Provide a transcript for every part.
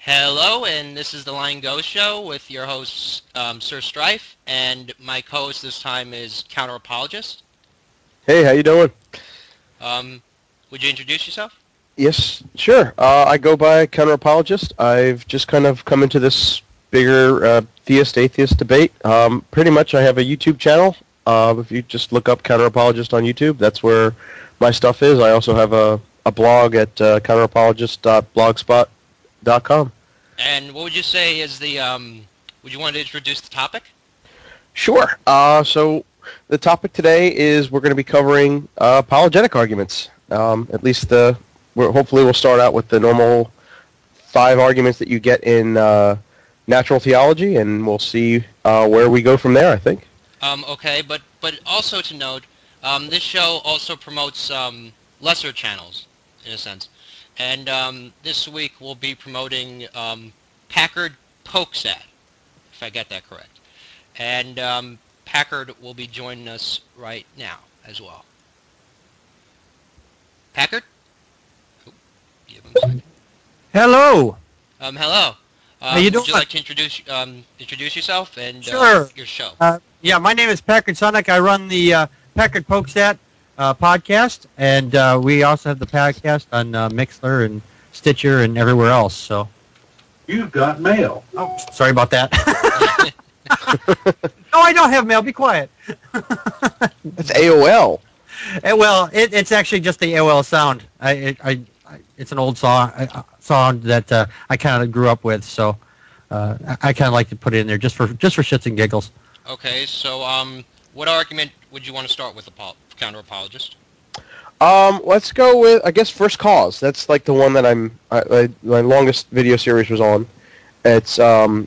Hello, and this is the Line Go Show with your host, Sir Strife, and my co-host this time is Counter Apologist. Hey, how you doing? Would you introduce yourself? Yes, sure. I go by Counter Apologist. I've just kind of come into this bigger theist-atheist debate. Pretty much I have a YouTube channel. If you just look up Counter Apologist on YouTube, that's where my stuff is. I also have a blog at counterapologist.blogspot.com. And what would you say is the, would you want to introduce the topic? Sure. So the topic today is we're going to be covering apologetic arguments. At least hopefully we'll start out with the normal 5 arguments that you get in natural theology, and we'll see where we go from there, I think. Okay, but also to note, this show also promotes lesser channels, in a sense. And this week we'll be promoting Packard Pokesat, if I get that correct. And Packard will be joining us right now as well. Packard? Oh, give him a second. Hello. Hello. How you doing? Would you like to introduce yourself and Sure. Your show? Yeah, my name is Packard Sonic. I run the Packard Pokesat podcast, and we also have the podcast on Mixler and Stitcher and everywhere else. So You've got mail. Oh, sorry about that. No, I don't have mail. Be quiet. That's AOL. Well, it's actually just the AOL sound. It's an old song that I kind of grew up with, so I kind of like to put it in there just for shits and giggles. Okay, so what argument would you want to start with, Counter Apologist? Let's go with, I guess, first cause. That's like the one that my longest video series was on. It's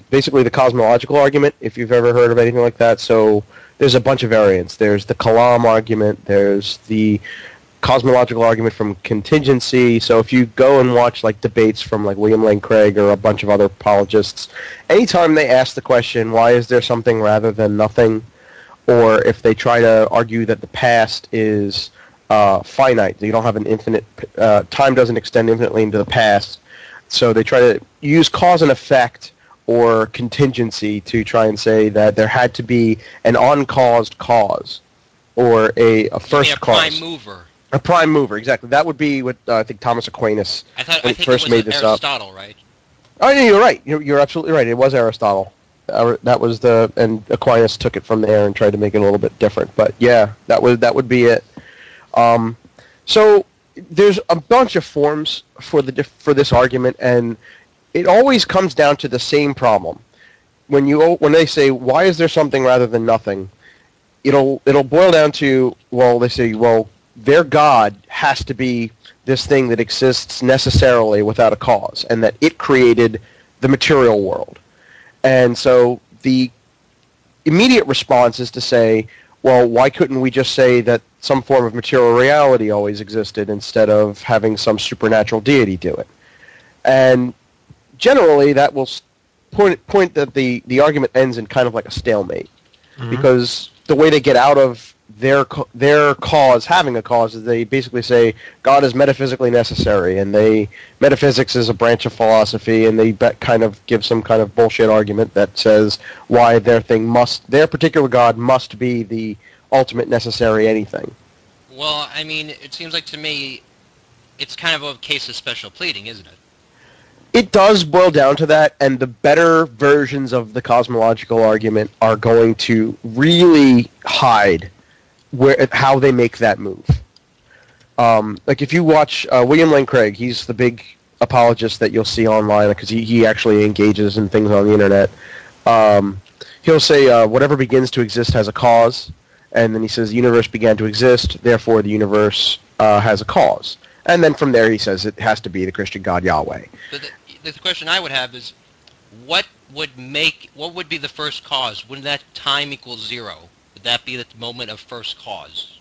basically the cosmological argument, if you've ever heard of anything like that. So there's a bunch of variants. There's the Kalam argument. There's the cosmological argument from contingency. So if you go and watch like debates from like William Lane Craig or a bunch of other apologists, anytime they ask the question, why is there something rather than nothing, or if they try to argue that the past is finite, you don't have an infinite, time doesn't extend infinitely into the past, so they try to use cause and effect or contingency to try and say that there had to be an uncaused cause or a first cause. A prime mover. A prime mover, exactly. That would be what I think Thomas Aquinas first made this up. Aristotle, right? Oh, yeah, you're right. You're absolutely right. It was Aristotle. That was and Aquinas took it from there and tried to make it a little bit different. But yeah, that would be it. So there's a bunch of forms for this argument, and it always comes down to the same problem. When they say why is there something rather than nothing, it'll boil down to, well, they say, well, their God has to be this thing that exists necessarily without a cause, and that it created the material world. And so the immediate response is to say, well, why couldn't we just say that some form of material reality always existed instead of having some supernatural deity do it? And generally that will point that the argument ends in kind of like a stalemate, because the way they get out of their cause, having a cause, is they basically say God is metaphysically necessary, and metaphysics is a branch of philosophy, and they kind of give some kind of bullshit argument that says why their particular God must be the ultimate necessary anything. Well, I mean, it seems like to me it's kind of a case of special pleading, isn't it? It does boil down to that, and the better versions of the cosmological argument are going to really hide how they make that move. Like if you watch William Lane Craig, he's the big apologist that you'll see online, because he actually engages in things on the internet. He'll say whatever begins to exist has a cause, and then he says the universe began to exist, therefore the universe has a cause. And then from there he says it has to be the Christian God Yahweh. But the question I would have is, what would be the first cause? Wouldn't that time equal 0? Would that be the moment of first cause?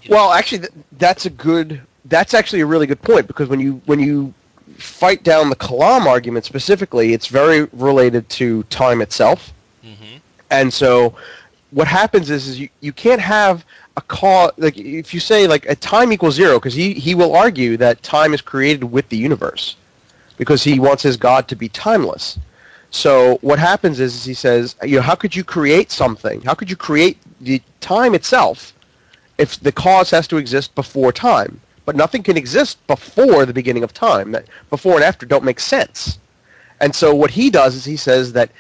Well, actually, that's actually a really good point, because when you fight down the Kalam argument specifically, it's very related to time itself. Mm-hmm. And so what happens is you can't have a cause, like if you say like a time equals 0, because he will argue that time is created with the universe. because he wants his God to be timeless. So what happens is he says, how could you create something? How could you create the time itself if the cause has to exist before time? But nothing can exist before the beginning of time. That before and after don't make sense. And so what he does is he says that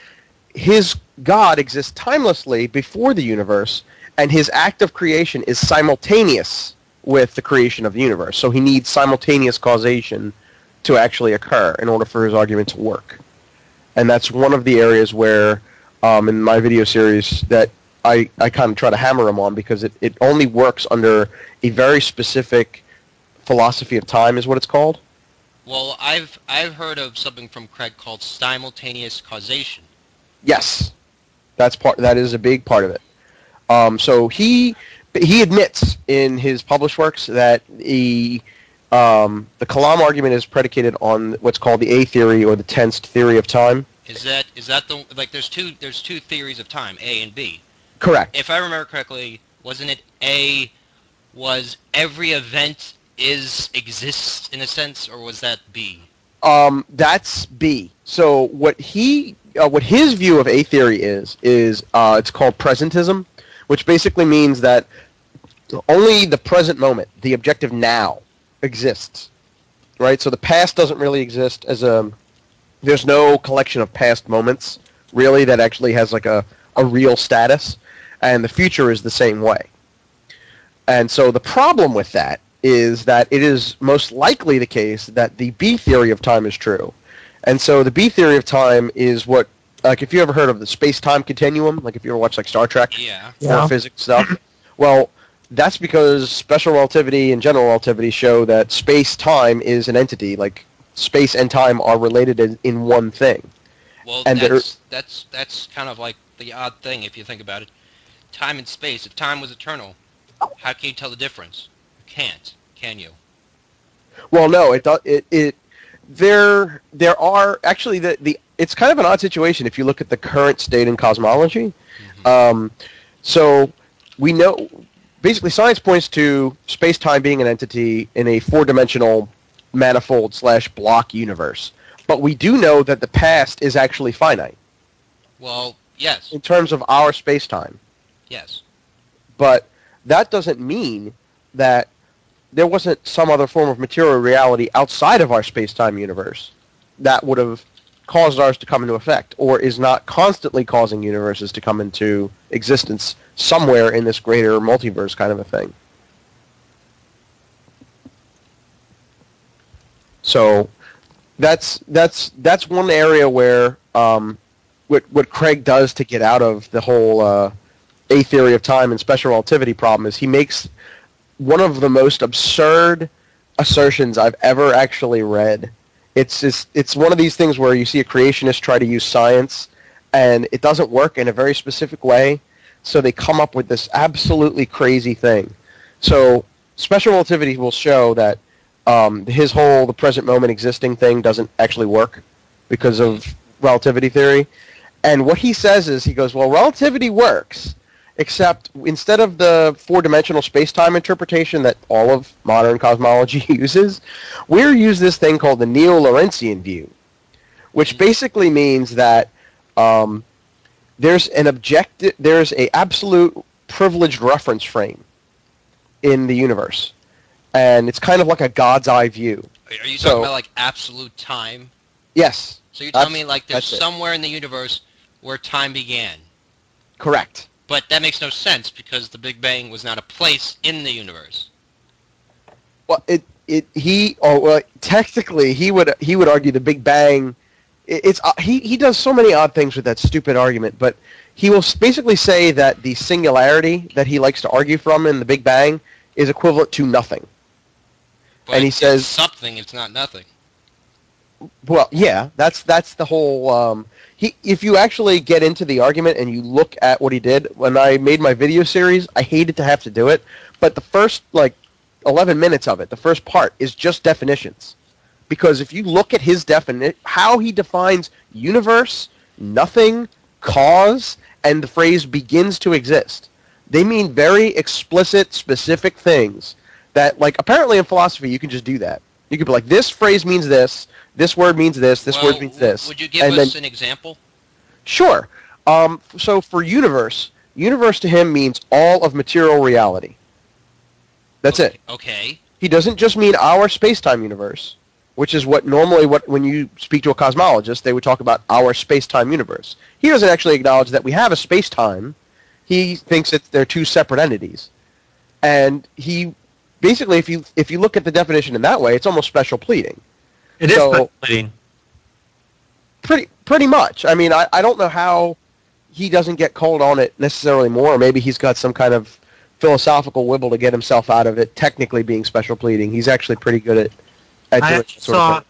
his God exists timelessly before the universe, and his act of creation is simultaneous with the creation of the universe. So he needs simultaneous causation to actually occur in order for his argument to work. And that's one of the areas where, in my video series, that I kind of try to hammer him on, because it only works under a very specific philosophy of time, is what it's called. Well, I've heard of something from Craig called simultaneous causation. Yes, that is a big part of it. So he admits in his published works that the Kalam argument is predicated on what's called the A theory, or the tensed theory of time. Is that the, like, there's two theories of time, A and B. Correct. If I remember correctly, wasn't it A was every event exists in a sense, or was that B? That's B. So what his view of A theory is it's called presentism, which basically means that only the present moment, the objective now, exists. Right? So the past doesn't really exist as there's no collection of past moments really that actually has like a real status, and the future is the same way. And so the problem with that is that it is most likely the case that the B theory of time is true. And so the B theory of time is what, like, if you ever heard of the space-time continuum, like if you ever watched like Star Trek or physics stuff, well, that's because special relativity and general relativity show that space-time is an entity, like space and time are related in one thing. Well, and that's kind of like the odd thing if you think about it. Time and space, if time was eternal, how can you tell the difference? You can't, can you? Well, no, there are actually it's kind of an odd situation if you look at the current state in cosmology. Mm-hmm. So we know, basically science points to space-time being an entity in a four-dimensional manifold/block universe. But we do know that the past is actually finite. Well, yes. In terms of our space-time. Yes. But that doesn't mean that there wasn't some other form of material reality outside of our space-time universe that would have caused ours to come into effect, or is not constantly causing universes to come into existence somewhere in this greater multiverse kind of a thing. So that's one area where what Craig does to get out of the whole A theory of time and special relativity problem is he makes one of the most absurd assertions I've ever actually read. It's one of these things where you see a creationist try to use science, and it doesn't work in a very specific way, so they come up with this absolutely crazy thing. So special relativity will show that his whole the present moment existing thing doesn't actually work because of relativity theory. And what he says is, he goes, well, relativity works, except instead of the four-dimensional space-time interpretation that all of modern cosmology uses, we're using this thing called the Neo-Lorentzian view, which basically means that there's a absolute privileged reference frame in the universe, and it's kind of like a God's eye view. Are you talking about like absolute time? Yes. So you're telling me like there's somewhere in the universe where time began? Correct. But that makes no sense because the Big Bang was not a place in the universe. Well, technically he would argue the Big Bang. He does so many odd things with that stupid argument, but he will basically say that the singularity that he likes to argue from in the Big Bang is equivalent to nothing. But and he says something. It's not nothing. Well, yeah, that's the whole. If you actually get into the argument and you look at what he did, when I made my video series, I hated to have to do it, but the first 11 minutes of it, the first part, is just definitions. Because if you look at his how he defines universe, nothing, cause, and the phrase begins to exist, they mean very explicit, specific things that, apparently in philosophy you can just do that. You could be like, this phrase means this, this word means this, this word means this. Would you give us an example? Sure. So for universe to him means all of material reality. That's it. Okay. He doesn't just mean our space-time universe, which is what when you speak to a cosmologist, they would talk about our space-time universe. He doesn't actually acknowledge that we have a space-time. He thinks that they're two separate entities. And he basically, if you look at the definition in that way, it's almost special pleading. It is special pleading. Pretty much. I mean, I don't know how he doesn't get called on it necessarily more. Maybe he's got some kind of philosophical wibble to get himself out of it, technically being special pleading. He's actually pretty good at doing that sort of thing.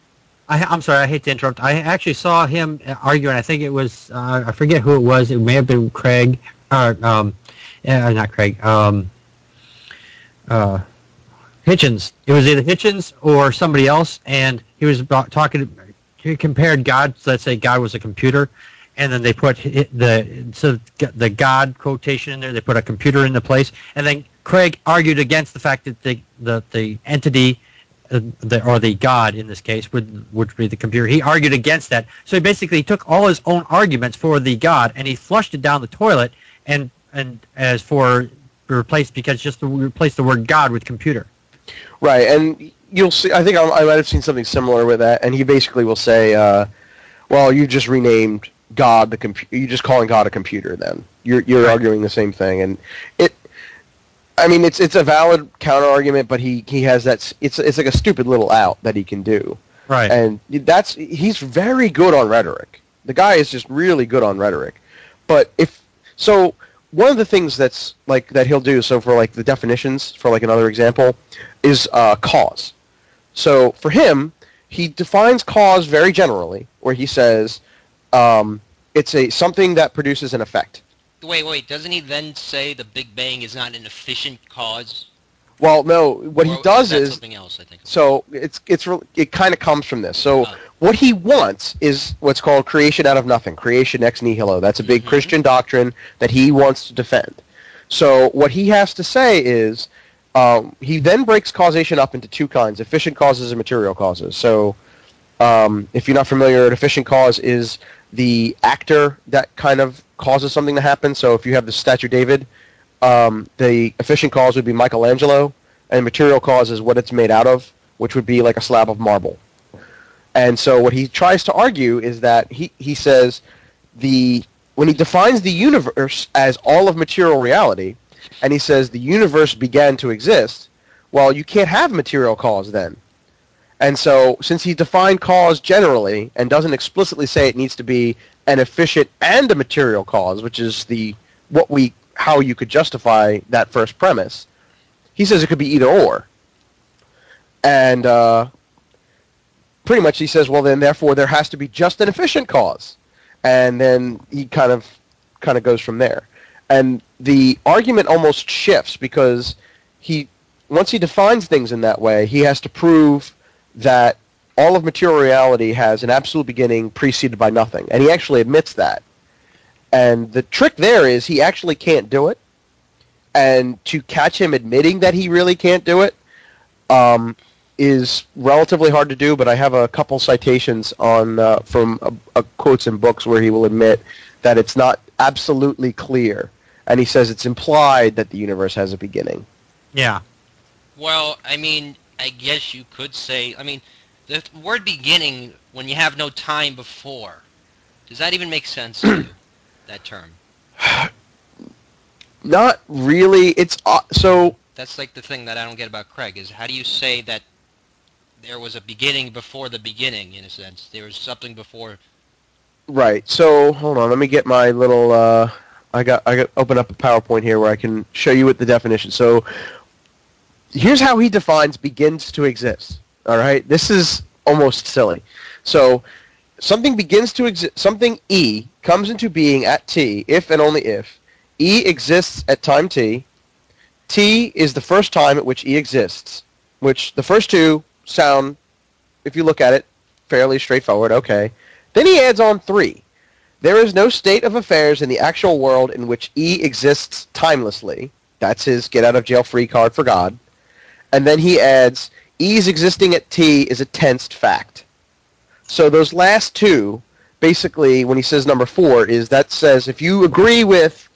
I'm sorry, I hate to interrupt. I actually saw him arguing. I think it was, I forget who it was. It may have been Craig. Not Craig. Hitchens. It was either Hitchens or somebody else, and he was he compared God. So let's say God was a computer, and then they put the God quotation in there. They put a computer in the place, and then Craig argued against the fact that the entity, or the God in this case, would be the computer. He argued against that. So he basically took all his own arguments for the God, and he flushed it down the toilet, and as for replace the word God with computer. Right, and you'll see. I think I might have seen something similar with that. And he basically will say, "Well, you just renamed God the computer. You're just calling God a computer. Then you're right. Arguing the same thing." And it's a valid counter argument, but he has that. It's like a stupid little out that he can do. Right, and he's very good on rhetoric. The guy is just really good on rhetoric. But one of the things that's like that he'll do, so for like the definitions, for like another example, is cause. So for him, he defines cause very generally, where he says it's something that produces an effect. Wait, doesn't he then say the Big Bang is not an efficient cause? Well, no, what he does is something else, I think. So it kind of comes from this. So what he wants is what's called creation out of nothing, creation ex nihilo. That's a big Christian doctrine that he wants to defend. So what he has to say is he then breaks causation up into two kinds: efficient causes and material causes. So if you're not familiar, an efficient cause is the actor that kind of causes something to happen. So if you have the statue of David, the efficient cause would be Michelangelo, and material cause is what it's made out of, which would be like a slab of marble. And so what he tries to argue is that he says when he defines the universe as all of material reality, and he says the universe began to exist, well, you can't have material cause then. And so since he defined cause generally and doesn't explicitly say it needs to be an efficient and a material cause, which is how you could justify that first premise, he says it could be either or. And pretty much he says, well, then therefore there has to be just an efficient cause. And then he kind of goes from there. And the argument almost shifts because once he defines things in that way, he has to prove that all of material reality has an absolute beginning preceded by nothing. And he actually admits that. And the trick there is he actually can't do it. And to catch him admitting that he really can't do it is relatively hard to do, but I have a couple citations from quotes in books where he will admit that it's not absolutely clear. And he says it's implied that the universe has a beginning. Yeah. Well, I mean, I guess you could say, the word beginning, when you have no time before, does that even make sense to you, that term? Not really. It's so... That's like the thing that I don't get about Craig, is how do you say that there was a beginning before the beginning, in a sense? There was something before... Right. So, hold on. Let me get my little... I got open up a PowerPoint here where I can show you what the definition. So, here's how he defines begins to exist. All right? This is almost silly. So, something begins to exist... Something E comes into being at T, if and only if. E exists at time T. T is the first time at which E exists, which the first two sound, if you look at it, fairly straightforward. Okay. Then he adds on 3. There is no state of affairs in the actual world in which E exists timelessly. That's his get-out-of-jail-free card for God. And then he adds, E's existing at T is a tensed fact. So those last two, basically, when he says number 4, is that says if you agree with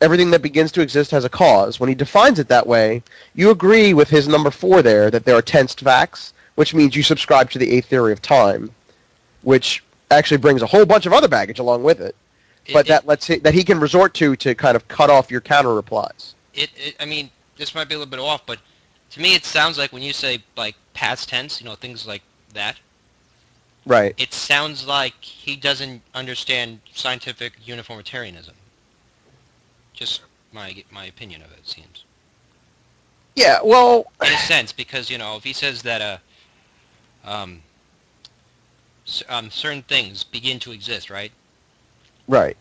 everything that begins to exist has a cause, when he defines it that way, you agree with his number 4 there that there are tensed facts, which means you subscribe to the A theory of time, which actually brings a whole bunch of other baggage along with it. But that he can resort to kind of cut off your counter replies. I mean, this might be a little bit off, but to me it sounds like when you say like past tense, things like that. Right. It sounds like he doesn't understand scientific uniformitarianism. Just my opinion of it seems. Yeah, well, in a sense, because if he says that certain things begin to exist, right? Right.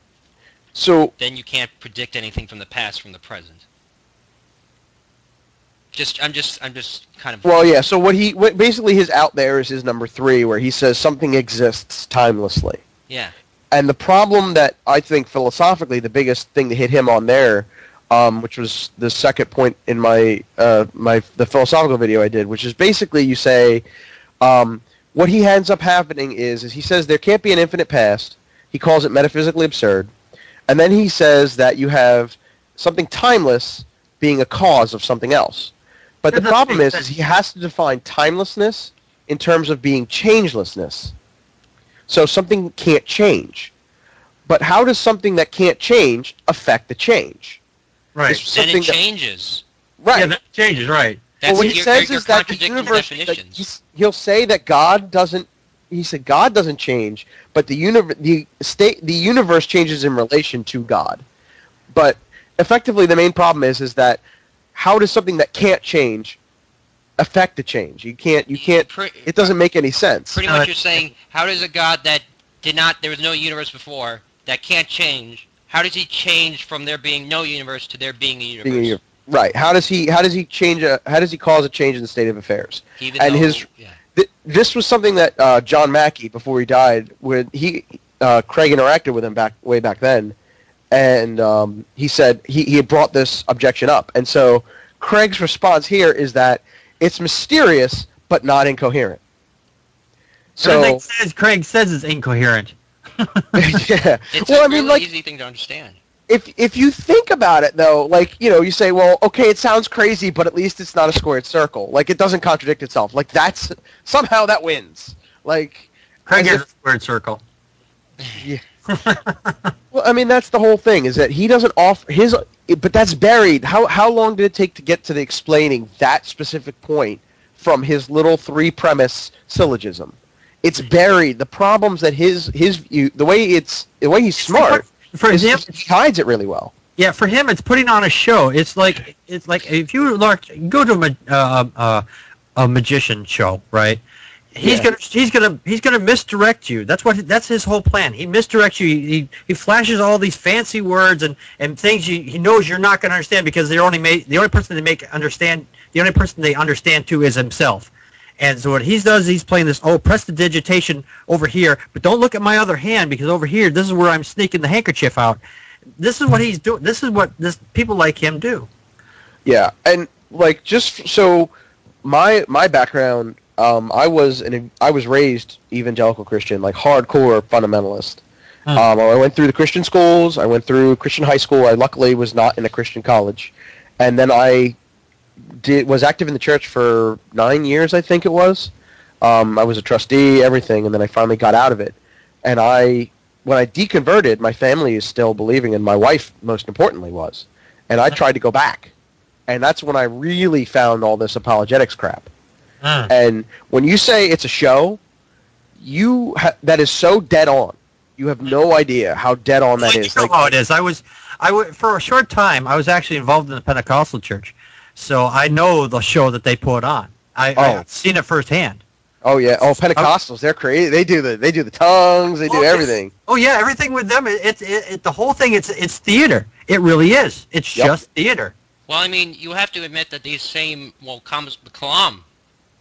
So then you can't predict anything from the past from the present. I'm just kind of. Well, yeah. So what basically his out there is his number 3, where he says something exists timelessly. Yeah. And the problem that I think philosophically the biggest thing to hit him on there, which was the second point in the philosophical video I did, which is basically you say, what he ends up happening is he says there can't be an infinite past. He calls it metaphysically absurd. And then he says that you have something timeless being a cause of something else. But the problem is he has to define timelessness in terms of being changelessness. So something can't change. But how does something that can't change affect the change? Right. Then it changes. Right. Yeah, that changes, right. Well, what he says is that the universe, he'll say that God doesn't, he said God doesn't change, but the universe changes in relation to God. But effectively the main problem is that how does something that can't change affect the change? You can't, it doesn't make any sense. Pretty much you're saying, how does a God that there was no universe before, that can't change, how does he change from there being no universe to there being a universe? Right. How does he cause a change in the state of affairs? This was something that John Mackey, before he died, Craig interacted with him way back then, and he said he had brought this objection up. And so Craig's response here is that it's mysterious but not incoherent. So Craig says it's incoherent. Yeah. It's a really easy thing to understand. If you think about it, though, you say, well, okay, it sounds crazy, but at least it's not a squared circle. It doesn't contradict itself. Somehow that wins. Craig is a squared circle. Yeah. Well, I mean, that's the whole thing, is that he doesn't offer his, but that's buried. How long did it take to get to the explaining that specific point from his little 3-premise syllogism? It's buried. The problem's that his view, the way he's smart. For him, he hides it really well. Yeah, for him, it's putting on a show. It's like if you go to a magician show, right? He's gonna misdirect you. That's his whole plan. He misdirects you. He flashes all these fancy words and things he knows you're not gonna understand because the only person they understand to is himself. And so what he does, he's playing this, prestidigitation over here, but don't look at my other hand because over here, this is where I'm sneaking the handkerchief out. This is what he's doing. This is what people like him do. Yeah, and just so my background, I was raised evangelical Christian, hardcore fundamentalist. I went through the Christian schools. I went through Christian high school. I luckily was not in a Christian college, and then I was active in the church for 9 years, I think it was. I was a trustee, everything, and then I finally got out of it. And when I deconverted, my family is still believing, and my wife, most importantly, was. And I tried to go back. And that's when I really found all this apologetics crap. And when you say it's a show, that is so dead on. You have no idea how dead on that is. You know how it is. For a short time, I was actually involved in the Pentecostal church. So I know the show that they put on. I've seen it firsthand. Oh yeah. Oh, Pentecostals, they're crazy. They do the tongues. They do everything. Oh yeah, everything with them. The whole thing. It's theater. It really is. It's just theater. Well, I mean, you have to admit that these same Kalam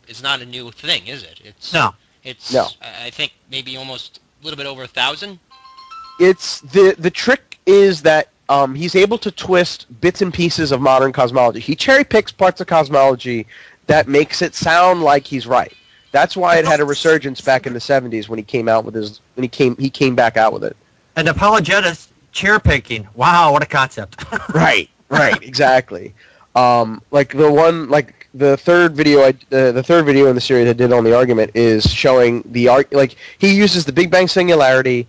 is not a new thing, is it? No. I think maybe almost a little bit over 1,000. It's the trick is that. He's able to twist bits and pieces of modern cosmology. He cherry picks parts of cosmology that makes it sound like he's right. That's why it had a resurgence back in the 70s when he came out with he came back out with it. And apologetics, chair picking. Wow, what a concept. Right, exactly. The third video in the series I did on the argument is showing he uses the Big Bang singularity,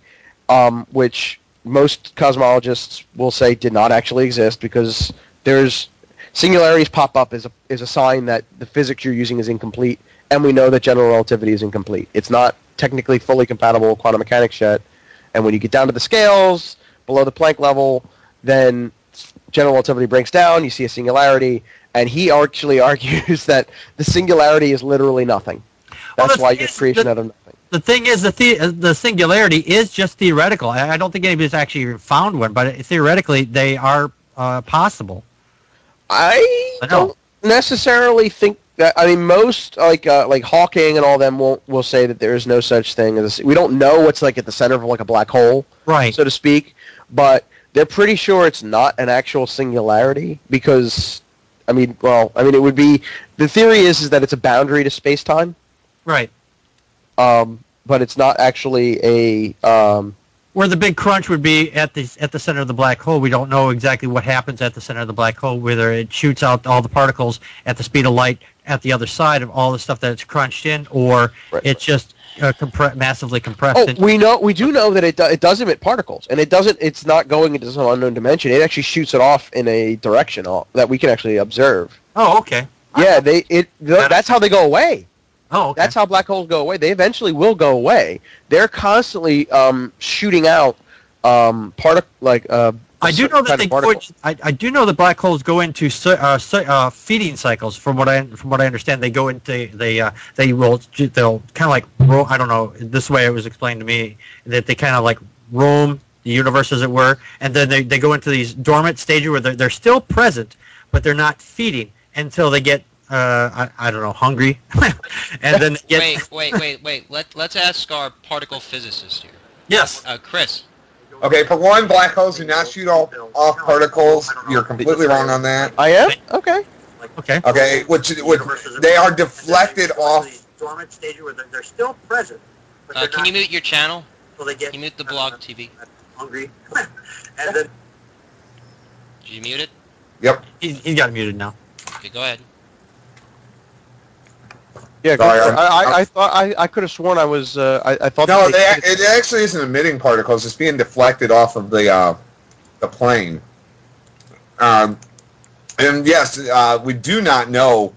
which most cosmologists will say did not actually exist because there's singularities pop up as a sign that the physics you're using is incomplete, and we know that general relativity is incomplete. It's not technically fully compatible with quantum mechanics yet, and when you get down to the scales below the Planck level, then general relativity breaks down, you see a singularity, and he actually argues that the singularity is literally nothing. That's why you get creation out of nothing. The thing is, the singularity is just theoretical. I don't think anybody's actually found one, but theoretically they are possible. I don't necessarily think that. I mean, most like Hawking and all them will say that there is no such thing as we don't know what's like at the center of like a black hole, right, so to speak. But they're pretty sure it's not an actual singularity because, it would be the theory is that it's a boundary to space-time, right? But it's not actually a. Where the big crunch would be at the center of the black hole. We don't know exactly what happens at the center of the black hole, whether it shoots out all the particles at the speed of light at the other side of all the stuff that it's crunched in, or it's just massively compressed. We do know that it does emit particles, and it's not going into some unknown dimension. It actually shoots it off in a direction that we can actually observe. Oh, okay. Yeah, that's how they go away. Oh, okay. That's how black holes go away. They eventually will go away. They're constantly shooting out I do know that I do know that black holes go into feeding cycles. From what I understand, they go into they'll kind of like roll. I don't know. This way it was explained to me that they kind of like roam the universe, as it were, and then they go into these dormant stages where they're still present, but they're not feeding until they get I don't know, hungry, and then wait. Let's ask our particle physicist here. Yes, Chris. Okay, for one, black holes do not shoot off particles. You're completely wrong on that. I am? Okay. Okay, which they are deflected off. Dormant stage where they're still present. Can you mute your channel? Can you mute the blog TV? Hungry, and then. Did you mute it? Yep. He's got it muted now. Okay, go ahead. Yeah, I thought I could have sworn I was. I thought. No, it actually isn't emitting particles. It's being deflected off of the plane. And yes, we do not know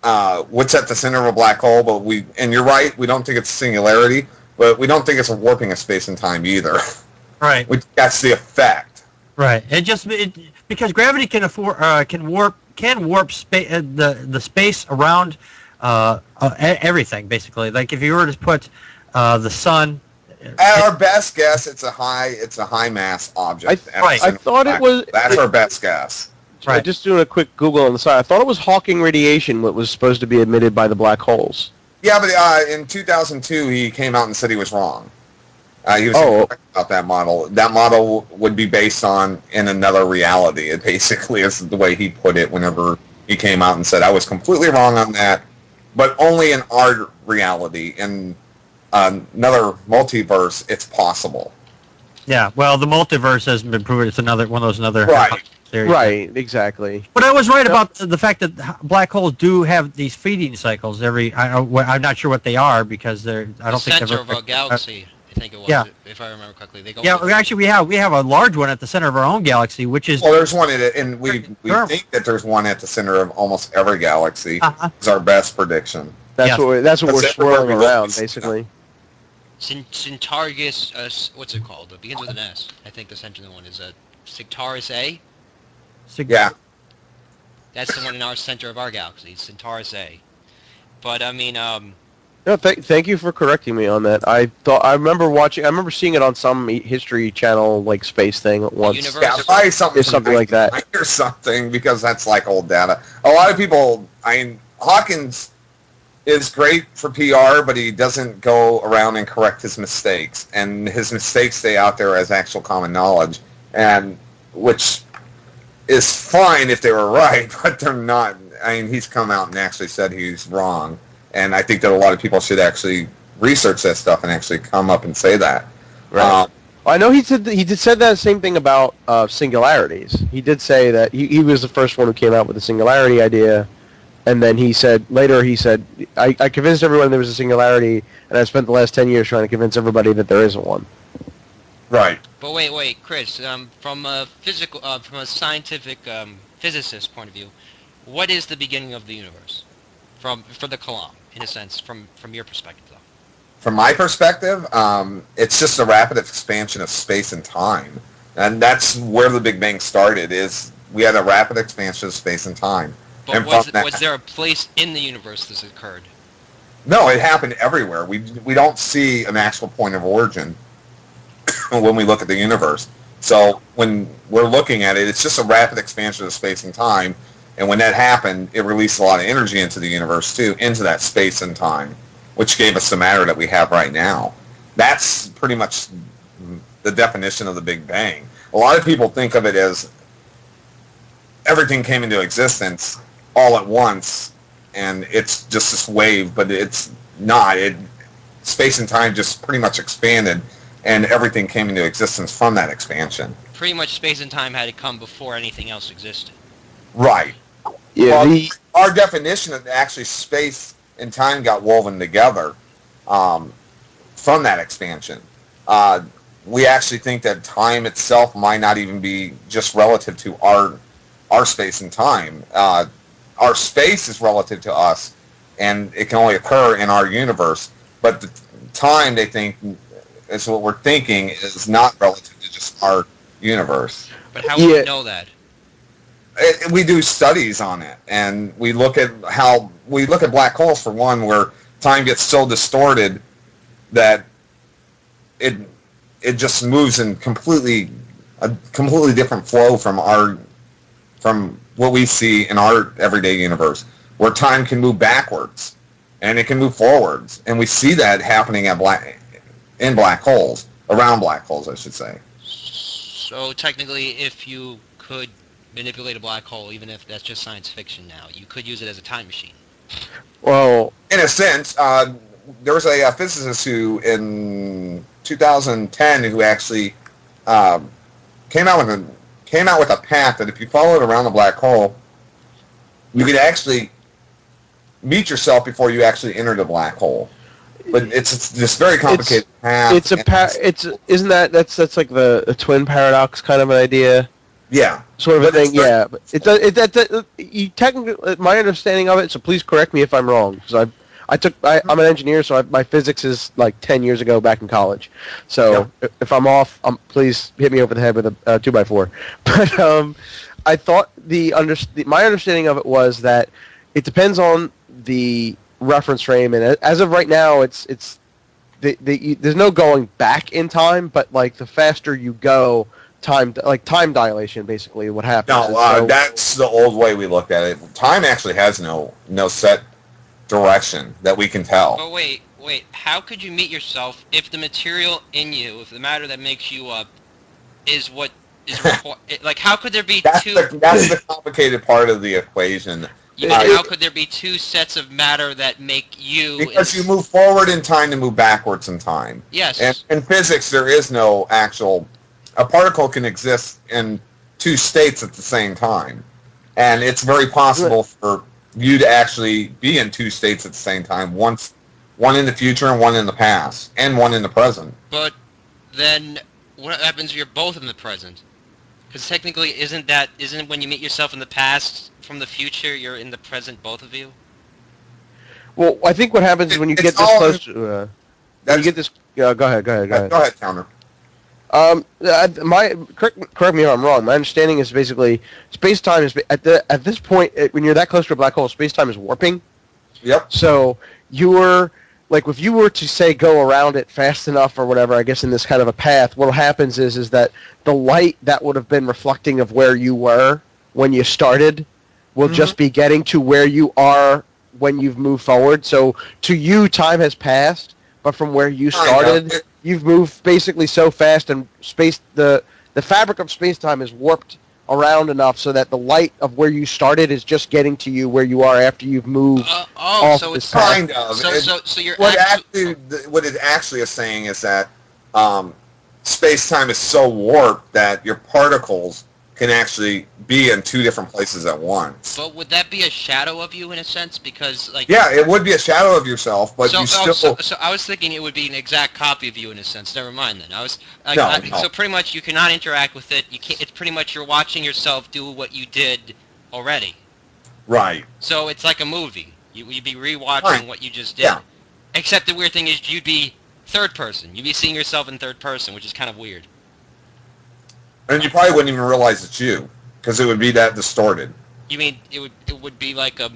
what's at the center of a black hole, but and you're right. We don't think it's a singularity, but we don't think it's a warping of space and time either. Right. That's the effect. Right. Because gravity can warp the space around. Everything basically. Like if you were to put the sun. At our best guess, it's a high mass object. I thought it was. That's our best guess. Right. Just doing a quick Google on the side. I thought it was Hawking radiation what was supposed to be emitted by the black holes. Yeah, but in 2002 he came out and said he was wrong. He was incorrect about that model. That model would be based on in another reality. It basically is the way he put it whenever he came out and said I was completely wrong on that. But only in our reality. In another multiverse, it's possible. Yeah, well, the multiverse has been proven. It's one of those right. theories. Right, exactly. But I was right about the fact that black holes do have these feeding cycles. I'm not sure what they are because I don't think they're center of our galaxy. I think it was, if I remember correctly. They go actually, we have a large one at the center of our own galaxy, which is. Well, there's one in it, and we think that there's one at the center of almost every galaxy. It's our best prediction. That's what we're swirling around, basically. Centaurus, what's it called? It begins with an S. I think the center one is Centaurus A. Yeah. That's the one in our center of our galaxy, Centaurus A. But I mean, No, thank you for correcting me on that. I remember seeing it on some History Channel like space thing once. Yeah, probably something like that. Or something because that's like old data. A lot of people. Hawkins is great for PR, but he doesn't go around and correct his mistakes, and his mistakes stay out there as actual common knowledge, and which is fine if they were right, but they're not. He's come out and actually said he's wrong. And I think that a lot of people should actually research that stuff and actually come up and say that. Right. I know he said that same thing about singularities. He did say that he was the first one who came out with the singularity idea, and then he said, I convinced everyone there was a singularity, and I spent the last 10 years trying to convince everybody that there isn't one. Right. But wait, Chris, from a scientific physicist point of view, what is the beginning of the universe? For the Kalam, in a sense, from your perspective, though. From my perspective, it's just a rapid expansion of space and time. And that's where the Big Bang started, is we had a rapid expansion of space and time. But and was there a place in the universe this occurred? No, it happened everywhere. We don't see an actual point of origin when we look at the universe. So when we're looking at it, it's just a rapid expansion of space and time. And when that happened, it released a lot of energy into the universe, too, into that space and time, which gave us the matter that we have right now. That's pretty much the definition of the Big Bang. A lot of people think of it as everything came into existence all at once, and it's just this wave, but it's not. Space and time just pretty much expanded, and everything came into existence from that expansion. Pretty much space and time had to come before anything else existed. Right. Yeah. Well, our definition of actually space and time got woven together from that expansion. We actually think that time itself might not even be just relative to our space and time. Our space is relative to us, and it can only occur in our universe. But the time, they think, is what we're thinking, is not relative to just our universe. But how would we know that? We do studies on it, and we look at black holes, for one, where time gets so distorted that it just moves in a completely different flow from what we see in our everyday universe, where time can move backwards and it can move forwards, and we see that happening in black holes, around black holes, I should say. So technically, if you could manipulate a black hole, even if that's just science fiction now, you could use it as a time machine. Well, in a sense, there was a physicist who, in 2010, who actually came out with a path that if you followed around the black hole, you could actually meet yourself before you actually enter the black hole. But it's this very complicated path. Isn't that's like the twin paradox kind of an idea? Yeah, sort of a thing. Yeah, but you technically, my understanding of it. So please correct me if I'm wrong, because I'm an engineer, so my physics is like 10 years ago back in college. So if I'm off, please hit me over the head with a 2x4. But I thought my understanding of it was that it depends on the reference frame, and as of right now, there's no going back in time, but like the faster you go, time dilation, basically what happens. No, that's the old way we looked at it. Time actually has no set direction that we can tell. But wait, how could you meet yourself if the material in you, if the matter that makes you up, is what is like? How could there be two? That's the complicated part of the equation. How could there be two sets of matter that make you? Because you move forward in time to move backwards in time. Yes. And in physics, there is no actual. A particle can exist in two states at the same time, and it's very possible for you to actually be in two states at the same time. One in the future and one in the past, and one in the present. But then, what happens if you're both in the present? Because technically, isn't when you meet yourself in the past from the future, you're in the present, both of you? Well, I think what happens is when you get this close to... when you get this... Go ahead, Counter. Correct me if I'm wrong. My understanding is basically space-time is at this point, when you're that close to a black hole, space-time is warping. Yep. So if you were to say go around it fast enough or whatever, I guess in this kind of a path, what happens is that the light that would have been reflecting of where you were when you started will just be getting to where you are when you've moved forward. So to you, time has passed, but from where you started, you've moved basically so fast, and the fabric of space-time is warped around enough so that the light of where you started is just getting to you where you are after you've moved. So it's kind of. So you're what it actually is saying is that space-time is so warped that your particles can actually be in two different places at once. But would that be a shadow of you in a sense? Because like yeah, it would be a shadow of yourself, but you still. So I was thinking it would be an exact copy of you in a sense. Never mind then. No. So pretty much you cannot interact with it. You can't. It's pretty much you're watching yourself do what you did already. Right. So it's like a movie. You'd be rewatching what you just did. Yeah. Except the weird thing is you'd be third person. You'd be seeing yourself in third person, which is kind of weird. And you probably wouldn't even realize it's you, because it would be that distorted. You mean it would be like a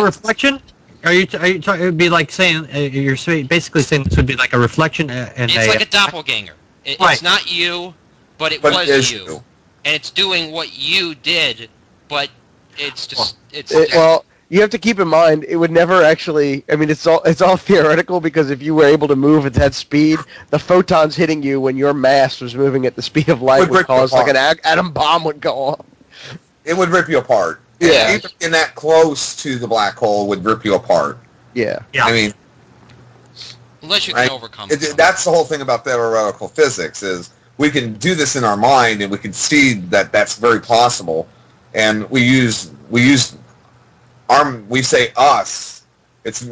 reflection? Are you talking? It would be like saying you're basically saying this would be like a reflection. It's like a doppelganger. It's not you, but it was you, and it's doing what you did, but it's just well. You have to keep in mind, it would never actually. I mean, it's all theoretical because if you were able to move at that speed, the photons hitting you when your mass was moving at the speed of light would cause like an atom bomb would go off. It would rip you apart. Yeah, even that close to the black hole would rip you apart. Yeah. I mean, unless you can overcome it. That's the whole thing about theoretical physics is we can do this in our mind and we can see that that's very possible, and we say us. It's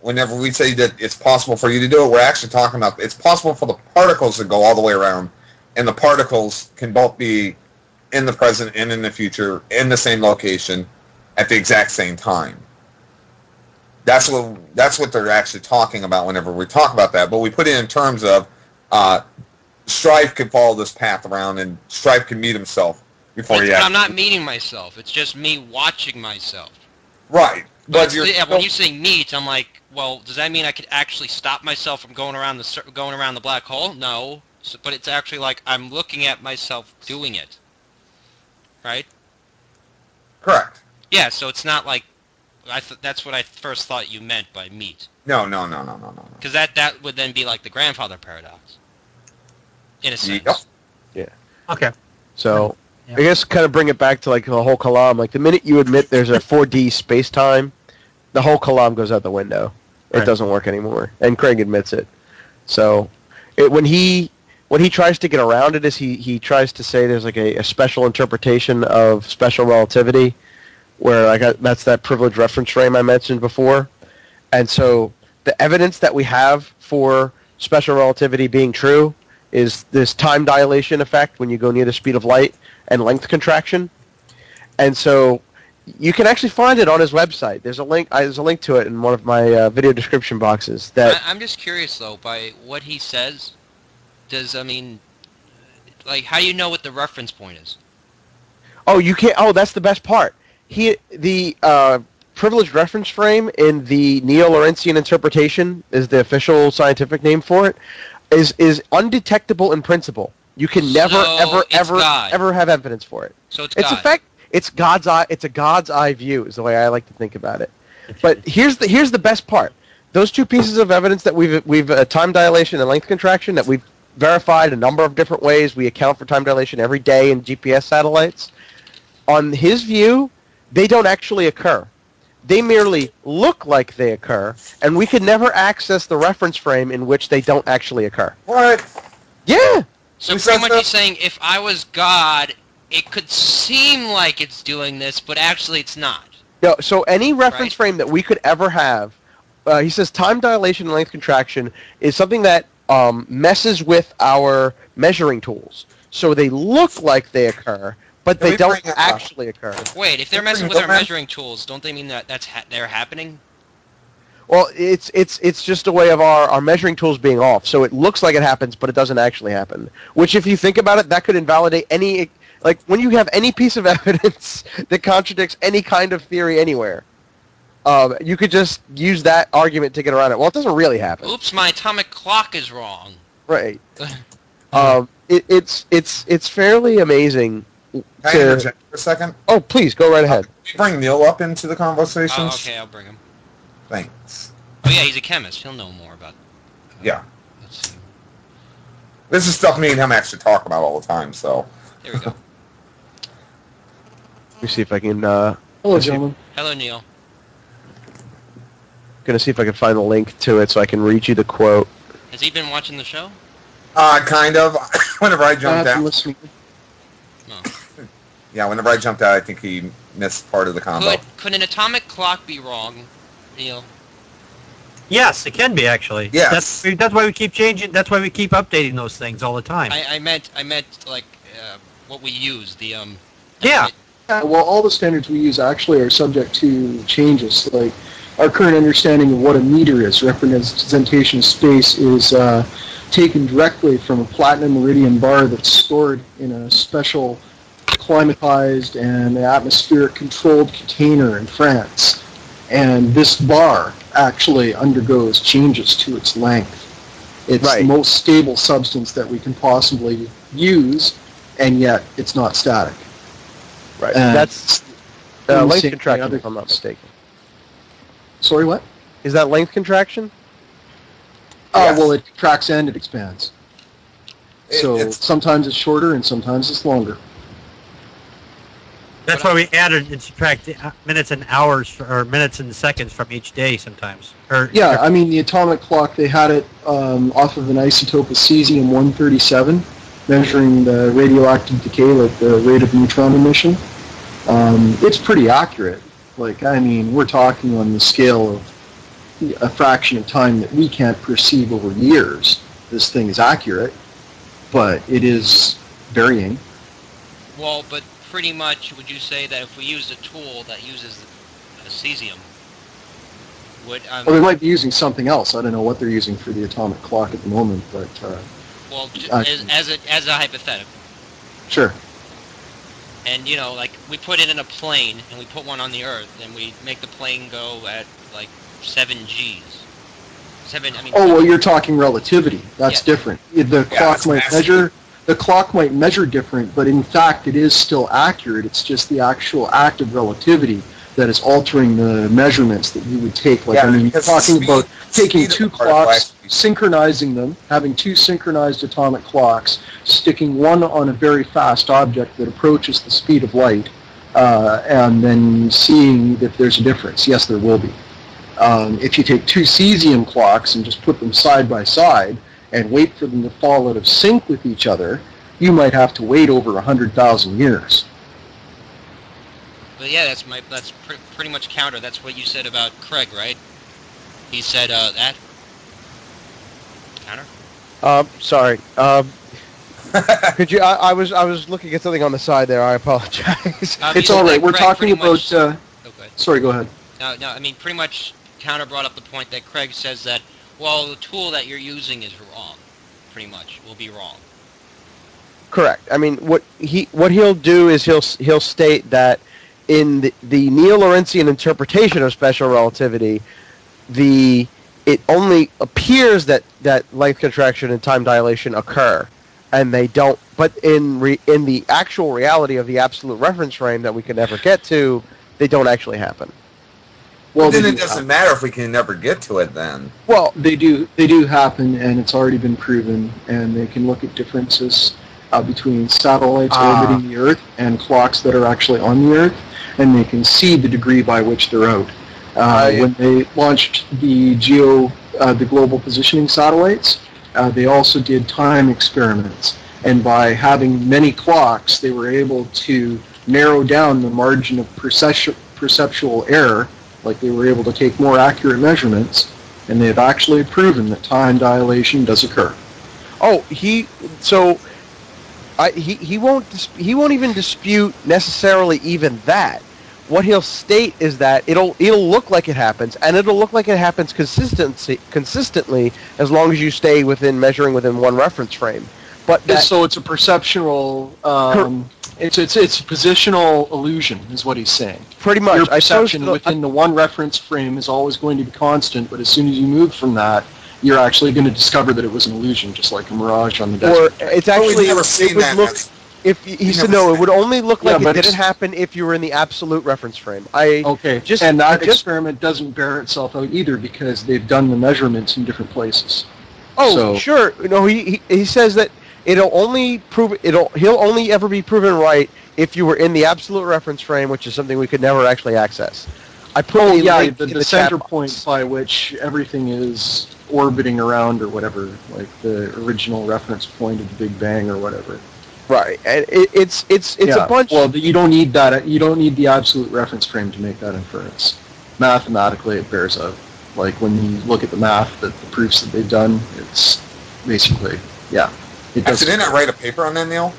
whenever we say that it's possible for you to do it, we're actually talking about it's possible for the particles to go all the way around, and the particles can both be in the present and in the future in the same location at the exact same time. That's what they're actually talking about whenever we talk about that. But we put it in terms of Strife could follow this path around, and Strife can meet himself before he. I'm not meeting myself. It's just me watching myself. Right. But when you say meet, I'm like, well, does that mean I could actually stop myself from going around the black hole? No. But it's actually like I'm looking at myself doing it. Right? Correct. Yeah, so it's not like that's what I first thought you meant by meet. No. Because that would then be like the grandfather paradox. In a sense. Yep. Yeah. Okay. So I guess kind of bring it back to like the whole Kalam. Like the minute you admit there's a 4D space-time, the whole Kalam goes out the window. It doesn't work anymore, and Craig admits it. So when he tries to get around it is he tries to say there's like a special interpretation of special relativity, where like that's that privileged reference frame I mentioned before, and so the evidence that we have for special relativity being true is this time dilation effect when you go near the speed of light, and length contraction, and so you can actually find it on his website. There's a link to it in one of my video description boxes. I'm just curious though, by what he says, how do you know what the reference point is? Oh, you can't. Oh, that's the best part. The privileged reference frame in the Neo-Lorentzian interpretation is the official scientific name for it. Is undetectable in principle. You can never, ever have evidence for it. So it's God. It's God's eye. It's a God's eye view, is the way I like to think about it. But here's the best part. Those two pieces of evidence that we've time dilation and length contraction that we've verified a number of different ways. We account for time dilation every day in GPS satellites. On his view, they don't actually occur. They merely look like they occur, and we can never access the reference frame in which they don't actually occur. What? Yeah. So pretty much he's saying, if I was God, it could seem like it's doing this, but actually it's not. No, so any reference frame that we could ever have, he says time dilation and length contraction is something that messes with our measuring tools. So they look like they occur, but they don't actually occur. Wait, if they're messing with our measuring tools, don't they mean that they're happening? Well, it's just a way of our measuring tools being off. So it looks like it happens, but it doesn't actually happen. Which, if you think about it, that could invalidate any... Like, when you have any piece of evidence that contradicts any kind of theory anywhere, you could just use that argument to get around it. Well, it doesn't really happen. Oops, my atomic clock is wrong. Right. It's fairly amazing. Can I interject for a second? Oh, please, go right ahead. Bring Neil up into the conversations. Oh, okay, I'll bring him. Thanks. Oh, yeah, he's a chemist. He'll know more about yeah. Let's see. This is stuff me and him actually talk about all the time, so... There we go. me see if I can. Hello, gentlemen. Hello, Neil. Gonna see if I can find the link to it so I can read you the quote. Has he been watching the show? Kind of. Whenever I jumped I've been out. listening. No. Yeah, whenever I jumped out, I think he missed part of the combo. Could an atomic clock be wrong, Neil? Yes, it can be actually. Yes. That's why we keep changing. That's why we keep updating those things all the time. I meant like what we use. The Yeah. Well, all the standards we use actually are subject to changes. Like our current understanding of what a meter is, representation of space, is taken directly from a platinum iridium bar that's stored in a special climatized and atmospheric controlled container in France. And this bar actually undergoes changes to its length. It's Right. the most stable substance that we can possibly use, and yet it's not static. Right. And That's in the length same way contraction, other- if I'm not mistaken. Sorry, what? Is that length contraction? Yes. Well, it contracts and it expands. So It's sometimes it's shorter and sometimes it's longer. That's why we added and subtract minutes and hours or minutes and seconds from each day sometimes. Yeah, I mean, the atomic clock, they had it off of an isotope of cesium-137, measuring the radioactive decay, like the rate of neutron emission. It's pretty accurate. Like, I mean, we're talking on the scale of a fraction of time that we can't perceive over years. This thing is accurate, but it is varying. Well, but pretty much, would you say that if we used a tool that uses cesium, would Well, they might be using something else. I don't know what they're using for the atomic clock at the moment, but well, I- as a hypothetical, sure. and you know, like we put it in a plane and we put one on the Earth, and we make the plane go at like 7 Gs. Oh, well, you're talking relativity. That's Yeah. different. The clock it's might massive. measure. The clock might measure different, but in fact, it is still accurate. It's just the actual act of relativity that is altering the measurements that you would take. Like, Yeah, I mean, you're because talking speed- about taking speed of two the particle clocks, actually- synchronizing them, having two synchronized atomic clocks, sticking one on a very fast object that approaches the speed of light, and then seeing if there's a difference. Yes, there will be. If you take two cesium clocks and just put them side by side and wait for them to fall out of sync with each other, you might have to wait over 100,000 years. But yeah, that's pretty much counter. That's what you said about Craig, right? He said that. Counter. Sorry. Could you? I was looking at something on the side there. I apologize. It's Because all right. Craig We're talking pretty much- about... Okay. sorry, go ahead. No, I mean, pretty much, Counter brought up the point that Craig says that, well, the tool that you're using is wrong. Pretty much, will be wrong. Correct. I mean, what he'll do is he'll state that in the Neo-Lorentzian interpretation of special relativity, it only appears that length contraction and time dilation occur, and they don't. But in the actual reality of the absolute reference frame that we can never get to, they don't actually happen. Well, then they it do doesn't happen. matter if we can never get to it then. Well, They do happen, and it's already been proven, and they can look at differences between satellites orbiting the Earth and clocks that are actually on the Earth, and they can see the degree by which they're out. When they launched the global positioning satellites, they also did time experiments, and by having many clocks, they were able to narrow down the margin of perceptual error. Like, they were able to take more accurate measurements, and they've actually proven that time dilation does occur. oh, he won't even dispute necessarily even that. What he'll state is that it'll look like it happens, and it'll look like it happens consistently as long as you stay measuring within one reference frame. But So it's a perceptual, it's a positional illusion, is what he's saying. pretty much, Your I suppose perception within the one reference frame is always going to be constant, but as soon as you move from that, you're actually going to discover that it was an illusion, just like a mirage on the or desert. it's But we've actually never it seen would that. look. If he said never no, seen it would only look Yeah, like it but didn't it's- happen if you were in the absolute reference frame. Okay, just- and that just- experiment doesn't bear itself out either because they've done the measurements in different places. Oh, So- sure. No, he says that he'll only ever be proven right if you were in the absolute reference frame, which is something we could never actually access. I put a link in the the center chat point box. by which everything is orbiting around or whatever, like the original reference point of the Big Bang or whatever. Right, and it's a bunch. Well, you don't need that. You don't need the absolute reference frame to make that inference. Mathematically, it bears out. Like when you look at the math, the proofs that they've done, it's basically, yeah. Actually, didn't I write a paper on that, Neil?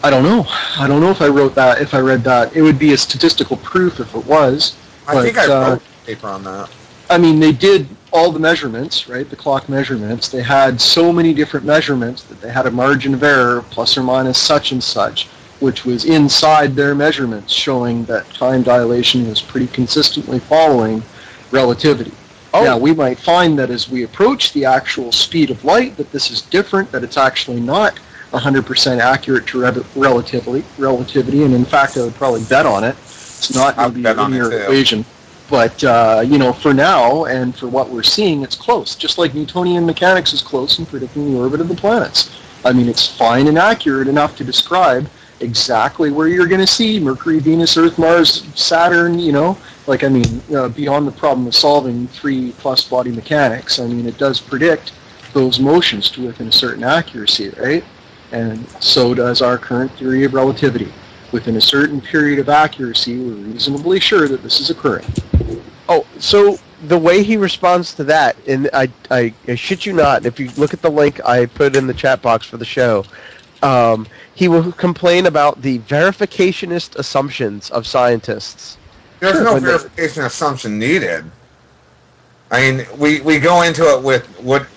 I don't know. I don't know if I wrote that. If I read that, it would be a statistical proof if it was. I think I wrote a paper on that. I mean, they did all the measurements, right? The clock measurements. They had so many different measurements that they had a margin of error, plus or minus such and such, which was inside their measurements, showing that time dilation was pretty consistently following relativity. Oh. Now, we might find that as we approach the actual speed of light, that this is different, that it's actually not 100% accurate to relativity, and in fact, I would probably bet on it. It's not going to be a linear equation. But, for now, and for what we're seeing, it's close. Just like Newtonian mechanics is close in predicting the orbit of the planets. I mean, it's fine and accurate enough to describe exactly where you're going to see Mercury, Venus, Earth, Mars, Saturn, beyond the problem of solving 3+ body mechanics. I mean, it does predict those motions to within a certain accuracy, right? And so does our current theory of relativity. Within a certain period of accuracy, we're reasonably sure that this is occurring. Oh, so the way he responds to that, and I shit you not, if you look at the link I put in the chat box for the show, he will complain about the verificationist assumptions of scientists. There's no verification assumption needed. I mean, we go into it with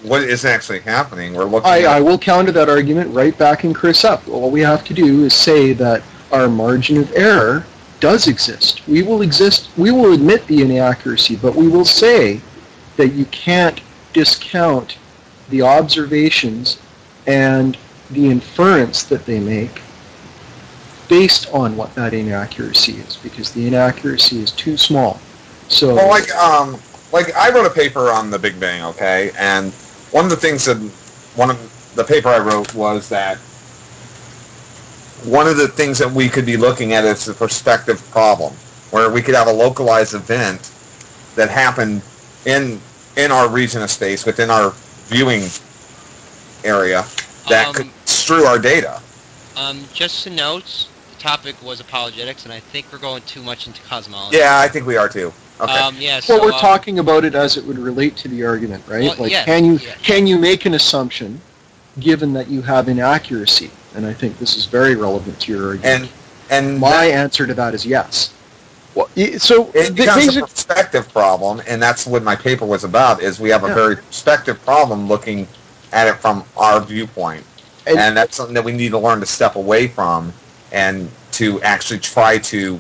what is actually happening. We're looking. I will counter that argument right back and Chris up. All we have to do is say that our margin of error does exist. We will admit the inaccuracy, but we will say that you can't discount the observations and the inference that they make based on what that inaccuracy is, because the inaccuracy is too small. So, well, like I wrote a paper on the Big Bang, okay, and one of the paper I wrote was that one of the things that we could be looking at is the perspective problem, where we could have a localized event that happened in our region of space, within our viewing area, that could strew our data. Just to note, the topic was apologetics, and I think we're going too much into cosmology. Yeah, I think we are too. Okay. Well, we're talking about it as it would relate to the argument, right? Well, yes, can you make an assumption given that you have inaccuracy? And I think this is very relevant to your argument. And my answer to that is yes. Well, so it becomes a perspective problem, and that's what my paper was about. Is we have a very perspective problem looking at it from our viewpoint, and that's something that we need to learn to step away from, and to actually try to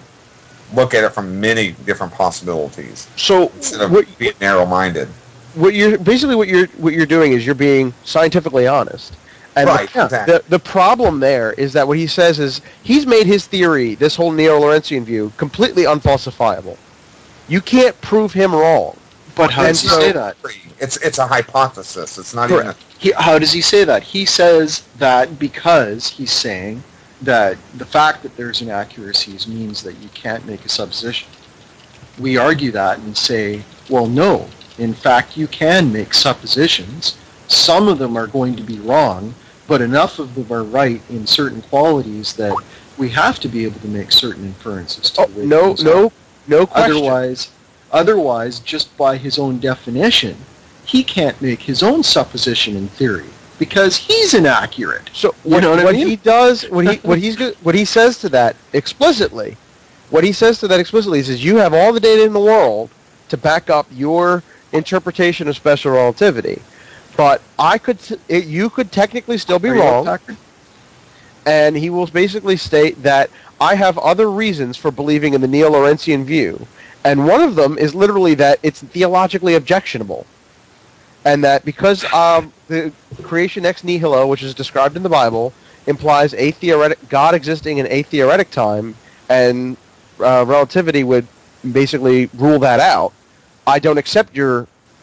look at it from many different possibilities. So instead of being narrow-minded. What you're doing is you're being scientifically honest. And right. Exactly. The problem there is that what he says is he's made his theory, this whole Neo-Lorentzian view, completely unfalsifiable. You can't prove him wrong. But how does he say that? It's a hypothesis. It's not Correct. even. How does he say that? He says that because he's saying that the fact that there's inaccuracies means that you can't make a supposition. We argue that and say, well, no. In fact, you can make suppositions. Some of them are going to be wrong, but enough of them are right in certain qualities that we have to be able to make certain inferences. No question. Otherwise, just by his own definition, he can't make his own supposition in theory because he's inaccurate. So he does, what he says to that explicitly, he says you have all the data in the world to back up your interpretation of special relativity. But you could technically still be wrong, and he will basically state that I have other reasons for believing in the Neo-Lorentzian view, and one of them is literally that it's theologically objectionable, and that because the creation ex nihilo, which is described in the Bible, implies a theoretic God existing in a theoretic time, and relativity would basically rule that out. I don't accept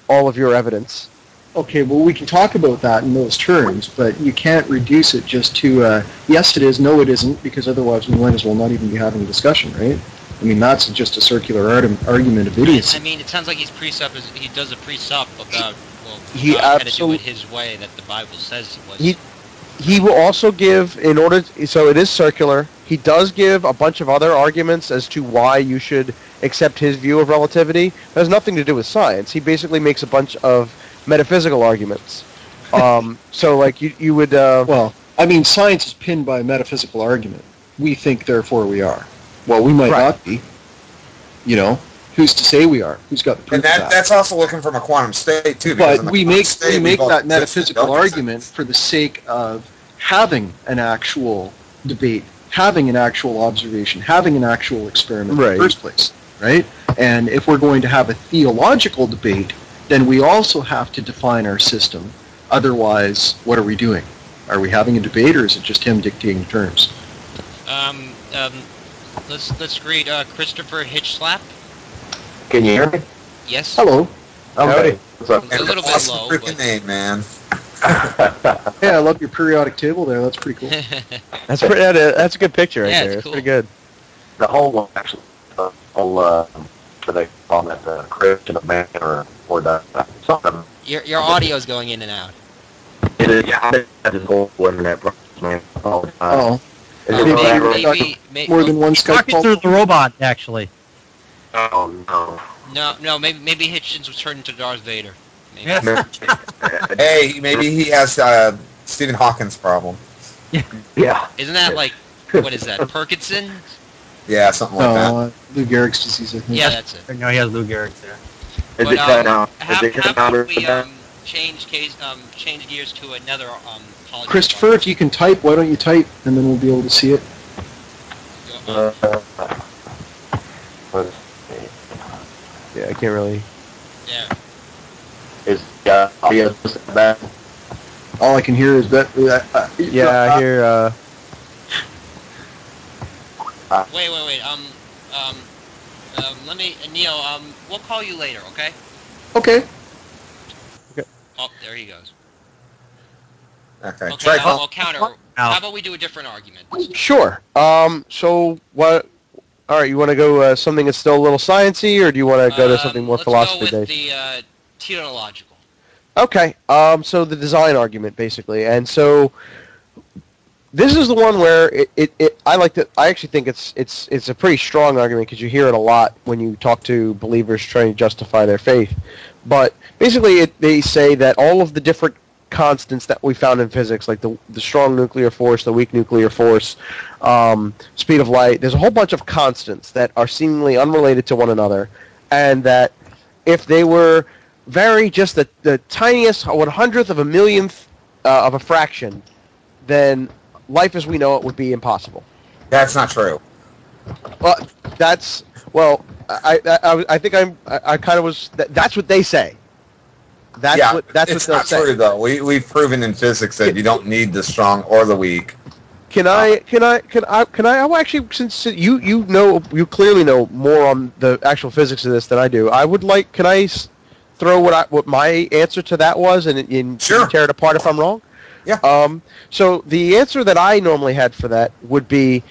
all of your evidence. Okay, well, we can talk about that in those terms, but you can't reduce it just to, yes, it is, no, it isn't, because otherwise we might as well not even be having a discussion, right? I mean, that's just a circular argument of idiocy. I mean, it sounds like he does a presup about, well, He God had to do absolutely- it his way that the Bible says it was. He will also give, so it is circular, he does give a bunch of other arguments as to why you should accept his view of relativity. It has nothing to do with science. He basically makes a bunch of metaphysical arguments. So, like, you would... Well, I mean, science is pinned by a metaphysical argument. We think, therefore we are. Well, we might Right. not be. You know, who's to say we are? Who's got the proof And of that? that's also looking from a quantum state, too. Because But in the we quantum make state, we both that exist and metaphysical don't argument exist. for the sake of having an actual debate, having an actual observation, having an actual experiment in Right. the first place, right? And if we're going to have a theological debate, then we also have to define our system. Otherwise, what are we doing? Are we having a debate, or is it just him dictating terms? Let's greet Christopher Hitchslap. Can you hear me? Yes. Hello. Okay. What's up? It's a little bit Awesome low, freaking but- name, man. Hey, I love your periodic table there. That's pretty cool. That's a good picture right Yeah, there. it's It's cool. pretty good. The whole actually, the whole what do they call that, the creation of man or the something. Your audio's going in and out. It is. Yeah, I just go with internet problems, man, all the time. Oh, Is Oh, it maybe- really- maybe more than one Skype Talking call. through the robot, actually. Oh no, maybe Hitchens was turned into Darth Vader. Maybe. Yeah. no. Hey, maybe he has Stephen Hawking's problem. Yeah. Isn't that like, what is that, Parkinson? Yeah, something like that. No, Lou Gehrig's disease, I think. Yeah, that's it. No, he has Lou Gehrig there. Is But, it cut out? How Is it cut about out? we change gears to another college? Christopher, if you can type, why don't you type, and then we'll be able to see it. Let's Yeah, I can't really... There. see. Is audio bad? All I can hear is that. Yeah, I hear... Wait. Let me, Neil. We'll call you later, okay? Okay. Oh, there he goes. Okay. Okay, Try well, counter. Now. How about we do a different argument? Sure. So what? All right. You want to go something that's still a little sciencey, or do you want to go to something more philosophy Let's go with based? the teleological. Okay. So the design argument, basically, and so this is the one where I actually think it's a pretty strong argument because you hear it a lot when you talk to believers trying to justify their faith. But basically, they say that all of the different constants that we found in physics, like the strong nuclear force, the weak nuclear force, speed of light, there's a whole bunch of constants that are seemingly unrelated to one another, and that if they were vary just the tiniest 1/100th of a millionth of a fraction, then life as we know it would be impossible. That's not true. Well, I think I kind of was. That's what they say. That's yeah, what it's they'll not say. true though. We've proven in physics that you don't need the strong or the weak. Can I well, actually, since you clearly know more on the actual physics of this than I do, can I throw what my answer to that was and Sure. tear it apart if I'm wrong? Yeah. So the answer that I normally had for that would be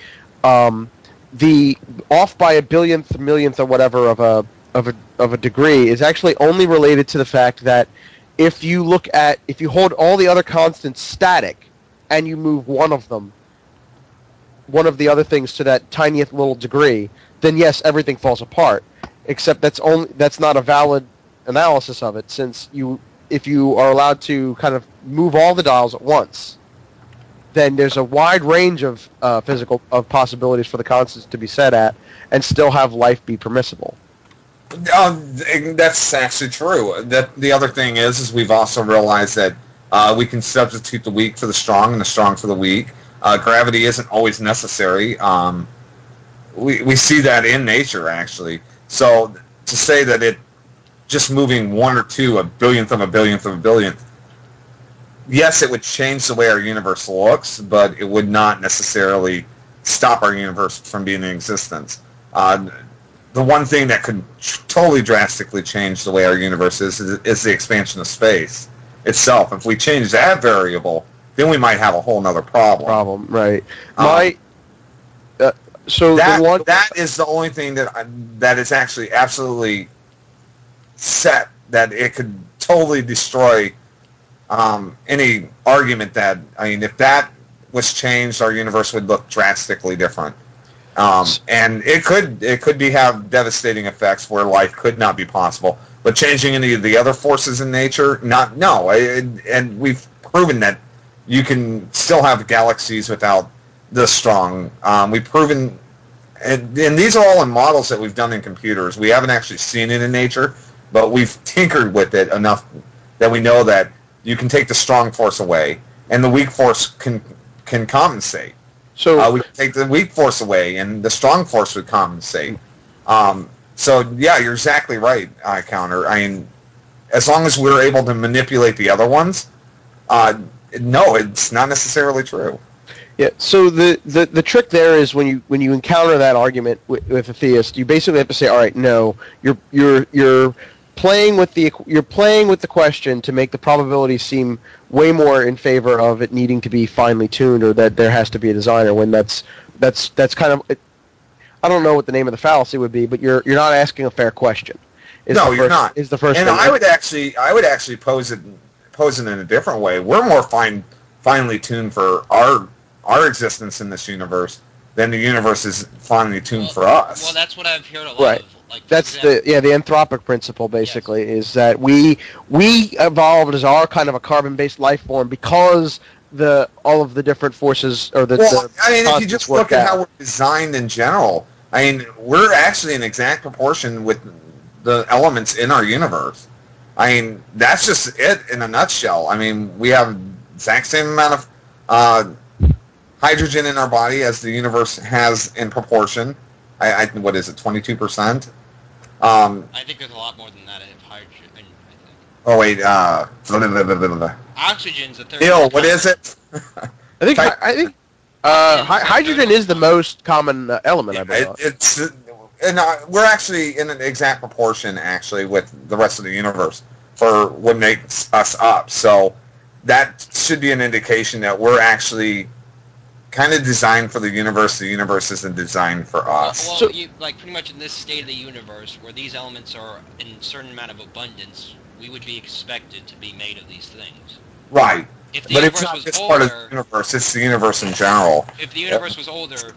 the off by a billionth, millionth, or whatever of a degree is actually only related to the fact that if you hold all the other constants static and you move one of the other things to that tiniest little degree, then yes, everything falls apart. Except that's not a valid analysis of it, since if you are allowed to kind of move all the dials at once, then there's a wide range of physical possibilities for the constants to be set at and still have life be permissible. That's actually true. The other thing is we've also realized that we can substitute the weak for the strong and the strong for the weak. Gravity isn't always necessary. We see that in nature, actually. So to say that it just moving one or two, a billionth of a billionth of a billionth, yes, it would change the way our universe looks, but it would not necessarily stop our universe from being in existence. The one thing that could totally drastically change the way our universe is the expansion of space. itself. If we change that variable, then we might have a whole nother problem. Right. That is the only thing that is actually absolutely set, that it could totally destroy any argument that, if that was changed, our universe would look drastically different. And it could have devastating effects where life could not be possible. But changing any of the other forces in nature, and we've proven that you can still have galaxies without the strong. We've proven, and these are all in models that we've done in computers. We haven't actually seen it in nature, but we've tinkered with it enough that we know that you can take the strong force away, and the weak force can compensate. So we can take the weak force away, and the strong force would compensate. So yeah, you're exactly right, Counter. As long as we're able to manipulate the other ones, no, it's not necessarily true. Yeah. So the trick there is when you encounter that argument with a theist, you basically have to say, all right, no, you're playing with the question to make the probability seem way more in favor of it needing to be finely tuned, or that there has to be a designer, when that's kind of, I don't know what the name of the fallacy would be, but you're not asking a fair question. You're not. Is the first and thing. I would actually pose it in a different way. We're more finely tuned for our existence in this universe than the universe is finely tuned for us. Well, that's what I've heard a lot right. of. That's the anthropic principle, basically, yes. Is that we evolved as our kind of a carbon-based life form because all of the different forces, or if you just look at how we're designed in general, we're actually in exact proportion with the elements in our universe. That's just it in a nutshell. We have exact same amount of hydrogen in our body as the universe has in proportion. What is it, 22%? I think there's a lot more than that of hydrogen, I think. Oh, wait, oxygen's a third. Bill, what is it? I think hydrogen is the most common element, I believe. We're actually in an exact proportion, actually, with the rest of the universe for what makes us up. So that should be an indication that we're actually kind of designed for the universe. The universe isn't designed for us. Well, so, pretty much in this state of the universe, where these elements are in a certain amount of abundance, we would be expected to be made of these things. Right. But it's not just part of the universe, it's the universe in general. If the universe was older,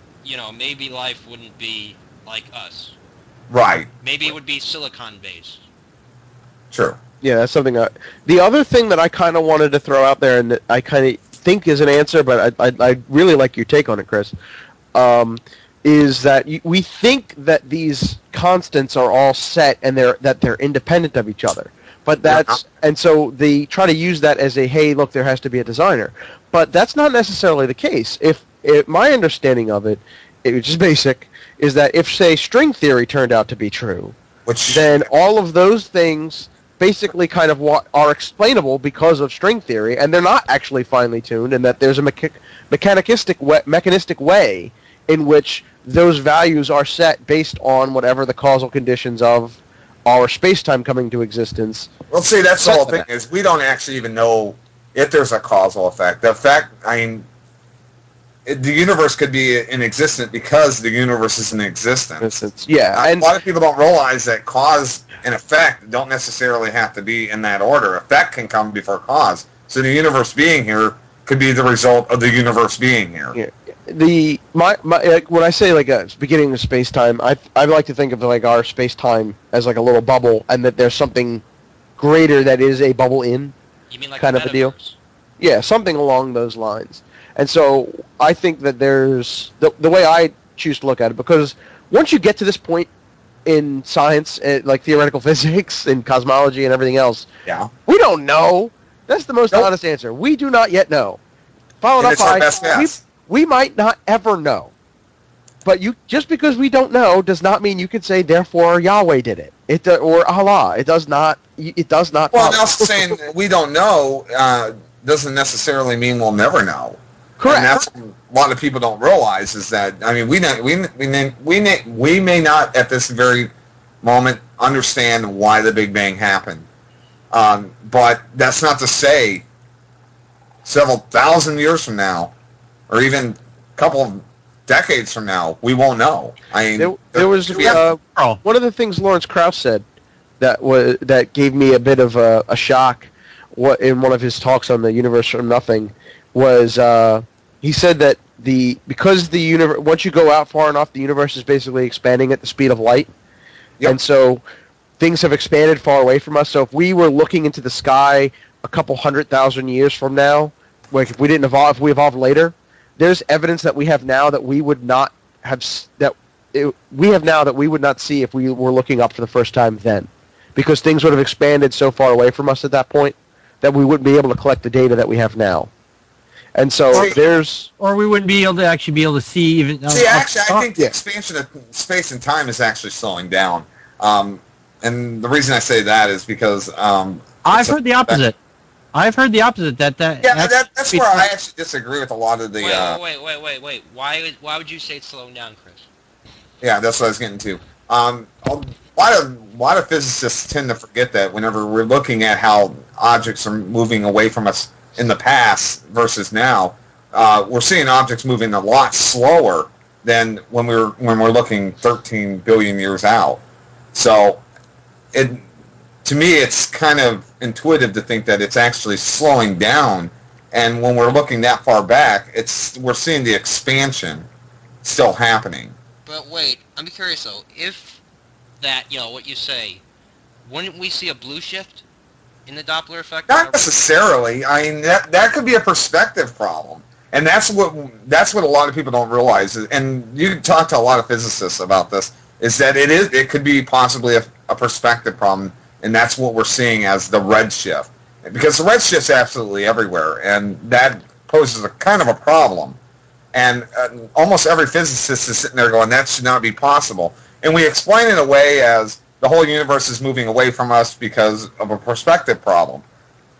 maybe life wouldn't be like us. Right. Maybe it would be silicon-based. True. Yeah, that's something. The other thing that I kind of wanted to throw out there, and that I kind of think is an answer, but I'd really like your take on it, Chris, is that we think that these constants are all set and they're independent of each other. But and so they try to use that as a, hey, look, there has to be a designer. But that's not necessarily the case. If my understanding of it, which is basic, is that if, say, string theory turned out to be true, then all of those things basically kind of are explainable because of string theory, and they're not actually finely tuned, and that there's a mechanistic way in which those values are set based on whatever the causal conditions of our space-time coming to existence. Well, see, that's the whole thing, is we don't actually even know if there's a causal effect. The fact, the universe could be in existence because the universe is in existence. Yeah, and a lot of people don't realize that cause and effect don't necessarily have to be in that order. Effect can come before cause. So the universe being here could be the result of the universe being here. Yeah. When I say a beginning of space time, I like to think of our space time as a little bubble, and that there's something greater that is a bubble in. You mean kind of a deal? Yeah, something along those lines. And so I think that there's the way I choose to look at it, because once you get to this point in science, like theoretical physics and cosmology and everything else, we don't know. That's the most honest answer. We do not yet know. Followed up by, we might not ever know. But just because we don't know does not mean you can say, therefore Yahweh did it. Or Allah. It does not. Well, now saying we don't know doesn't necessarily mean we'll never know. Correct. And that's what a lot of people don't realize, is that we may not at this very moment understand why the Big Bang happened. But that's not to say several thousand years from now, or even a couple of decades from now, we won't know. I mean, there was one of the things Lawrence Krauss said that gave me a bit of a shock. In one of his talks on the Universe from Nothing was he said that because the universe, once you go out far enough, the universe is basically expanding at the speed of light, and so things have expanded far away from us. So if we were looking into the sky a couple 100,000 years from now, like if we didn't evolve, if we evolved later, there's evidence that we have now that we would not have we have now that we would not see if we were looking up for the first time then, because things would have expanded so far away from us at that point that we wouldn't be able to collect the data that we have now. And so or we wouldn't be able to see even. I think the expansion of space and time is actually slowing down. And the reason I say that is because I've heard the opposite. I've heard the opposite. That's where I actually disagree with a lot of the. Wait. Why would you say it's slowing down, Chris? Yeah, that's what I was getting to. A lot of physicists tend to forget that whenever we're looking at how objects are moving away from us in the past versus now, we're seeing objects moving a lot slower than when we're looking 13 billion years out. So, to me, it's kind of intuitive to think that it's actually slowing down. And when we're looking that far back, we're seeing the expansion still happening. But wait, I'm curious though. If that, what you say, wouldn't we see a blue shift in the Doppler effect? Not necessarily. I mean, that could be a perspective problem. And that's what a lot of people don't realize. And you talk to a lot of physicists about this, is that it could be possibly a perspective problem, and that's what we're seeing as the redshift. Because the redshift's absolutely everywhere, and that poses a kind of a problem. And almost every physicist is sitting there going, that should not be possible. And we explain it away as the whole universe is moving away from us because of a perspective problem,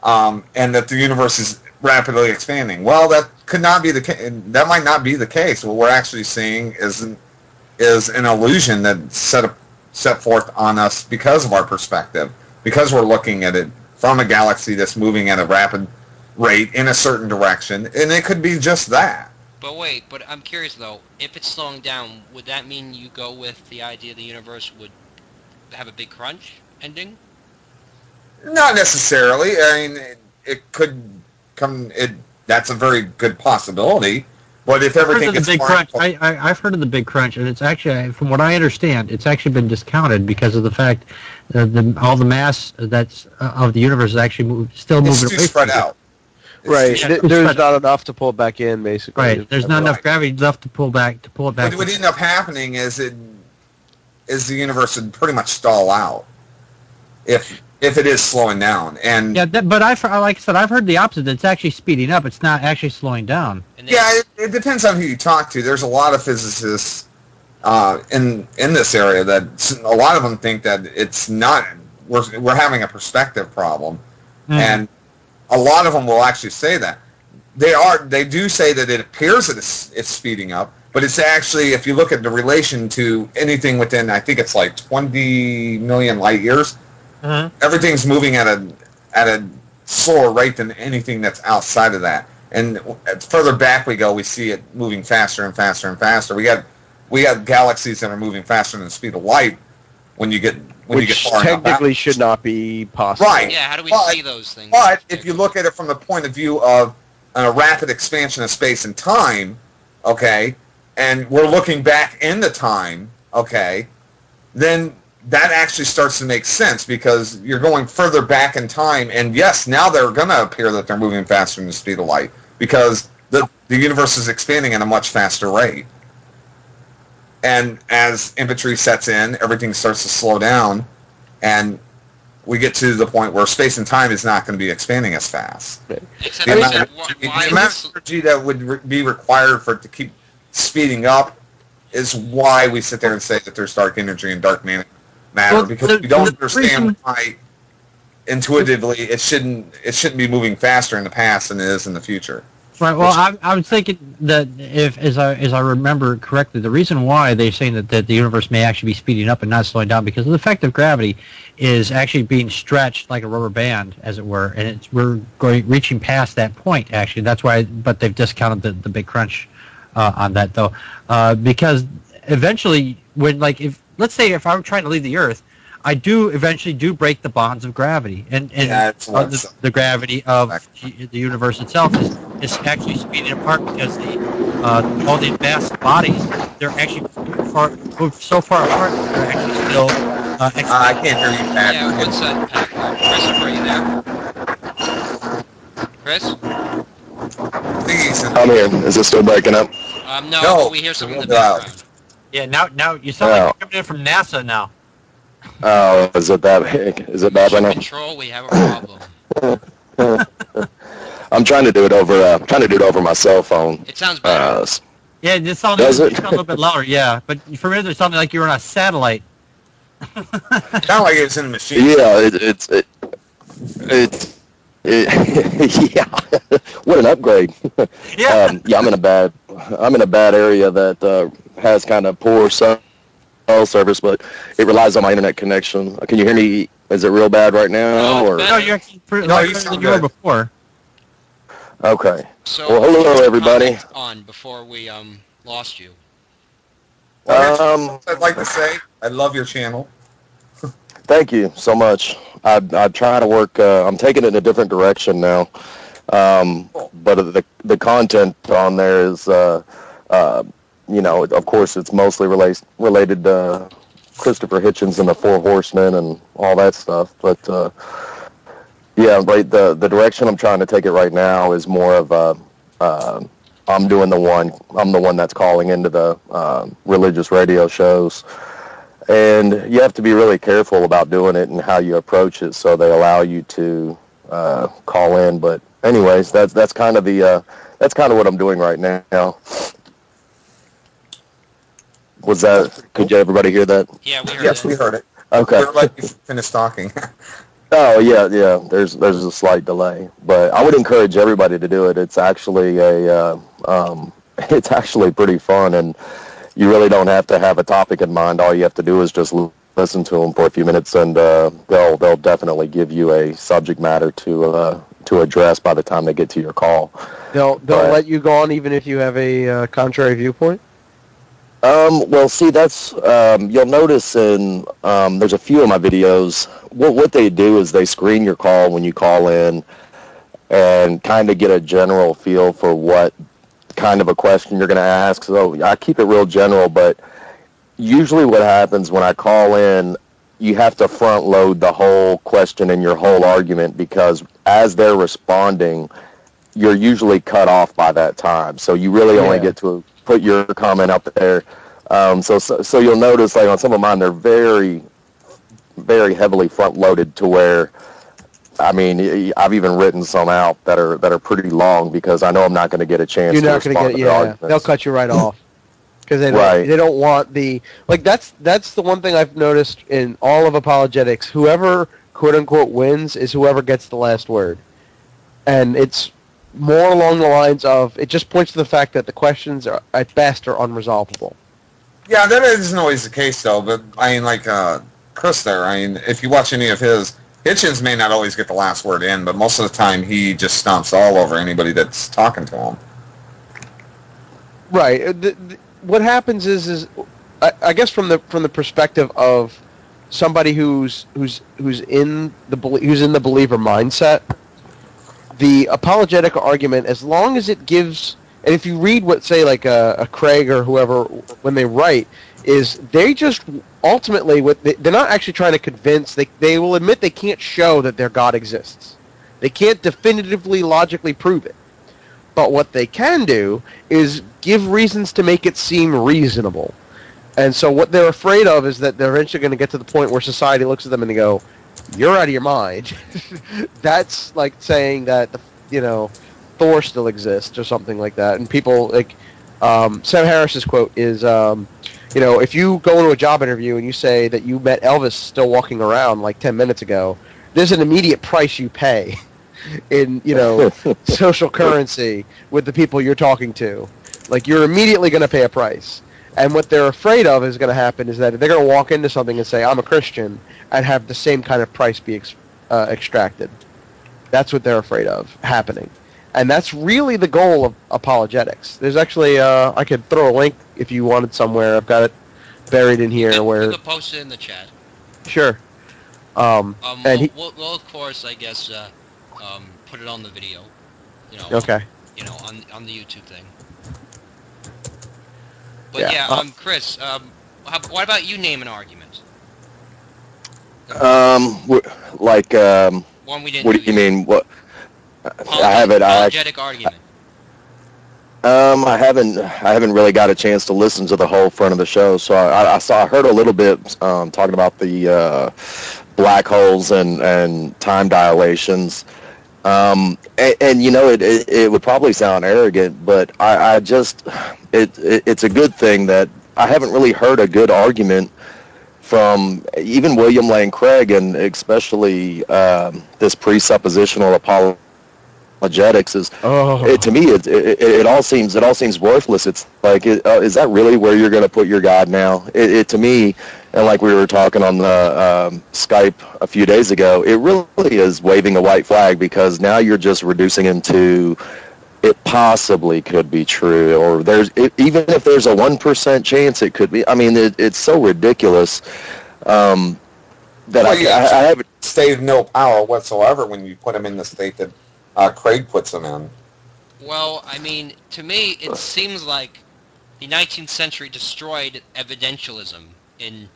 and that the universe is rapidly expanding. Well, that could not be the case. That might not be the case. What we're actually seeing is an illusion that's set forth on us because of our perspective, because we're looking at it from a galaxy that's moving at a rapid rate in a certain direction, and it could be just that. But I'm curious though, if it's slowing down, would that mean you go with the idea the universe would have a big crunch ending? Not necessarily. I mean, it could come. That's a very good possibility. But if everything gets I've heard of the big crunch, and it's actually, from what I understand, it's actually been discounted because of the fact all the mass that's of the universe is actually still moving away. It's too spread out. Right. There's not enough to pull it back in, basically. Right. There's not enough gravity left to pull it back. What would end up happening is the universe would pretty much stall out if it is slowing down. And but like I said, I've heard the opposite. It's actually speeding up. It's not actually slowing down. It depends on who you talk to. There's a lot of physicists in this area that a lot of them think that it's not. We're having a perspective problem, and a lot of them will actually say that. They do say that it appears that it's speeding up, but it's actually, if you look at the relation to anything within, I think it's like 20 million light years, everything's moving at a slower rate than anything that's outside of that. And further back we go, we see it moving faster and faster and faster. We got galaxies that are moving faster than the speed of light when you get far enough out. Which technically should not be possible. Right. Yeah, how do we see those things? But if you look at it from the point of view of a rapid expansion of space and time, okay, and we're looking back into time, okay, then that actually starts to make sense because you're going further back in time, and yes, now they're going to appear that they're moving faster than the speed of light because the universe is expanding at a much faster rate. And as infantry sets in, everything starts to slow down, and we get to the point where space and time is not going to be expanding as fast. The amount of energy that would be required for it to keep speeding up is why we sit there and say that there's dark energy and dark matter, because we don't understand why intuitively it shouldn't be moving faster in the past than it is in the future. Right. Well, I was thinking that if, as I remember correctly, the reason why they're saying that the universe may actually be speeding up and not slowing down because the effect of gravity is actually being stretched like a rubber band, as it were, and we're reaching past that point. Actually, that's why. But they've discounted the big crunch on that though, because eventually, when if let's say if I'm trying to leave the Earth, I do eventually break the bonds of gravity, and the gravity of the universe itself is actually speeding apart because all the vast bodies, they're actually moved so far apart that they're actually still. I can't hear you, Pat. Yeah, what's that, Packard? Christopher, are you there? Chris? Please. I'm here. Is it still breaking up? No, we hear something in the background. Yeah, now you sound like you're coming in from NASA now. Oh, is it that big? Is it bad right now? Control, we have a problem. I'm trying to do it over my cell phone. It sounds better. Yeah, it sounds a little bit louder. Yeah, but for me, it sounded like you were on a satellite. Sound like it's in a machine. Yeah, yeah. What an upgrade. Yeah. Yeah, I'm in a bad area that has kind of poor cell service, but it relies on my internet connection. Can you hear me? Is it real bad right now? Or? No, you're actually pretty better than you were before. Okay. So, well, hello everybody. On before we lost you. Well, I'd like to say I love your channel. Thank you so much. I try to work. I'm taking it in a different direction now, but the content on there is, of course, it's mostly related to Christopher Hitchens and the Four Horsemen and all that stuff. But yeah, right. The direction I'm trying to take it right now is more of I'm the one that's calling into the religious radio shows. And you have to be really careful about doing it and how you approach it, so they allow you to call in. But anyways, that's kind of what I'm doing right now. Was that? Could everybody hear that? Yeah, we heard it. Yes, we heard it. Okay. We're like you finished talking. Oh yeah. There's a slight delay, but I would encourage everybody to do it. It's actually it's actually pretty fun, and you really don't have to have a topic in mind. All you have to do is just listen to them for a few minutes, and they'll definitely give you a subject matter to address by the time they get to your call. They'll let you go on even if you have a contrary viewpoint? Well, see, that's you'll notice in there's a few of my videos. What they do is they screen your call when you call in, and kind of get a general feel for what kind of a question you're going to ask. So I keep it real general, but usually what happens when I call in, you have to front load the whole question and your whole argument, because as they're responding, you're usually cut off by that time. So you really only get to put your comment up there. So you'll notice, like on some of mine, they're very, very heavily front loaded to where, I mean, I've even written some out that are pretty long, because I know I'm not going to get a chance. You're not going to get arguments. They'll cut you right off because they don't want the that's the one thing I've noticed in all of apologetics. Whoever quote unquote wins is whoever gets the last word, and it's more along the lines of it just points to the fact that the questions are at best are unresolvable. Yeah, that isn't always the case though. But I mean, like Chris there. I mean, if you watch any of his. Hitchens may not always get the last word in, but most of the time he just stomps all over anybody that's talking to him. Right. What happens is I guess from the perspective of somebody who's in the believer mindset, the apologetic argument, as long as it gives, and if you read what say like a Craig or whoever when they write, is they just ultimately they're not actually trying to convince. They will admit they can't show that their God exists. They can't definitively logically prove it. But what they can do is give reasons to make it seem reasonable. And so what they're afraid of is that they're eventually going to get to the point where society looks at them and they go, "You're out of your mind." That's like saying that Thor still exists or something like that. And people like Sam Harris's quote is. If you go into a job interview and you say that you met Elvis still walking around like 10 minutes ago, there's an immediate price you pay. in social currency with the people you're talking to. Like, you're immediately going to pay a price. And what they're afraid of is going to happen is that they're going to walk into something and say, I'm a Christian, and have the same kind of price be extracted. That's what they're afraid of happening. And that's really the goal of apologetics. There's actually, I could throw a link if you wanted somewhere. I've got it buried in here. You can post it in the chat. Sure. We'll of course, I guess, put it on the video. Okay. On the YouTube thing. But Chris, what about you name an argument? One we didn't. What do you mean? What? Apologetic argument. I haven't really got a chance to listen to the whole front of the show, so I heard a little bit talking about the black holes and time dilations. It would probably sound arrogant, but it's a good thing that I haven't really heard a good argument from even William Lane Craig, and especially this presuppositional apologetics to me it all seems worthless. It's like, is that really where you're going to put your God now? It to me, and like we were talking on the Skype a few days ago, it really is waving a white flag, because now you're just reducing him to it possibly could be true, or even if there's a 1% chance it could be. I mean, it's so ridiculous that I haven't stated no power whatsoever when you put him in the state that Craig puts him in. Well, I mean, to me, it seems like the 19th century destroyed evidentialism in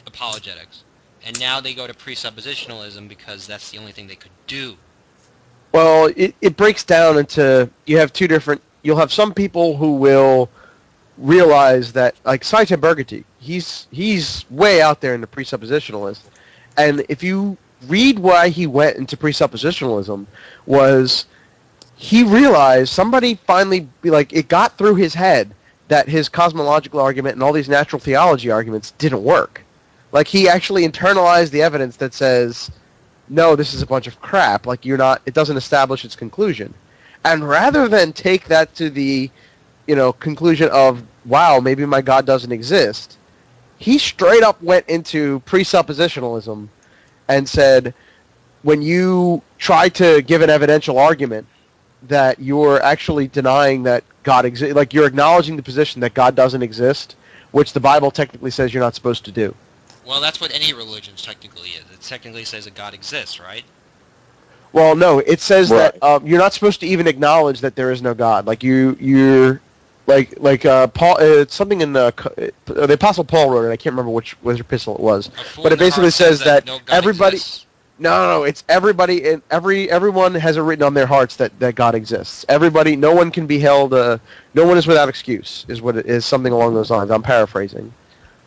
apologetics, and now they go to presuppositionalism because that's the only thing they could do. Well, it breaks down into, you'll have some people who will realize that, like Saita Bergati, he's way out there in the presuppositionalist, and if you read why he went into presuppositionalism, was he realized somebody finally, it got through his head that his cosmological argument and all these natural theology arguments didn't work. Like, he actually internalized the evidence that says, no, this is a bunch of crap. Like, it doesn't establish its conclusion. And rather than take that to the, conclusion of, wow, maybe my God doesn't exist, he straight up went into presuppositionalism and said, when you try to give an evidential argument, that you're actually denying that God exists, like you're acknowledging the position that God doesn't exist, which the Bible technically says you're not supposed to do. Well, that's what any religion technically is. It technically says that God exists, right? Well, no, it says that you're not supposed to even acknowledge that there is no God. Like you're like Paul. It's something in the Apostle Paul wrote it. I can't remember which epistle it was, but it basically says that no everybody. Exists. No, it's everybody, and everyone has it written on their hearts that God exists. Everybody, no one can be held. No one is without excuse. Is what it is, something along those lines. I'm paraphrasing,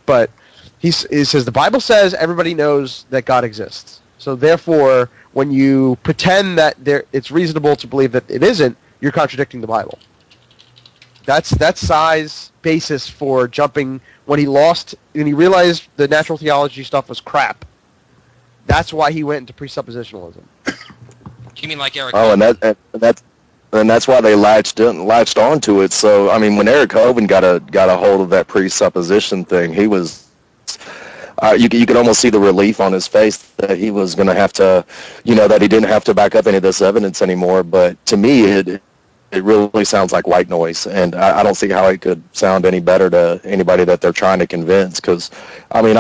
but he says the Bible says everybody knows that God exists. So therefore, when you pretend that it's reasonable to believe that it isn't, you're contradicting the Bible. That's Sai's basis for jumping when he realized the natural theology stuff was crap. That's why he went into presuppositionalism. You mean like Eric? Oh, and that's why they latched onto it. So I mean, when Eric Hovind got a hold of that presupposition thing, he was. You could almost see the relief on his face that he was going to have to, that he didn't have to back up any of this evidence anymore. But to me, it really sounds like white noise, and I don't see how it could sound any better to anybody that they're trying to convince. Because, I mean,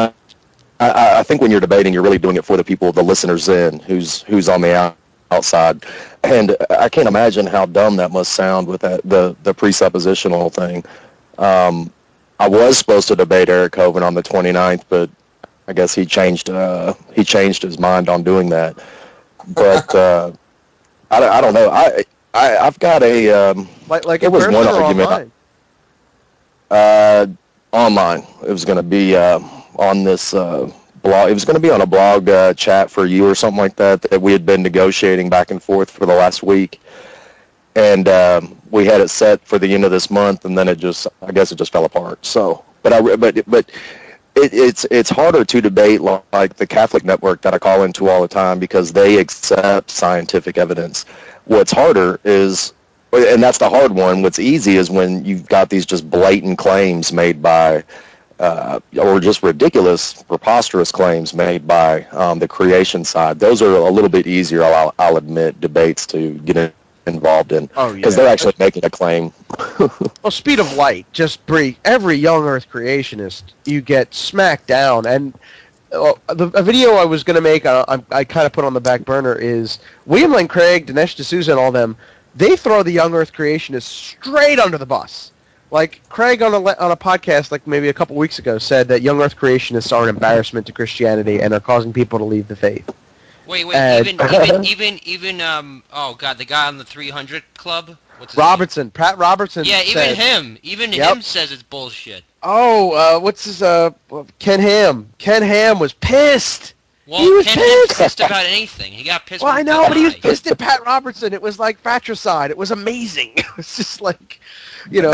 I think when you're debating, you're really doing it for the people, the listeners in, who's on the outside. And I can't imagine how dumb that must sound with the presuppositional thing. I was supposed to debate Eric Hovind on the 29th, but I guess he changed his mind on doing that. But I don't know. I've got a like it was one argument online. It was going to be on this blog. It was going to be on a blog chat for you or something like that we had been negotiating back and forth for the last week, and we had it set for the end of this month, and then I guess it just fell apart. So, but it's harder to debate like the Catholic network that I call into all the time because they accept scientific evidence. What's harder is, and that's the hard one, what's easy is when you've got these just blatant claims made by, or just ridiculous, preposterous claims made by the creation side. Those are a little bit easier, I'll admit, debates to get involved in because they're actually making a claim. Well, speed of light, just every young Earth creationist, you get smacked down. And a video I was going to make, I kind of put on the back burner, is William Lane Craig, Dinesh D'Souza, and all them, they throw the young Earth creationists straight under the bus. Like, Craig on a podcast, like maybe a couple weeks ago, said that young Earth creationists are an embarrassment to Christianity and are causing people to leave the faith. Wait, even oh god, the guy on the 300 Club? What's his Robertson, name? Pat Robertson. Yeah, said, even him says it's bullshit. Oh, what's his, Ken Ham. Ken Ham was pissed. Well, he was Ken pissed about anything. He got pissed. Well, I know, but he was pissed at Pat Robertson. It was like fratricide. It was amazing. It was just like, you know,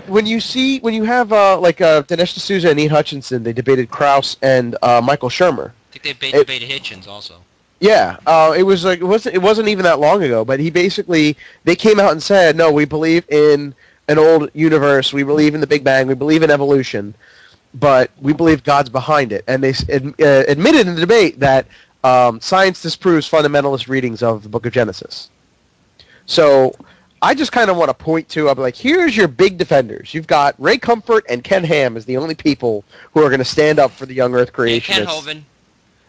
when you have Dinesh D'Souza and Ian Hutchinson, they debated Krauss and Michael Shermer. I think they debated Hitchens also. Yeah, it wasn't even that long ago, but they came out and said, no, we believe in an old universe, we believe in the Big Bang, we believe in evolution, but we believe God's behind it. And they admitted in the debate that science disproves fundamentalist readings of the Book of Genesis. So I just kind of want to point to, I'm like, here's your big defenders. You've got Ray Comfort and Ken Ham as the only people who are going to stand up for the young Earth creationists. Ken Hovind.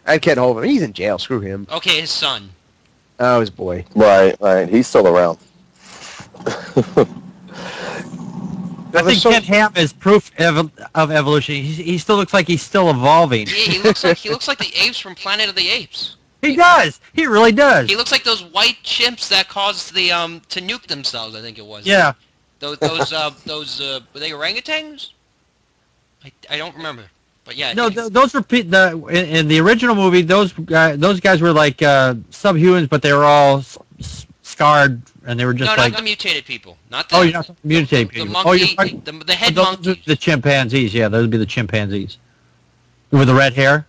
And Ken Hovind. He's in jail. Screw him. Okay, his son. Oh, his boy. Right. He's still around. I think Ken Ham is proof of evolution. He still looks like he's still evolving. Yeah, he looks like the apes from Planet of the Apes. He does. He really does. He looks like those white chimps that caused the to nuke themselves. I think it was. Yeah. Those were they orangutans? I don't remember. But yeah. No, those were in the original movie. Those guys were like subhumans, but they were all scarred, and they were just not mutated people. Not that. Oh, you're not mutated people. The monkey, the head monkey. The chimpanzees. Yeah, those would be the chimpanzees with the red hair.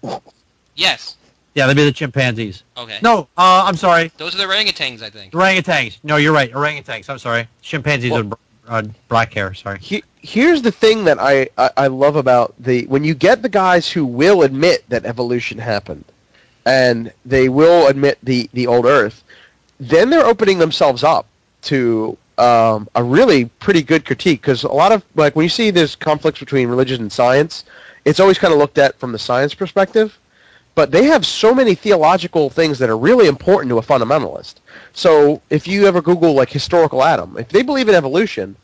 Yes. Yeah, they'd be the chimpanzees. Okay. No, I'm sorry. Those are the orangutans, I think. Orangutans. No, you're right. Orangutans. I'm sorry. Chimpanzees are black hair. Sorry. Here's the thing that I love about when you get the guys who will admit that evolution happened, and they will admit the old Earth, then they're opening themselves up to a really pretty good critique, because a lot of, like, when you see there's conflicts between religion and science, it's always kind of looked at from the science perspective, but they have so many theological things that are really important to a fundamentalist. So if you ever Google, like, historical Adam, if they believe in evolution,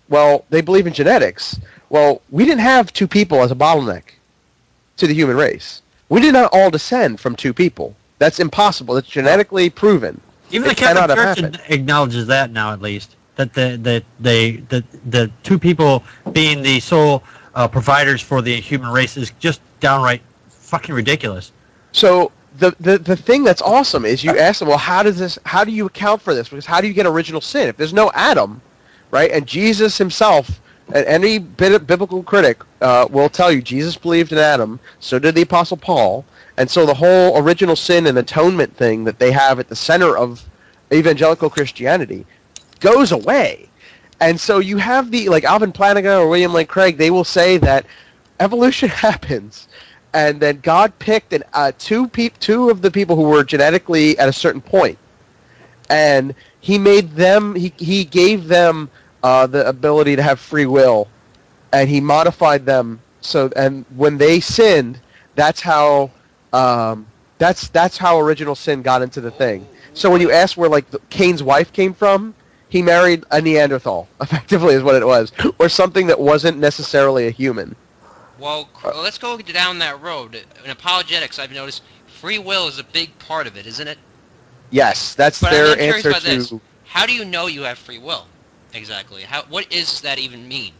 well, they believe in genetics. Well, we didn't have two people as a bottleneck to the human race. We did not all descend from two people. That's impossible. That's genetically proven. Even the Catholic Church acknowledges that now, at least, that the two people being the sole providers for the human race is just downright fucking ridiculous. So the thing that's awesome is you ask them, well, how do you account for this? Because how do you get original sin if there's no Adam, right? And Jesus himself, and any biblical critic will tell you Jesus believed in Adam, so did the Apostle Paul, and so the whole original sin and atonement thing that they have at the center of evangelical Christianity goes away. And so you have like Alvin Plantinga or William Lane Craig, they will say that evolution happens, and then God picked two of the people who were genetically at a certain point, and he made them, he gave them the ability to have free will, and he modified them. So, and when they sinned, that's how original sin got into the thing. So when you ask where, like, Cain's wife came from, he married a Neanderthal, effectively, is what it was, or something that wasn't necessarily a human. Well, let's go down that road. In apologetics, I've noticed free will is a big part of it, isn't it? Yes, that's their answer to... This. How do you know you have free will? Exactly. What does that even mean?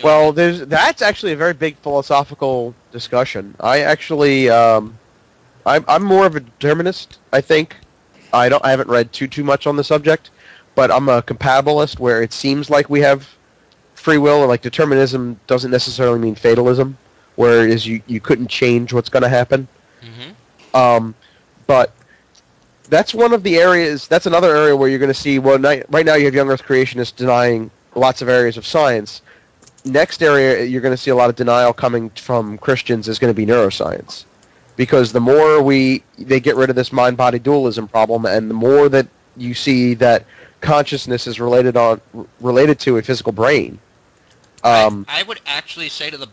Well, that's actually a very big philosophical discussion. I actually, I'm more of a determinist, I think. I haven't read too much on the subject, but I'm a compatibilist, where it seems like we have free will or like determinism doesn't necessarily mean fatalism, whereas you couldn't change what's going to happen. Mm-hmm. But that's one of the areas. That's another area where you're going to see. Well, right now you have young Earth creationists denying lots of areas of science. Next area you're going to see a lot of denial coming from Christians is going to be neuroscience, because the more they get rid of this mind-body dualism problem, and the more that you see that consciousness is related to a physical brain. I would actually say to the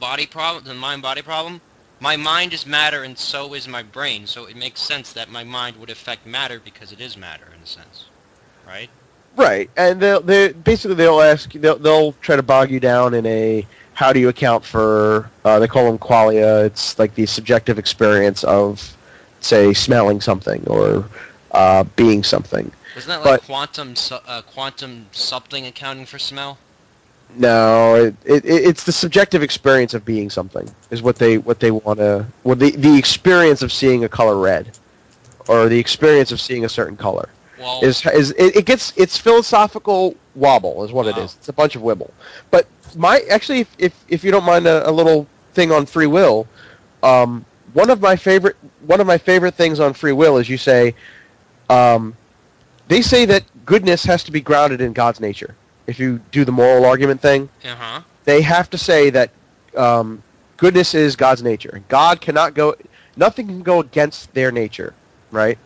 mind-body problem, my mind is matter and so is my brain, so it makes sense that my mind would affect matter because it is matter in a sense, right? Right, and they'll try to bog you down in a how do you account for they call them qualia. It's like the subjective experience of, say, smelling something or being something. Isn't that like quantum something accounting for smell? No, it's the subjective experience of being something is what they want to. Well, the experience of seeing a color red, or the experience of seeing a certain color. Well, it's philosophical wobble is what it is. It's a bunch of wibble. But if you don't mind a little thing on free will, one of my favorite things on free will is you say, they say that goodness has to be grounded in God's nature. If you do the moral argument thing, they have to say that goodness is God's nature. Nothing can go against their nature, right?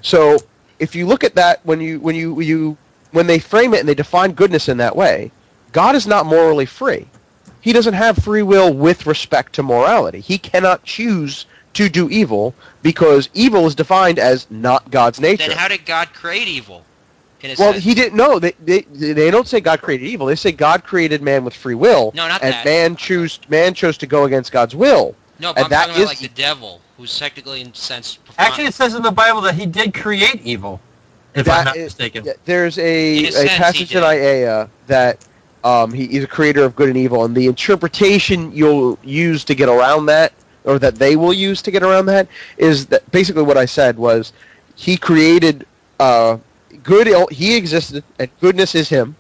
So if you look at that, when they frame it and they define goodness in that way, God is not morally free. He doesn't have free will with respect to morality. He cannot choose to do evil because evil is defined as not God's nature. Then how did God create evil? Well, he didn't know. They don't say God created evil. They say God created man with free will. No, not and that. Man chose to go against God's will. No, but I'm talking about like the devil, who's technically in a sense... Actually, it says in the Bible that he did create evil, if I'm not mistaken. There's a passage in Isaiah that he's a creator of good and evil, and the interpretation you'll use to get around that, or that they will use to get around that, is that basically what I said was he created good. He existed, and goodness is him,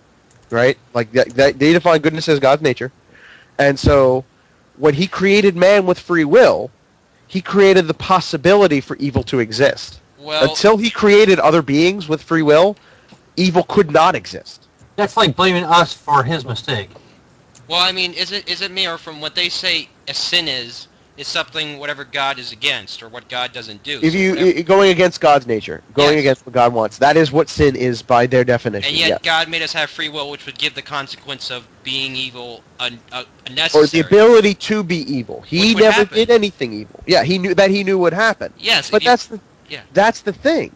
right? Like that they define goodness as God's nature, and so when he created man with free will, he created the possibility for evil to exist. Well, until he created other beings with free will, evil could not exist. That's like blaming us for his mistake. Well, I mean, is it me, or from what they say a sin is something whatever God is against, or what God doesn't do. If going against God's nature, going against what God wants, that is what sin is by their definition. And yet God made us have free will, which would give the consequence of being evil unnecessary. Or the ability to be evil. He never did anything evil. Yeah, he knew would happen. Yes, but that's the thing.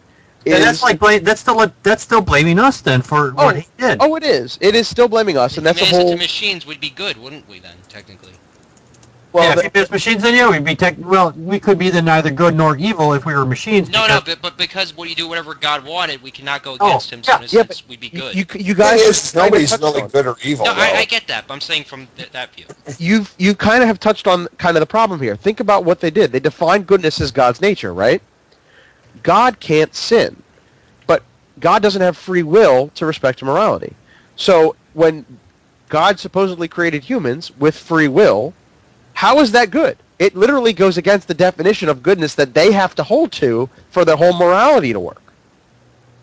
And that's still blaming us then for what he did. Oh, it is. It is still blaming us, and that's the whole. If machines would be good, wouldn't we then technically? Well, if there's machines, then we'd be we could be then neither good nor evil if we were machines. But because we do whatever God wanted, we cannot go against him. So in a sense, we'd be good. You guys, nobody's really good or evil. No, I get that, but I'm saying from that view. You kind of have touched on kind of the problem here. Think about what they did. They defined goodness as God's nature, right? God can't sin, but God doesn't have free will to respect morality. So when God supposedly created humans with free will, how is that good? It literally goes against the definition of goodness that they have to hold to for their whole morality to work.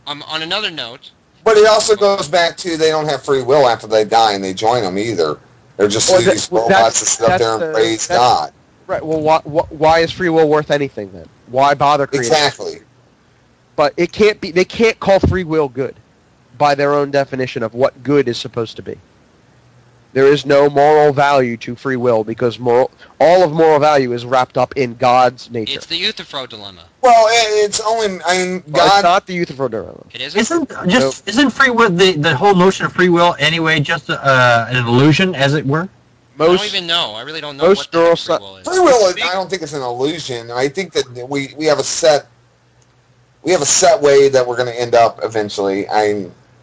On another note... But it also goes back to they don't have free will after they die and they join them either. They're just these robots that sit up there and praise God. Right, well, why is free will worth anything then? Why bother creating? Exactly. But it can't be. They can't call free will good by their own definition of what good is supposed to be. There is no moral value to free will because all of moral value is wrapped up in God's nature. It's the Euthyphro dilemma. Well, it's only. I mean, God. It's not the Euthyphro dilemma. It isn't. Isn't free will the whole notion of free will anyway just an illusion, as it were? I don't even know. I really don't know what free will is. Free will, I don't think it's an illusion. I think that we have a set. We have a set way that we're going to end up eventually.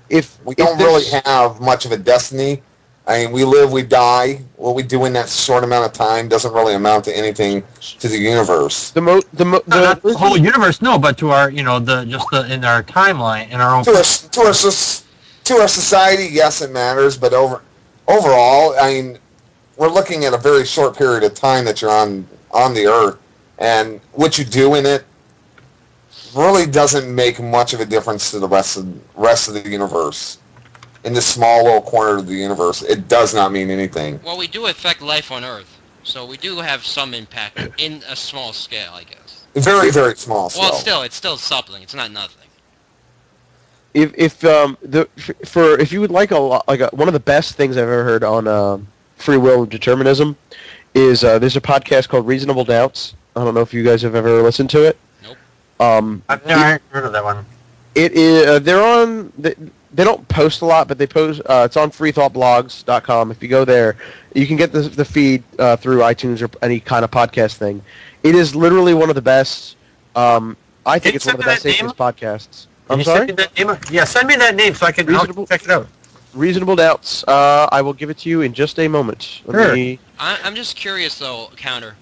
If we don't really have much of a destiny. I mean, we live, we die. What we do in that short amount of time doesn't really amount to anything to the universe. Not the whole universe, no, but to our, in our timeline, in our own. To our society, yes, it matters. But overall, I mean, we're looking at a very short period of time that you're on the Earth, and what you do in it really doesn't make much of a difference to the rest of the universe. In this small little corner of the universe, it does not mean anything. Well, we do affect life on Earth, so we do have some impact in a small scale, I guess. Very, very small scale. Well, it's still something. It's not nothing. If you would like one of the best things I've ever heard on free will and determinism is there's a podcast called Reasonable Doubts. I don't know if you guys have ever listened to it. Nope. I've never heard of that one. It is they're on. They don't post a lot, but they post. It's on freethoughtblogs.com. If you go there, you can get the feed through iTunes or any kind of podcast thing. It is literally one of the best. I think it's one of the best safest podcasts. I'm sorry? Send me that name so I can check it out. Reasonable Doubts. I will give it to you in just a moment. Sure. I'm just curious, though, Counter.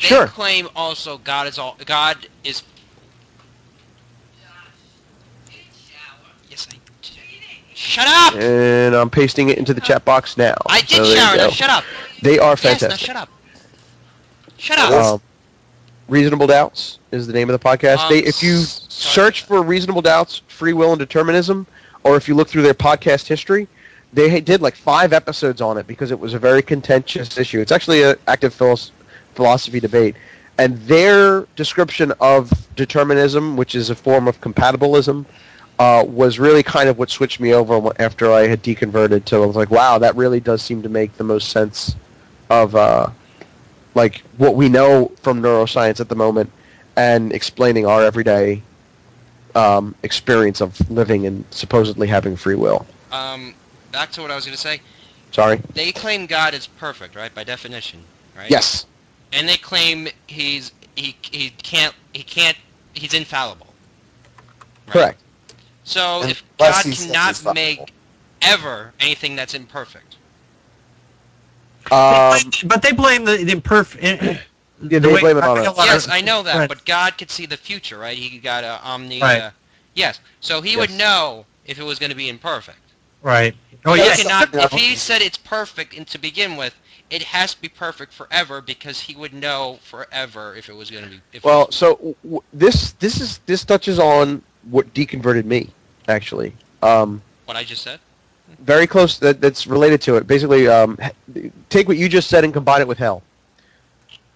They Sure. claim also God is... Yes, I... Shut up! And I'm pasting it into the chat box now. I did So there you shower. go. Now shut up. They are Yes, fantastic. now shut up. Shut up. Reasonable Doubts is the name of the podcast. If you search for Reasonable Doubts, Free Will and Determinism, or if you look through their podcast history, they did like 5 episodes on it because it was a very contentious issue. It's actually an active philosophy debate. And their description of determinism, which is a form of compatibilism, was really kind of what switched me over after I had deconverted to, I was like, wow, that really does seem to make the most sense of like what we know from neuroscience at the moment and explaining our everyday experience of living and supposedly having free will. Back to what I was going to say. Sorry? They claim God is perfect, right? By definition, right? Yes. And they claim he's infallible. Right? Correct. So if Unless God he's cannot infallible. make ever anything that's imperfect. But they blame the imperfect. Yeah, they blame it on us. Yes, I know that, Right. but God could see the future, right? He got a omni. Right. Yes, so he would know if it was going to be imperfect. Right. Oh, He yes. cannot, if he said it's perfect to begin with, it has to be perfect forever because he would know forever if it was going to be. Well, so this touches on what deconverted me, actually. What I just said. Very close. That's related to it. Basically, take what you just said and combine it with hell.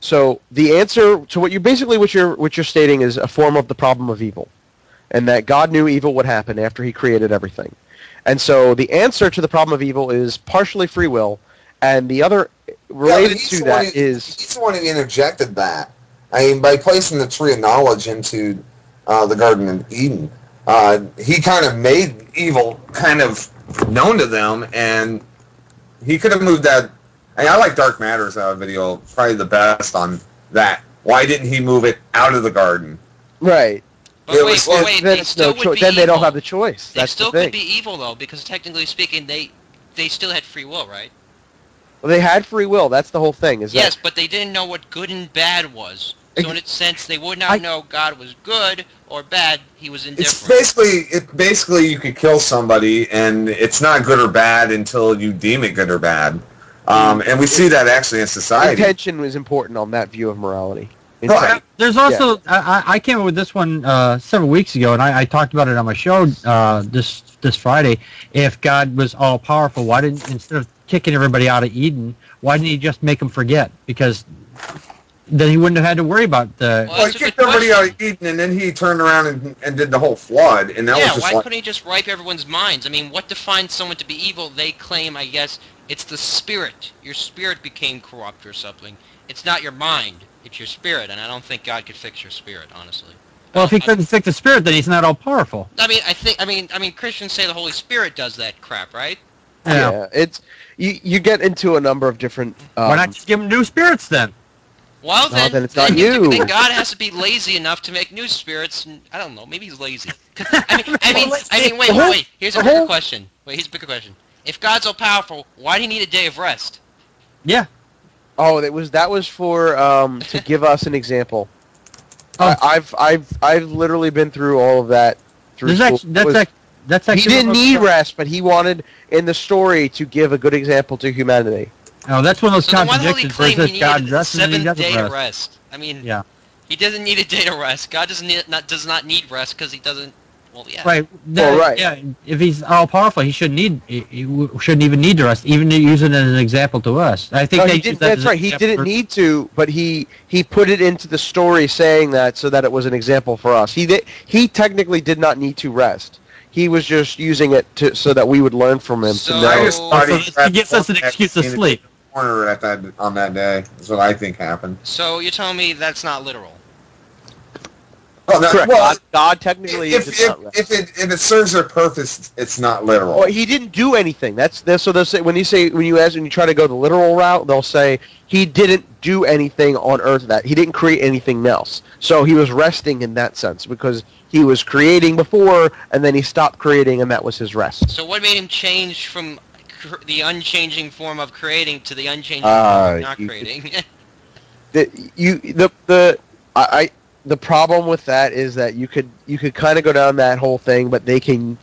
So the answer to what you're stating is a form of the problem of evil, and that God knew evil would happen after He created everything, and so the answer to the problem of evil is partially free will, and the other related to that is he's the one who interjected that. I mean, by placing the tree of knowledge into the Garden of Eden, he kind of made evil kind of known to them, and he could have moved that. I like Dark Matter's video probably the best on that. Why didn't he move it out of the garden? right. But wait, then they still would be then they don't evil. have the choice. They That's still the thing. could be evil though, because technically speaking, they still had free will, right? Well, they had free will. That's the whole thing. Yes, but they didn't know what good and bad was. So in its sense, they would not know God was good or bad. He was indifferent. It's basically you could kill somebody, and it's not good or bad until you deem it good or bad. And we see that actually in society. Intention was important on that view of morality. Right. There's also I came up with this one several weeks ago, and I talked about it on my show this Friday. If God was all powerful, why didn't, instead of kicking everybody out of Eden, why didn't He just make them forget? Because then He wouldn't have had to worry about the. Well, he kicked everybody out of Eden, and then he turned around and did the whole flood, and that was just why like, couldn't He just wipe everyone's minds? I mean, what defines someone to be evil? They claim, I guess, it's the spirit. Your spirit became corrupt or something. It's not your mind. It's your spirit, and I don't think God could fix your spirit, honestly. Well, if He couldn't fix the spirit, then He's not all powerful. I mean, Christians say the Holy Spirit does that crap, right? Yeah, it's you get into a number of different. Why not just give them new spirits then? Well, then it's not you. Then God has to be lazy enough to make new spirits. And, I don't know. Maybe He's lazy. Wait. Here's a bigger question. Here's a bigger question. If God's all powerful, why do He need a day of rest? Yeah. Oh, that was for to give us an example. Oh. I've literally been through all of that through There's school. That's He actually didn't need rest, but he wanted in the story to give a good example to humanity. Oh, that's one of those So then why the hell he contradictions. Where it claim says he God needed a rests and he 7th doesn't day rest. to rest? I mean, Yeah. he doesn't need a day to rest. God does not need rest because he doesn't. Well, yeah. Right. Right. Yeah. If he's all powerful, he shouldn't need. He shouldn't even need to rest. Even using it as an example to us. I think No, they he use did, that that's as an right. He example didn't for- need to, but he put it into the story saying that so that it was an example for us. He technically did not need to rest. He was just using it so that we would learn from him. So- to know. I just thought he gives us an excuse to sleep. Corner at that on that day is what I think happened. So you're telling me that's not literal? Well, Correct. well, God technically if did not rest. it serves their purpose, it's not literal. Well, he didn't do anything. That's so they'll say when you try to go the literal route, they'll say he didn't do anything on Earth that he didn't create anything else. So he was resting in that sense because he was creating before and then he stopped creating and that was his rest. So what made him change from the unchanging form of creating to the unchanging form of not creating? The problem with that is that you could kind of go down that whole thing, but they can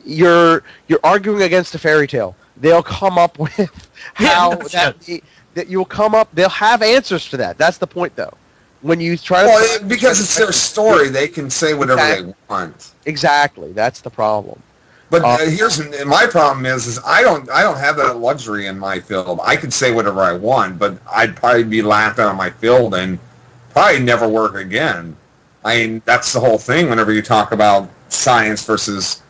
you're arguing against a fairy tale. They'll come up with how that you'll come up. They'll have answers for that. That's the point, though. When you try to because it's their story, they can say whatever they want. Exactly, that's the problem. But here's my problem is I don't have that luxury in my field. I could say whatever I want, but I'd probably be laughed out of my field and probably never work again. I mean, that's the whole thing whenever you talk about science versus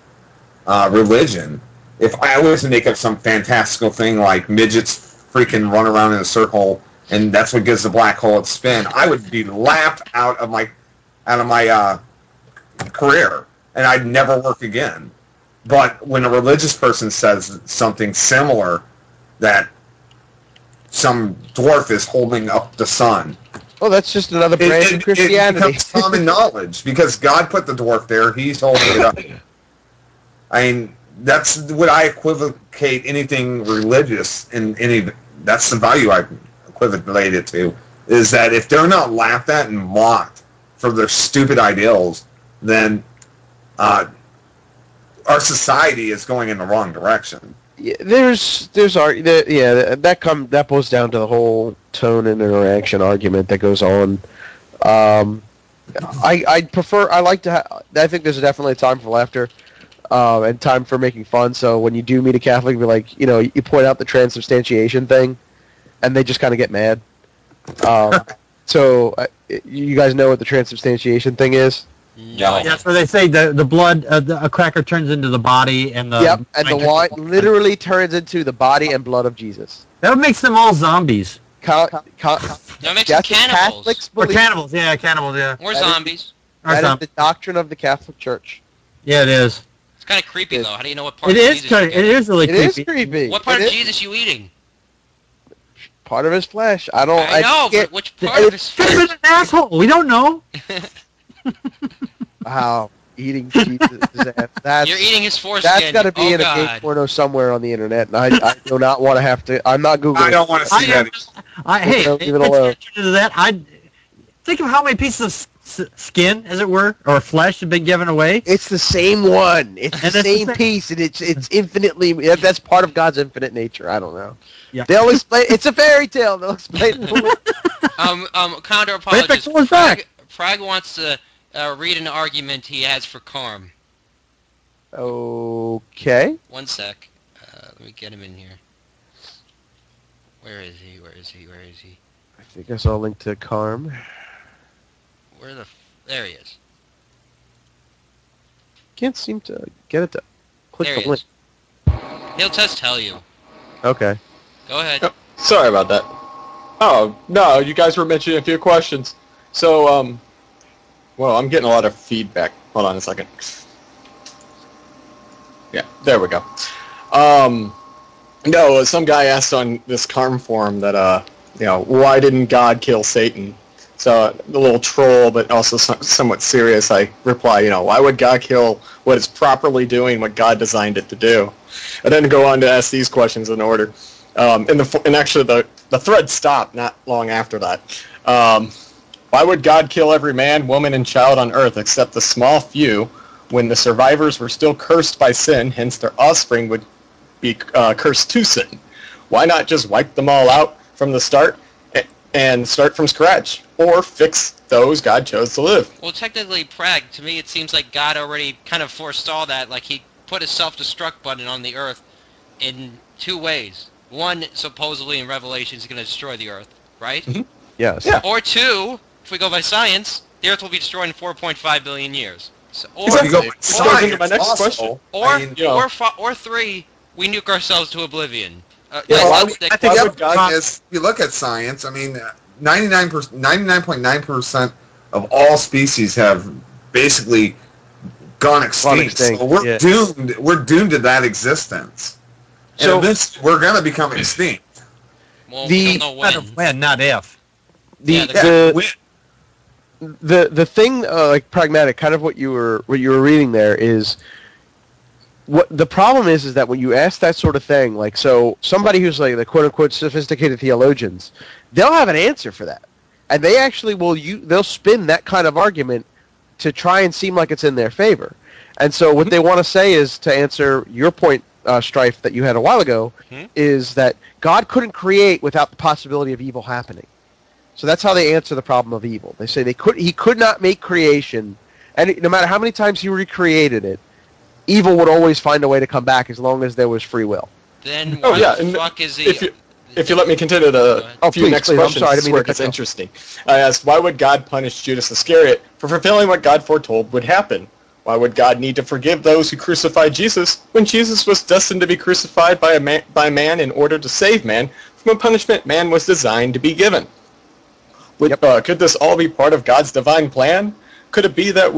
religion. If I was to make up some fantastical thing like midgets freaking run around in a circle and that's what gives the black hole its spin, I would be laughed out of my career and I'd never work again. But when a religious person says something similar, that some dwarf is holding up the sun, Oh, that's just another branch of Christianity. It becomes common knowledge because God put the dwarf there. He's holding it up. I mean, that's what I equivocate anything religious in any. That's the value I equivocate it to. Is that if they're not laughed at and mocked for their stupid ideals, then our society is going in the wrong direction. Yeah, that goes down to the whole tone and interaction argument that goes on. I think there's definitely a time for laughter and time for making fun. So when you do meet a Catholic, be like, you point out the transubstantiation thing, and they just kind of get mad. So you guys know what the transubstantiation thing is? No. That's where they say the blood, a cracker turns into the body, and the Yep, and the wine literally turns into the body and blood of Jesus. That makes them all zombies. That makes them cannibals. Catholics Or believe cannibals, yeah. Or zombies. that is the doctrine of the Catholic Church. Yeah, it is. It's kind of creepy, though. How do you know what part It of is Jesus kind you're of, it getting? is really It creepy. is creepy. What part It of is Jesus you eating? part of his flesh. I don't. I know, get but which part of his Could have been an asshole. We don't know. Wow, eating Jesus. That's You're eating his foreskin. That's got to be in a gay God. porno somewhere on the internet, and I do not want to have to. I'm not Googling. I don't want to see that. Hey, Leave it let's alone. get into that. I think of how many pieces of skin, as it were, or flesh have been given away. It's the same one. It's And the it's the same same- piece, and it's infinitely. That's part of God's infinite nature. I don't know. Yeah. They'll explain. It's a fairy tale. They'll explain. Counter Right back apologist. to his back. Frag wants to read an argument he has for Carm. Okay. One sec. Let me get him in here. Where is he? I think I saw a link to Carm. There he is. Can't seem to get it to click There the he link. is. He'll just tell you. Okay. Go ahead. Yep. Sorry about that. Oh, no, you guys were mentioning a few questions. So, well, I'm getting a lot of feedback. Hold on a second. Yeah, there we go. No, some guy asked on this Carm forum that, why didn't God kill Satan? So, a little troll, but also somewhat serious, I reply, why would God kill what it's properly doing what God designed it to do? And then go on to ask these questions in order. And actually, the thread stopped not long after that. Why would God kill every man, woman, and child on earth except the small few? when the survivors were still cursed by sin, hence their offspring would be cursed to sin. Why not just wipe them all out from the start and start from scratch, or fix those God chose to live? Well, technically, Prag, to me it seems like God already kind of foresaw that. Like, he put a self-destruct button on the Earth in two ways. One, supposedly in Revelation, he's going to destroy the Earth, right? Mm-hmm. Yes. Yeah. Or two, if we go by science, the Earth will be destroyed in 4.5 billion years. So, or, Exactly. If you go with That goes into my science, next also, question. or, I mean, you know. or three, we nuke ourselves to oblivion. Yeah, well, that's I the- think why the would other God- thing is, if you look at science, I mean, 99.9% of all species have basically gone extinct. So we're doomed. We're doomed to that existence. So- And eventually we're going to become extinct. well, the- we don't know Kind when. of when, not if. The thing like pragmatic, kind of what you were reading there is what the problem is that when you ask that sort of thing, like, so somebody who's like the quote unquote sophisticated theologians, they'll have an answer for that, and they actually they'll spin that kind of argument to try and seem like it's in their favor. And so what they want to say is, to answer your point, Strife, that you had a while ago, is that God couldn't create without the possibility of evil happening. So that's how they answer the problem of evil. They say he could not make creation, and no matter how many times he recreated it, evil would always find a way to come back as long as there was free will. Then Oh, why yeah, the and fuck is he... If you let me continue the few please, next please, I'm questions, sorry, I this didn't is mean where to it gets cut you off. interesting. I asked, why would God punish Judas Iscariot for fulfilling what God foretold would happen? Why would God need to forgive those who crucified Jesus when Jesus was destined to be crucified by man in order to save man from a punishment man was designed to be given? Could this all be part of God's divine plan? Could it be that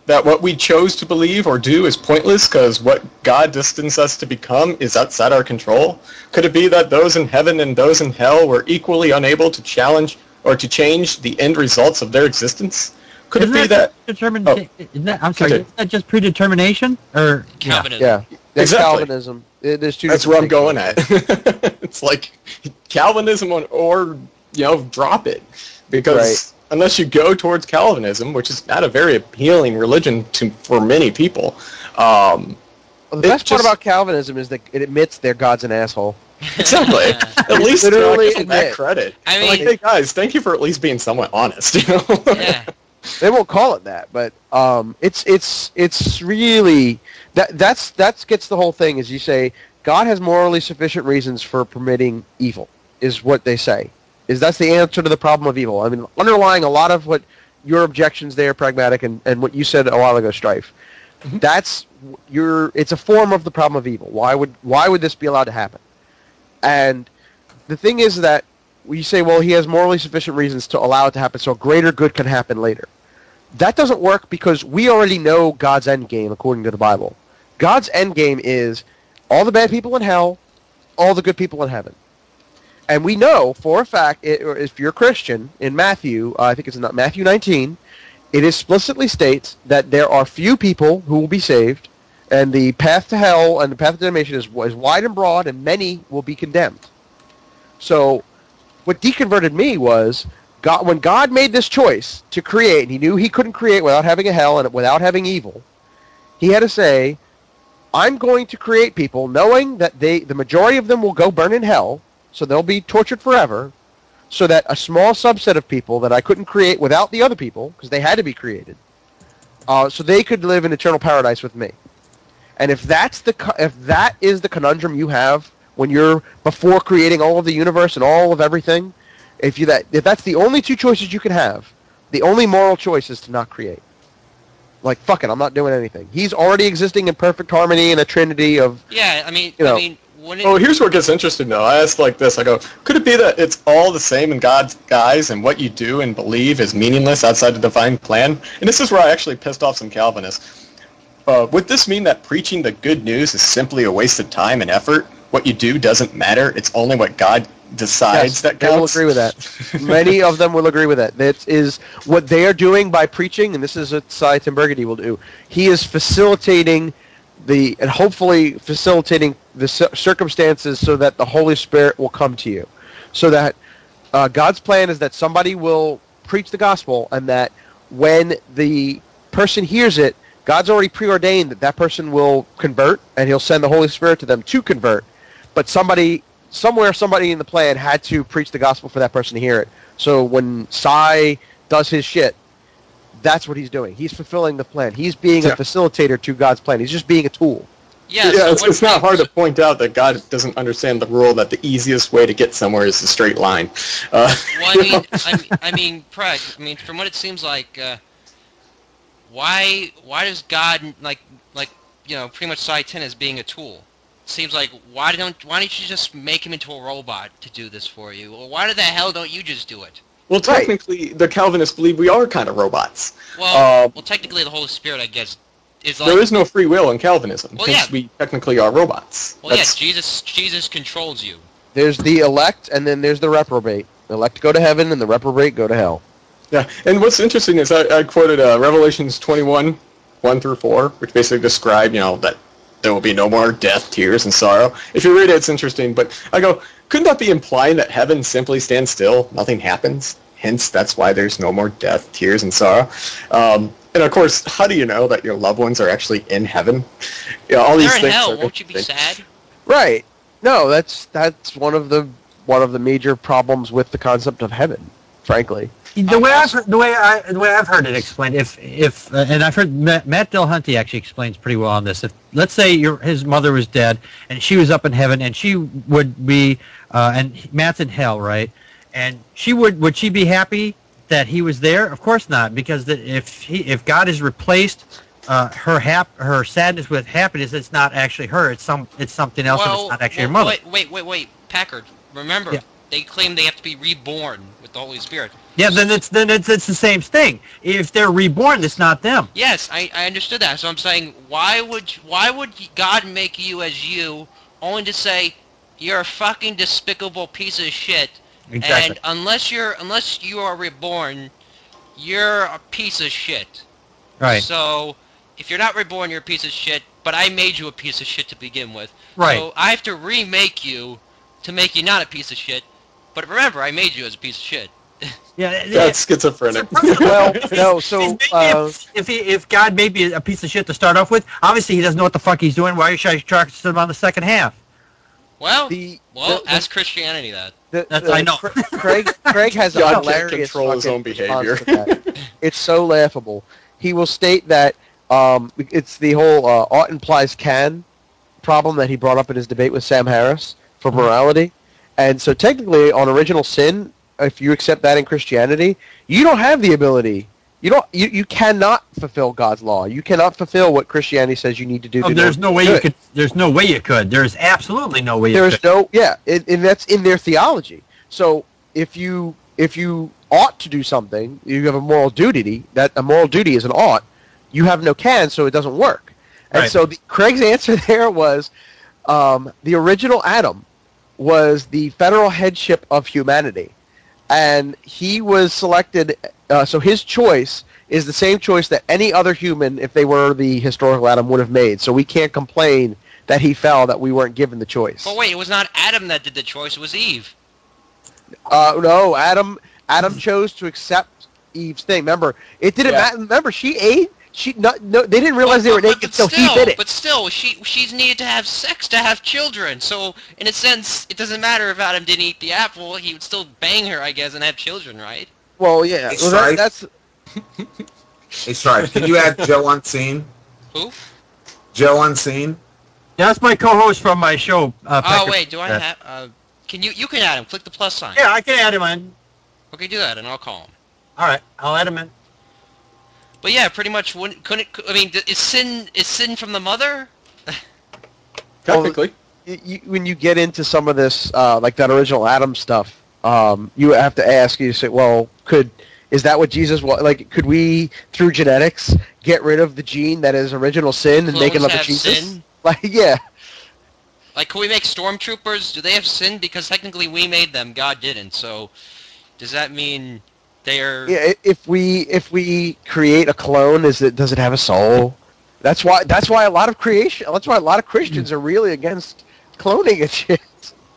that what we chose to believe or do is pointless because what God distanced us to become is outside our control? Could it be that those in heaven and those in hell were equally unable to challenge or to change the end results of their existence? Could it be that... Determined? Oh. I'm sorry. Continue. Is that just predetermination or Calvinism. Yeah, that's Exactly. Calvinism. There's two. That's different where I'm things. going at. It's like Calvinism or drop it. Because unless you go towards Calvinism, which is not a very appealing religion for many people. Well, the best part just- about Calvinism is that it admits their God's an asshole. Exactly. At least literally give them that admit. credit. I I'm like, mean- hey guys, thank you for at least being somewhat honest. Yeah. They won't call it that, but it's really that gets the whole thing. Is you say God has morally sufficient reasons for permitting evil, is what they say. That's the answer to the problem of evil. I mean, underlying a lot of what your objections there, pragmatic, and what you said a while ago, Strife. It's a form of the problem of evil. Why would this be allowed to happen? And the thing is that you say, well, he has morally sufficient reasons to allow it to happen, so greater good can happen later. That doesn't work because we already know God's end game according to the Bible. God's end game is all the bad people in hell, all the good people in heaven. And we know for a fact, if you're a Christian, in Matthew, I think it's in Matthew 19, it explicitly states that there are few people who will be saved, and the path to hell and the path to damnation is wide and broad, and many will be condemned. So what deconverted me was when God made this choice to create, and he knew he couldn't create without having a hell and without having evil, he had to say, I'm going to create people knowing that the majority of them will go burn in hell, so they'll be tortured forever, so that a small subset of people that I couldn't create without the other people, because they had to be created, so they could live in eternal paradise with me. And if that is the conundrum you have when you're before creating all of the universe and all of everything, if that's the only two choices you can have, the only moral choice is to not create. Like, fuck it, I'm not doing anything. He's already existing in perfect harmony in a trinity of... Yeah, I mean, here's where it gets interesting, though. I asked like this. I go, could it be that it's all the same in God's eyes and what you do and believe is meaningless outside the divine plan? And this is where I actually pissed off some Calvinists. Would this mean that preaching the good news is simply a waste of time and effort? What you do doesn't matter. It's only what God decides that counts? They will agree with that. Many of them will agree with that. That is what they are doing by preaching, and this is what Cy Tim Burgundy will do. He is facilitating and hopefully facilitating the circumstances so that the Holy Spirit will come to you. So that God's plan is that somebody will preach the gospel, and that when the person hears it, God's already preordained that that person will convert, and he'll send the Holy Spirit to them to convert. But somebody in the plan had to preach the gospel for that person to hear it. So when Sai does his shit, that's what he's doing. He's fulfilling the plan. He's being a facilitator to God's plan. He's just being a tool. Yeah, it's not hard to point out that God doesn't understand the rule that the easiest way to get somewhere is a straight line. Well, I mean, Craig. I mean, from what it seems like, why does God like pretty much cite him as being a tool? It seems like why don't you just make him into a robot to do this for you? Or why the hell don't you just do it? Well, technically, the Calvinists believe we are kind of robots. Well, technically, the Holy Spirit, I guess. There is no free will in Calvinism, because we technically are robots. Well, yes, Jesus controls you. There's the elect, and then there's the reprobate. The elect go to heaven, and the reprobate go to hell. Yeah, and what's interesting is I quoted Revelations 21, 1 through 4, which basically describe, that there will be no more death, tears, and sorrow. If you read it, it's interesting, but I go, couldn't that be implying that heaven simply stands still, nothing happens? Hence, that's why there's no more death, tears, and sorrow. And of course, how do you know that your loved ones are actually in heaven? All these they're in things hell. Won't you be sad? Right. No, that's one of the major problems with the concept of heaven, frankly. The way I've heard it explained, and I've heard Matt Dillahunty actually explains pretty well on this. If let's say his mother was dead and she was up in heaven and she would be, and Matt's in hell, right? And would she be happy that he was there? Of course not, because if God has replaced her sadness with happiness, it's not actually her. It's something else, and it's not actually her mother. Wait, Packard. Remember, they claim they have to be reborn with the Holy Spirit. Yeah, then it's the same thing. If they're reborn, it's not them. Yes, I understood that. So I'm saying, why would God make you as you, only to say you're a fucking despicable piece of shit? Exactly. And unless you are reborn, you're a piece of shit. Right. So if you're not reborn, you're a piece of shit. But I made you a piece of shit to begin with. Right. So I have to remake you to make you not a piece of shit. But remember, I made you as a piece of shit. Yeah, that's schizophrenic. Well, no. So if God made me a piece of shit to start off with, obviously he doesn't know what the fuck he's doing. Why should I trust him on the second half? Well, ask Christianity that. I know. Craig has a hilarious control his own behavior. It's so laughable. He will state that it's the whole ought implies can problem that he brought up in his debate with Sam Harris for morality. And so technically on original sin, if you accept that in Christianity, you don't have the ability. You cannot fulfill God's law. You cannot fulfill what Christianity says you need to do. There's no way you could. There's no way you could. There's absolutely no way you could. And that's in their theology. So if you ought to do something, you have a moral duty. That a moral duty is an ought. You have no can, so it doesn't work. And right. So Craig's answer there was the original Adam was the federal headship of humanity. And he was selected, so his choice is the same choice that any other human, if they were the historical Adam, would have made. So we can't complain that he fell, that we weren't given the choice. But wait, it was not Adam that did the choice, it was Eve. No, Adam chose to accept Eve's thing. Remember, it didn't matter. Remember, she ate. They didn't realize they were naked, so he did it. But still, she's needed to have sex to have children. So, in a sense, it doesn't matter if Adam didn't eat the apple. He would still bang her, I guess, and have children, right? Well, yeah. That's. Hey, Stripe, can you add Joe Unseen? Who? Joe Unseen? Yeah, that's my co-host from my show. Oh, wait, do I have... Can you can add him. Click the plus sign. Yeah, I can add him in. Okay, do that, and I'll call him. All right, I'll add him in. But yeah, pretty much. Is sin from the mother? Technically. When you get into some of this, like that original Adam stuff, you have to ask. You say, well, is that what Jesus was? Like, could we, through genetics, get rid of the gene that is original sin and make another Jesus? Sin? Like, yeah. Like, can we make stormtroopers? Do they have sin? Because technically we made them. God didn't. So, does that mean they're... Yeah, if we create a clone, does it have a soul? That's why a lot of Christians are really against cloning and shit.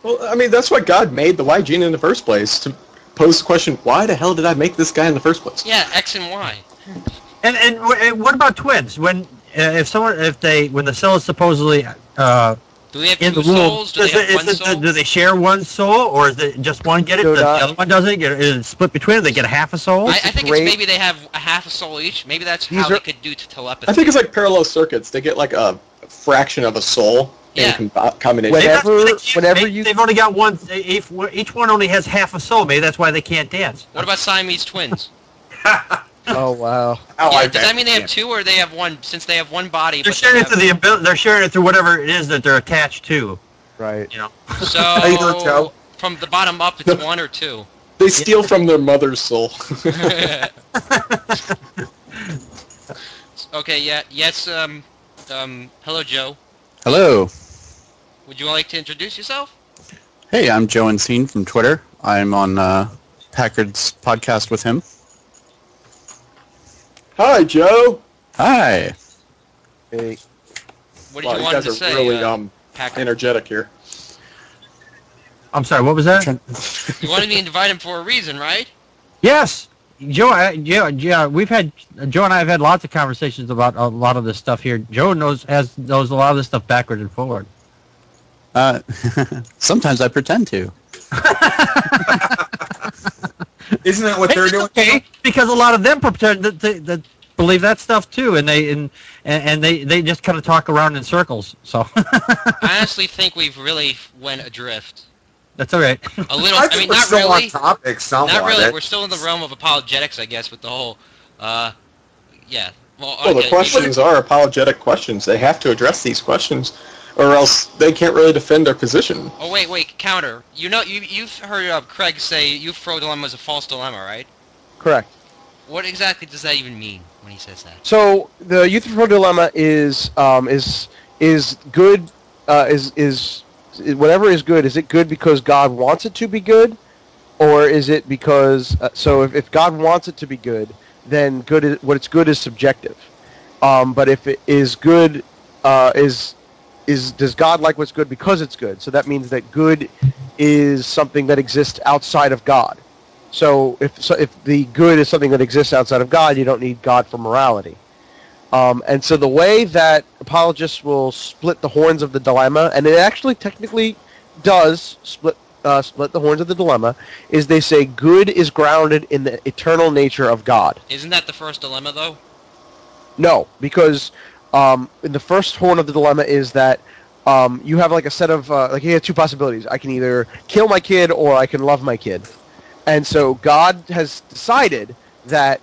Well, I mean, that's why God made the Y gene in the first place, to pose the question, why the hell did I make this guy in the first place? Yeah, X and Y. And what about twins? When when the cell is supposedly do they have in two the womb, souls? Do they have one soul? do they share one soul, or is it just one get it, the other one doesn't get it? Is it split between them? They get a half a soul? I think it's maybe they have a half a soul each. Maybe that's how they could do telepathy. I think it's like parallel circuits. They get like a fraction of a soul in combination. They've only got one. Each one only has half a soul. Maybe that's why they can't dance. What about Siamese twins? Oh wow! Does that mean they have two, or they have one? Since they have one body, they're sharing it through they're sharing it through whatever it is that they're attached to. Right. So from the bottom up, it's one or two. They steal from their mother's soul. Okay. Yeah. Yes. Hello, Joe. Hello. Would you like to introduce yourself? Hey, I'm Joe Unseen from Twitter. I'm on Packard's podcast with him. Hi, Joe. Hi. Hey. What did you want to say? You guys are really energetic here. I'm sorry, what was that? You wanted me to invite him for a reason, right? Yes. Joe, we've had Joe and I have had lots of conversations about a lot of this stuff here. Joe knows a lot of this stuff backward and forward. Sometimes I pretend to. Isn't that what they're doing? Okay, because a lot of them pretend that believe that stuff too, and they just kind of talk around in circles. So I honestly think we've really went adrift. That's all right. A little. I mean, not still really. On topic somewhat. Not really. We're still in the realm of apologetics, I guess, with the whole. Yeah. Well, the questions are apologetic questions. They have to address these questions, or else they can't really defend their position. Oh wait, counter. You've heard Craig say Euthyphro dilemma is a false dilemma, right? Correct. What exactly does that even mean when he says that? So the Euthyphro dilemma is good. Is whatever is good. Is it good because God wants it to be good, or is it because if God wants it to be good, then what's good is subjective. But if it is good, does God like what's good because it's good? So that means that good is something that exists outside of God. So if the good is something that exists outside of God, you don't need God for morality. And so the way that apologists will split the horns of the dilemma, and it actually technically does split the horns of the dilemma, is they say good is grounded in the eternal nature of God. Isn't that the first dilemma, though? No, because in the first horn of the dilemma is that you have like a set of you have two possibilities. I can either kill my kid or I can love my kid. And so God has decided that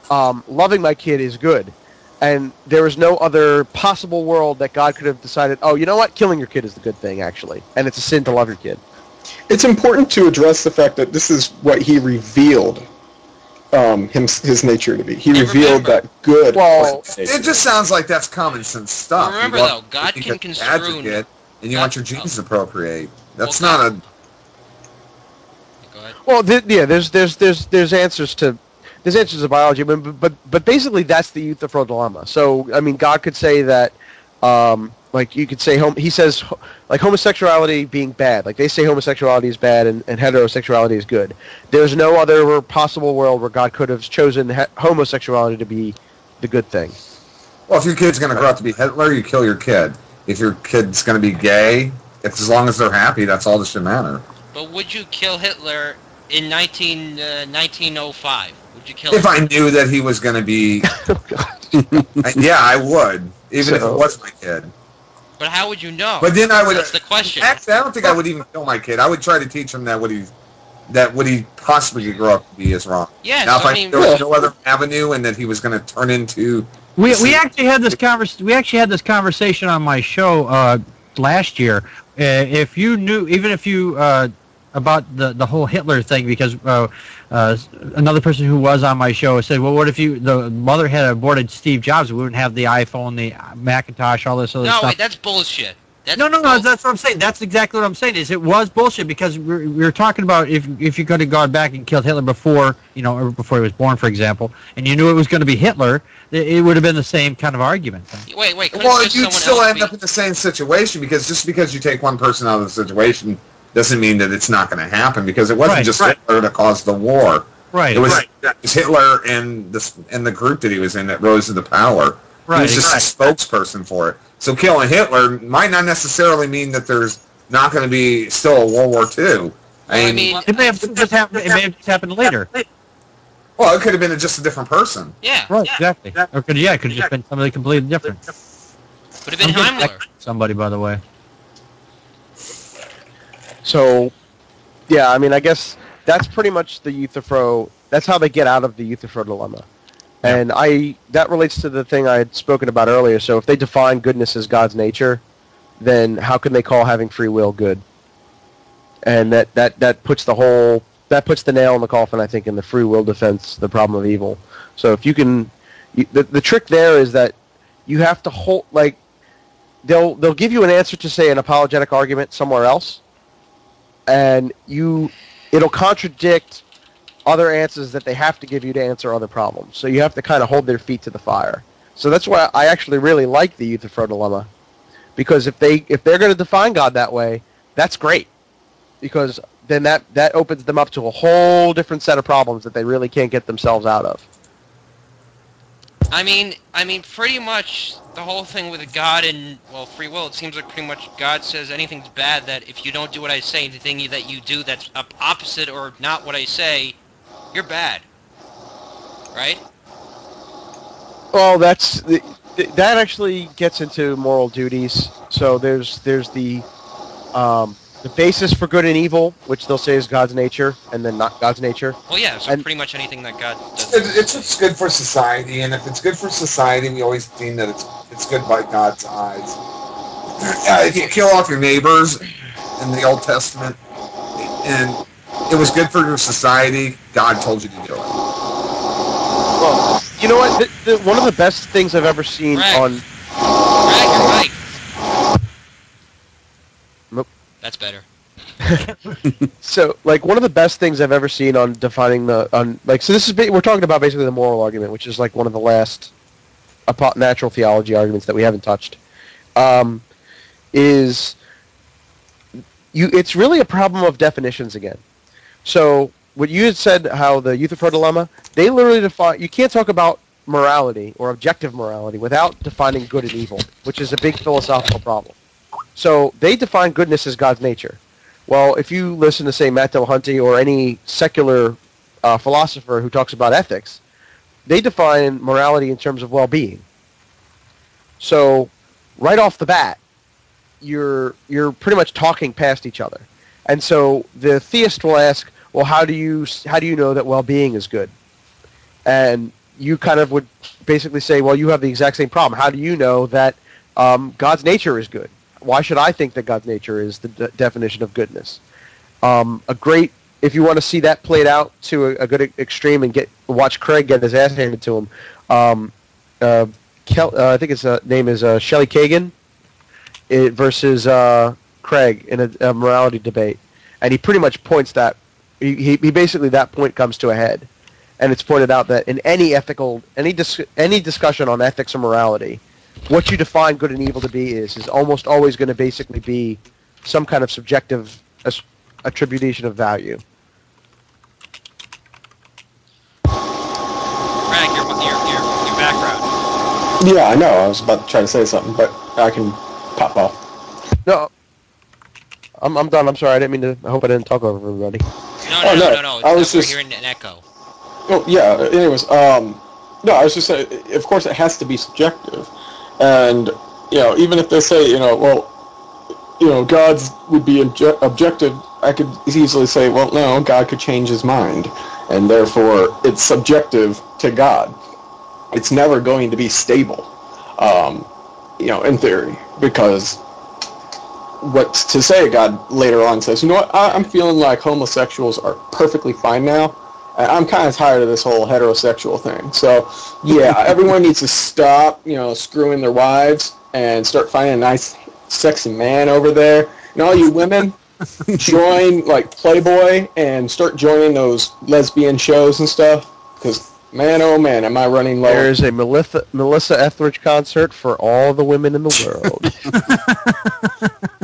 loving my kid is good. And there is no other possible world that God could have decided, oh, you know what? Killing your kid is the good thing, actually. And it's a sin to love your kid. It's important to address the fact that this is what he revealed his nature to be. He revealed that good. Well, it just sounds like that's common sense stuff. Remember, though, God can construe... And you want your genes to procreate. That's not a... Go ahead. Well, there's answers to... There's answers to biology, but basically that's the Euthyphro dilemma. So, I mean, God could say that, you could say, he says, like, homosexuality being bad. Like, they say homosexuality is bad and heterosexuality is good. There's no other possible world where God could have chosen homosexuality to be the good thing. Well, if your kid's going to grow up to be Hitler, you kill your kid. If your kid's going to be gay, as long as they're happy, that's all that should matter. But would you kill Hitler in 1905? Would you kill him? If I knew that he was going to be... Yeah, I would, even if it was my kid. But how would you know? But then I would... That's the question. Actually, I don't think I would even kill my kid. I would try to teach him that what he possibly could grow up to be is wrong. Yeah, now, if I knew there was no other avenue and that he was going to turn into... We actually had this conversation on my show last year. If you knew, even if you about the whole Hitler thing, because another person who was on my show said, well, what if the mother had aborted Steve Jobs? We wouldn't have the iPhone, the Macintosh, all this other stuff. No, wait, that's bullshit. No, that's what I'm saying. That's exactly what I'm saying. Is it was bullshit because we were talking about if you could have gone back and killed Hitler before, or before he was born, for example, and you knew it was going to be Hitler, it would have been the same kind of argument. Wait. Well, you'd still end up in the same situation because just because you take one person out of the situation doesn't mean that it's not going to happen because it wasn't just Hitler that caused the war. Right. It was Hitler and the group that he was in that rose to the power. He was just a spokesperson for it. So killing Hitler might not necessarily mean that there's not going to be still a World War II. I mean, it may have just happened. It may have just happened later. Well, it could have been just a different person. Yeah. Right. Exactly. Or could have just been somebody completely different. Could have been Himmler. Somebody, by the way. So, yeah, I mean, I guess that's pretty much the Euthyphro. That's how they get out of the Euthyphro dilemma. Yeah. And that relates to the thing I had spoken about earlier. So if they define goodness as God's nature, then how can they call having free will good? And that puts the nail in the coffin, I think, in the free will defense, the problem of evil. So if you can, the trick there is that you have to hold, like, they'll give you an answer to, say, an apologetic argument somewhere else, and it'll contradict other answers that they have to give you to answer other problems. So you have to kind of hold their feet to the fire. So that's why I actually really like the Euthyphro dilemma, because if they're going to define God that way, that's great, because then that opens them up to a whole different set of problems that they really can't get themselves out of. I mean, pretty much the whole thing with God and, well, free will, it seems like pretty much God says anything's bad, that if you don't do what I say, anything that you do that's opposite or not what I say, you're bad. Right? Well, that actually gets into moral duties. So there's the basis for good and evil, which they'll say is God's nature, and then not God's nature. Well, yeah, so pretty much anything that God does. It's good for society, and if it's good for society, we always deem that it's good by God's eyes. If you kill off your neighbors in the Old Testament, and it was good for your society, God told you to do it. Well, you know what? One of the best things I've ever seen on... Greg, your mic. Nope. That's better. So, like, one of the best things I've ever seen on defining so this is, we're talking about basically the moral argument, which is like one of the last natural theology arguments that we haven't touched, it's really a problem of definitions again. So, what you had said, how the Euthyphro dilemma, they literally define, you can't talk about morality or objective morality without defining good and evil, which is a big philosophical problem. So they define goodness as God's nature. Well, if you listen to, say, Matt Dillahunty or any secular philosopher who talks about ethics, they define morality in terms of well-being. So right off the bat, you're pretty much talking past each other. And so the theist will ask, well, how do you know that well-being is good? And you kind of would basically say, well, you have the exact same problem. How do you know that God's nature is good? Why should I think that God's nature is the definition of goodness? If you want to see that played out to a good extreme and watch Craig get his ass handed to him, I think his name is Shelley Kagan versus Craig in a morality debate, and he pretty much points that he basically, that point comes to a head, and it's pointed out that in any discussion on ethics or morality, what you define good and evil to be is almost always going to basically be some kind of subjective attribution of value. Frank, your background. Yeah, I know. I was about to try to say something, but I can pop off. No, I'm done. I'm sorry. I didn't mean to. I hope I didn't talk over everybody. No. I was just hearing an echo. Oh yeah. Anyways, no, I was just saying. Of course, it has to be subjective, and even if they say, God's would be objective, I could easily say, well, no, God could change his mind, and therefore it's subjective to God. It's never going to be stable, in theory, because what's to say God later on says, you know what, I'm feeling like homosexuals are perfectly fine now. I'm kind of tired of this whole heterosexual thing. So, yeah, everyone needs to stop, screwing their wives and start finding a nice, sexy man over there. And all you women, join, like, Playboy and start joining those lesbian shows and stuff. Because, man, oh, man, am I running low. There's a Melissa Etheridge concert for all the women in the world.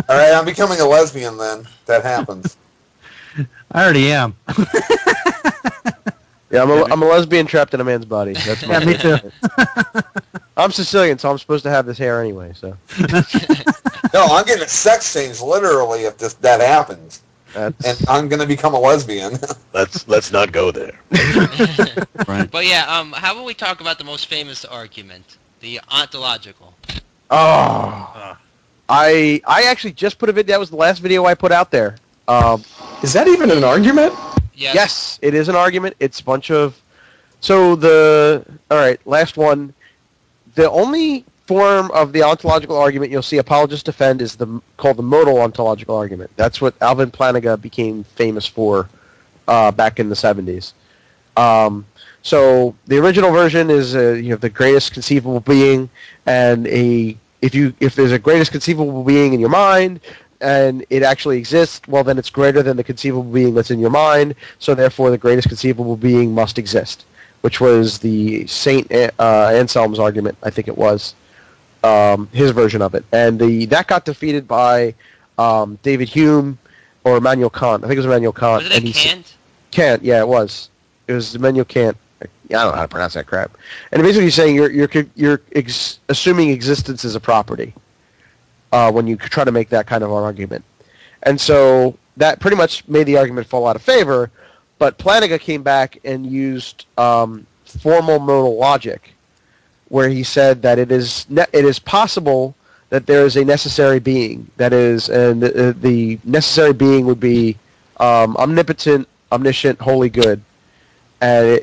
All right, I'm becoming a lesbian then. That happens. I already am. Yeah, I'm a lesbian trapped in a man's body. That's my me too. I'm Sicilian, so I'm supposed to have this hair anyway. So. No, I'm getting a sex change literally if that happens, and I'm gonna become a lesbian. Let's not go there. Right. But yeah, how about we talk about the most famous argument, the ontological? Oh. I actually just put a video. That was the last video I put out there. Is that even an argument? Yes, it is an argument. It's a bunch of... So all right, last one. The only form of the ontological argument you'll see apologists defend is called the modal ontological argument. That's what Alvin Plantinga became famous for back in the 70s. So the original version is you have the greatest conceivable being, and if there's a greatest conceivable being in your mind, and it actually exists, well, then it's greater than the conceivable being that's in your mind, so therefore the greatest conceivable being must exist, which was the Saint Anselm's argument, I think it was, his version of it. And that got defeated by David Hume or Immanuel Kant. I think it was Immanuel Kant. Was it Kant? Kant, yeah, it was. It was Immanuel Kant. I don't know how to pronounce that crap. And basically saying you're assuming existence is a property. When you try to make that kind of an argument. And so that pretty much made the argument fall out of favor, but Plantinga came back and used formal modal logic, where he said that it is possible that there is a necessary being. That is, and the necessary being would be omnipotent, omniscient, wholly good. And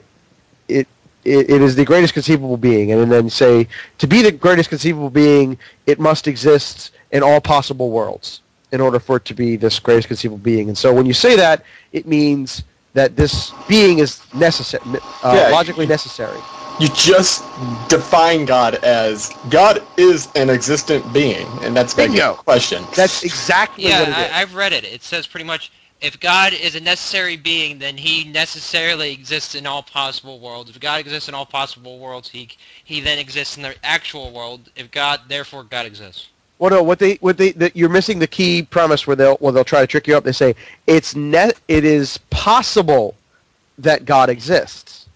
it is the greatest conceivable being. And then say, to be the greatest conceivable being, it must exist in all possible worlds in order for it to be this greatest conceivable being. And so when you say that, it means that this being is necessary, logically necessary. You just define God as God is an existent being, and that's the question. That's exactly what it is. Yeah, I've read it. It says pretty much, if God is a necessary being, then he necessarily exists in all possible worlds. If God exists in all possible worlds, he then exists in the actual world. If God, therefore God exists. Well, no, you're missing the key premise where they'll try to trick you up. They say it is possible that God exists,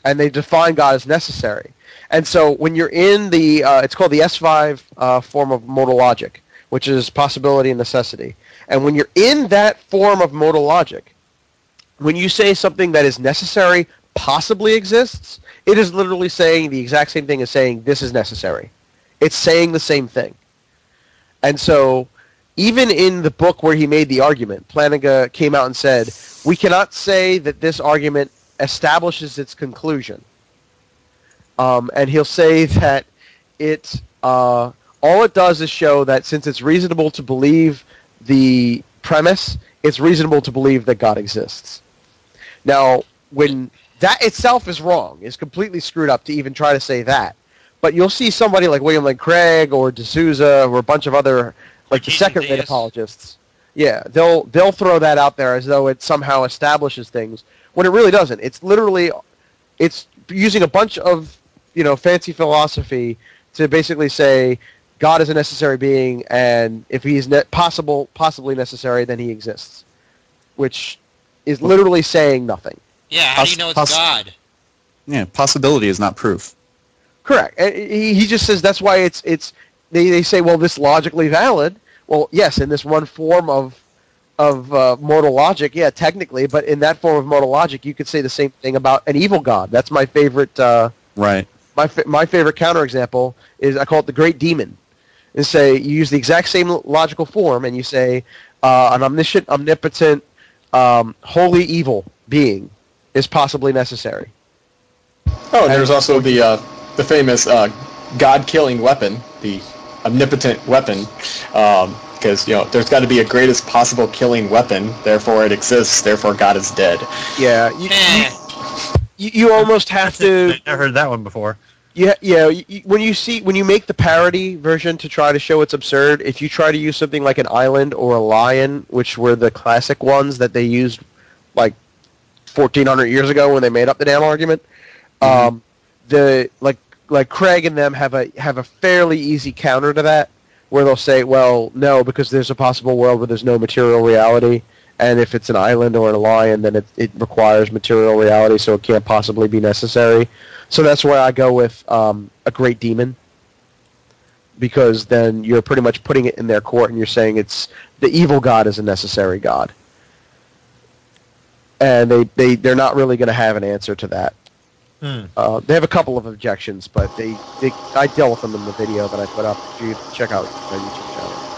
and they define God as necessary. And so when you're in it's called the S5 form of modal logic, which is possibility and necessity. And when you're in that form of modal logic, when you say something that is necessary possibly exists, it is literally saying the exact same thing as saying this is necessary. It's saying the same thing. And so even in the book where he made the argument, Plantinga came out and said, we cannot say that this argument establishes its conclusion. And he'll say that all it does is show that since it's reasonable to believe the premise, it's reasonable to believe that God exists. Now, when that itself is wrong, is completely screwed up to even try to say that. But you'll see somebody like William Lane Craig or D'Souza or a bunch of other, like the second-rate apologists. Yeah, they'll throw that out there as though it somehow establishes things, when it really doesn't. It's literally, it's using a bunch of, fancy philosophy to basically say God is a necessary being, and if he is possibly necessary, then he exists, which is literally saying nothing. Yeah, how do you know it's God? Yeah, possibility is not proof. Correct. He just says that's why they say, well, this logically valid. Well, yes, in this one form of modal logic, yeah, technically, but in that form of modal logic, you could say the same thing about an evil God. That's my favorite. Right. My favorite counterexample is I call it the Great Demon. And say you use the exact same logical form, and you say an omniscient, omnipotent, wholly evil being is possibly necessary. Oh, and there's also the famous God-killing weapon, the omnipotent weapon, because there's got to be a greatest possible killing weapon. Therefore, it exists. Therefore, God is dead. Yeah, you almost have to. I heard that one before. Yeah. When you make the parody version to try to show it's absurd, if you try to use something like an island or a lion, which were the classic ones that they used like 1,400 years ago when they made up the damn argument, like Craig and them have a fairly easy counter to that, where they'll say, well, no, because there's a possible world where there's no material reality, And if it's an island or a lion, then it requires material reality, so it can't possibly be necessary. So that's where I go with a great demon, because then you're pretty much putting it in their court, and you're saying it's the evil god is a necessary god. And they're not really going to have an answer to that. They have a couple of objections, but I dealt with them in the video that I put up. If you check out my YouTube channel.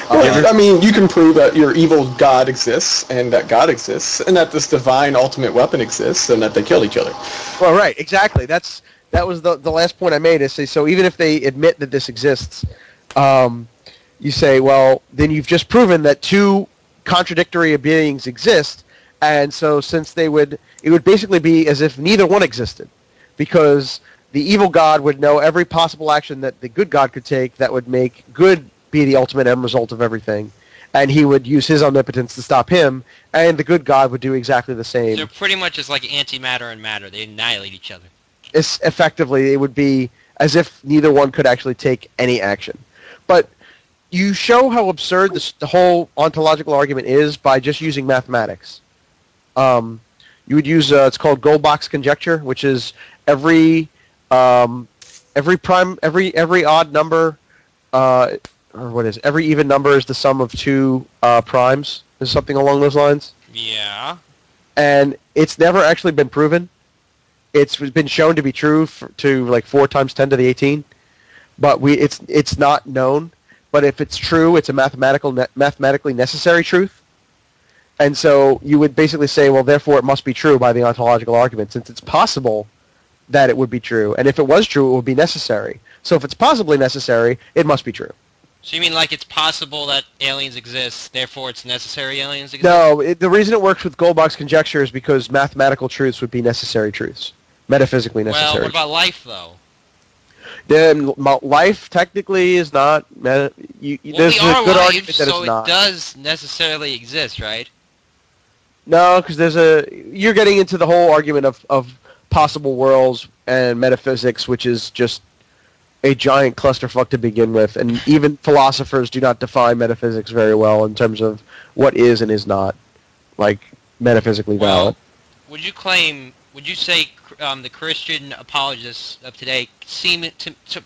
Well, I mean, you can prove that your evil god exists, and that God exists, and that this divine ultimate weapon exists, and that they killed each other. Well, right, exactly. That was the last point I made. Is say, so even if they admit that this exists, you say, well, then you've just proven that two contradictory beings exist, and so since it would basically be as if neither one existed, because the evil god would know every possible action that the good god could take that would make good be the ultimate end result of everything, and he would use his omnipotence to stop him, and the good god would do exactly the same. They're pretty much just like antimatter and matter. They annihilate each other. Effectively, it would be as if neither one could actually take any action. But you show how absurd the whole ontological argument is by just using mathematics. You would use it's called Goldbach's conjecture, which is every odd number, every even number is the sum of two primes, is something along those lines. Yeah. And it's never actually been proven. It's been shown to be true to like 4 times 10 to the 18, but it's not known. But if it's true, it's a mathematically necessary truth. And so you would basically say, well, therefore it must be true by the ontological argument, since it's possible that it would be true. And if it was true, it would be necessary. So if it's possibly necessary, it must be true. So you mean like it's possible that aliens exist, therefore it's necessary aliens exist? No, the reason it works with Goldbach's conjecture is because mathematical truths would be necessary truths. Metaphysically necessary. Well, what about life, though? Then life technically is not... there's a good argument that it's not. So it does necessarily exist, right? No, because you're getting into the whole argument of possible worlds and metaphysics, which is just a giant clusterfuck to begin with, and even philosophers do not define metaphysics very well in terms of what is and is not, like, metaphysically valid. Would you say the Christian apologists of today seem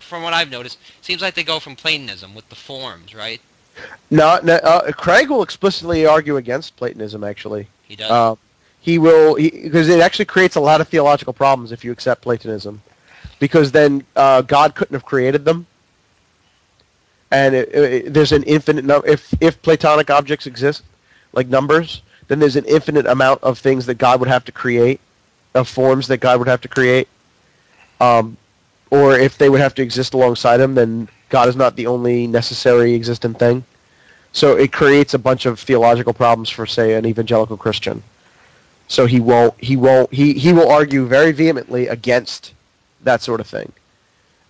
from what I've noticed, seems like they go from Platonism with the forms, right? No, Craig will explicitly argue against Platonism, actually. He does? He will, because it actually creates a lot of theological problems if you accept Platonism. Because then God couldn't have created them. And there's an infinite number. If Platonic objects exist, like numbers, then there's an infinite amount of things that God would have to create, of forms that God would have to create. Or if they would have to exist alongside him, then God is not the only necessary existent thing. So it creates a bunch of theological problems for, say, an evangelical Christian. So he will argue very vehemently against that sort of thing.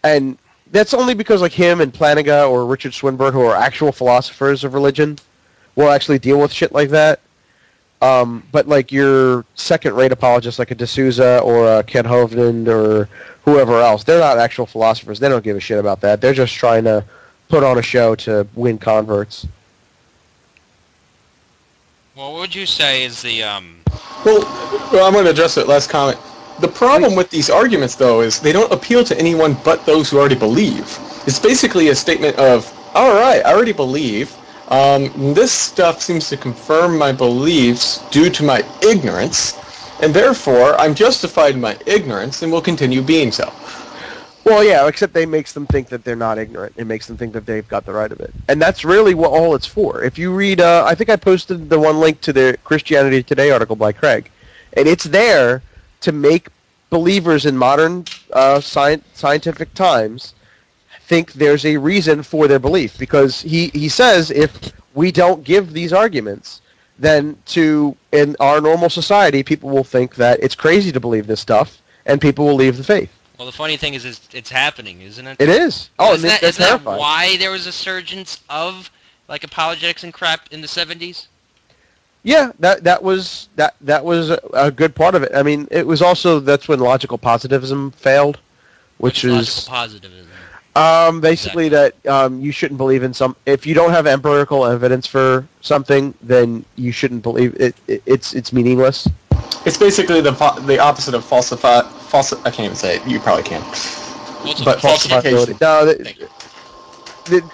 And that's only because like him and Plantinga or Richard Swinburne, who are actual philosophers of religion, will actually deal with shit like that. But like your second-rate apologists like a D'Souza or a Ken Hovind or whoever else, they're not actual philosophers. They don't give a shit about that. They're just trying to put on a show to win converts. Well, what would you say is the... Well, I'm going to address that last comment. The problem with these arguments, though, is they don't appeal to anyone but those who already believe. It's basically a statement of, all right, I already believe. This stuff seems to confirm my beliefs due to my ignorance, and therefore I'm justified in my ignorance and will continue being so. Well, yeah, except they makes them think that they're not ignorant. It makes them think that they've got the right of it. And that's really what all it's for. If you read, I think I posted the one link to the Christianity Today article by Craig, and it's there to make believers in modern scientific times think there's a reason for their belief. Because he says if we don't give these arguments, then in our normal society, people will think that it's crazy to believe this stuff, and people will leave the faith. Well, the funny thing is it's happening, isn't it? It is. Oh, isn't that's terrifying. That why there was a surgence of like apologetics and crap in the 70s? Yeah, that was a good part of it. I mean, it was also that's when logical positivism failed, which is logical positivism. Basically that you shouldn't believe in some. If you don't have empirical evidence for something, then you shouldn't believe it. It's meaningless. It's basically the opposite of falsify. I can't even say it. You probably can. But falsification. No,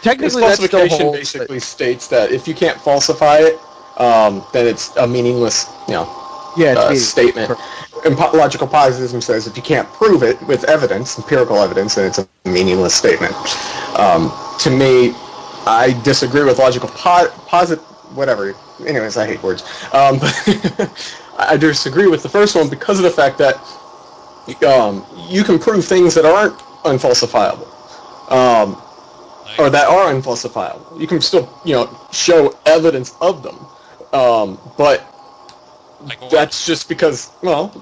technically that still falsification holds. basically states that if you can't falsify it, then it's a meaningless, statement. And logical positivism says if you can't prove it with evidence, empirical evidence, then it's a meaningless statement. To me, I disagree with logical whatever. Anyways, I hate words. But I disagree with the first one because of the fact that you can prove things that aren't unfalsifiable, or that are unfalsifiable. You can still, show evidence of them, but that's just because,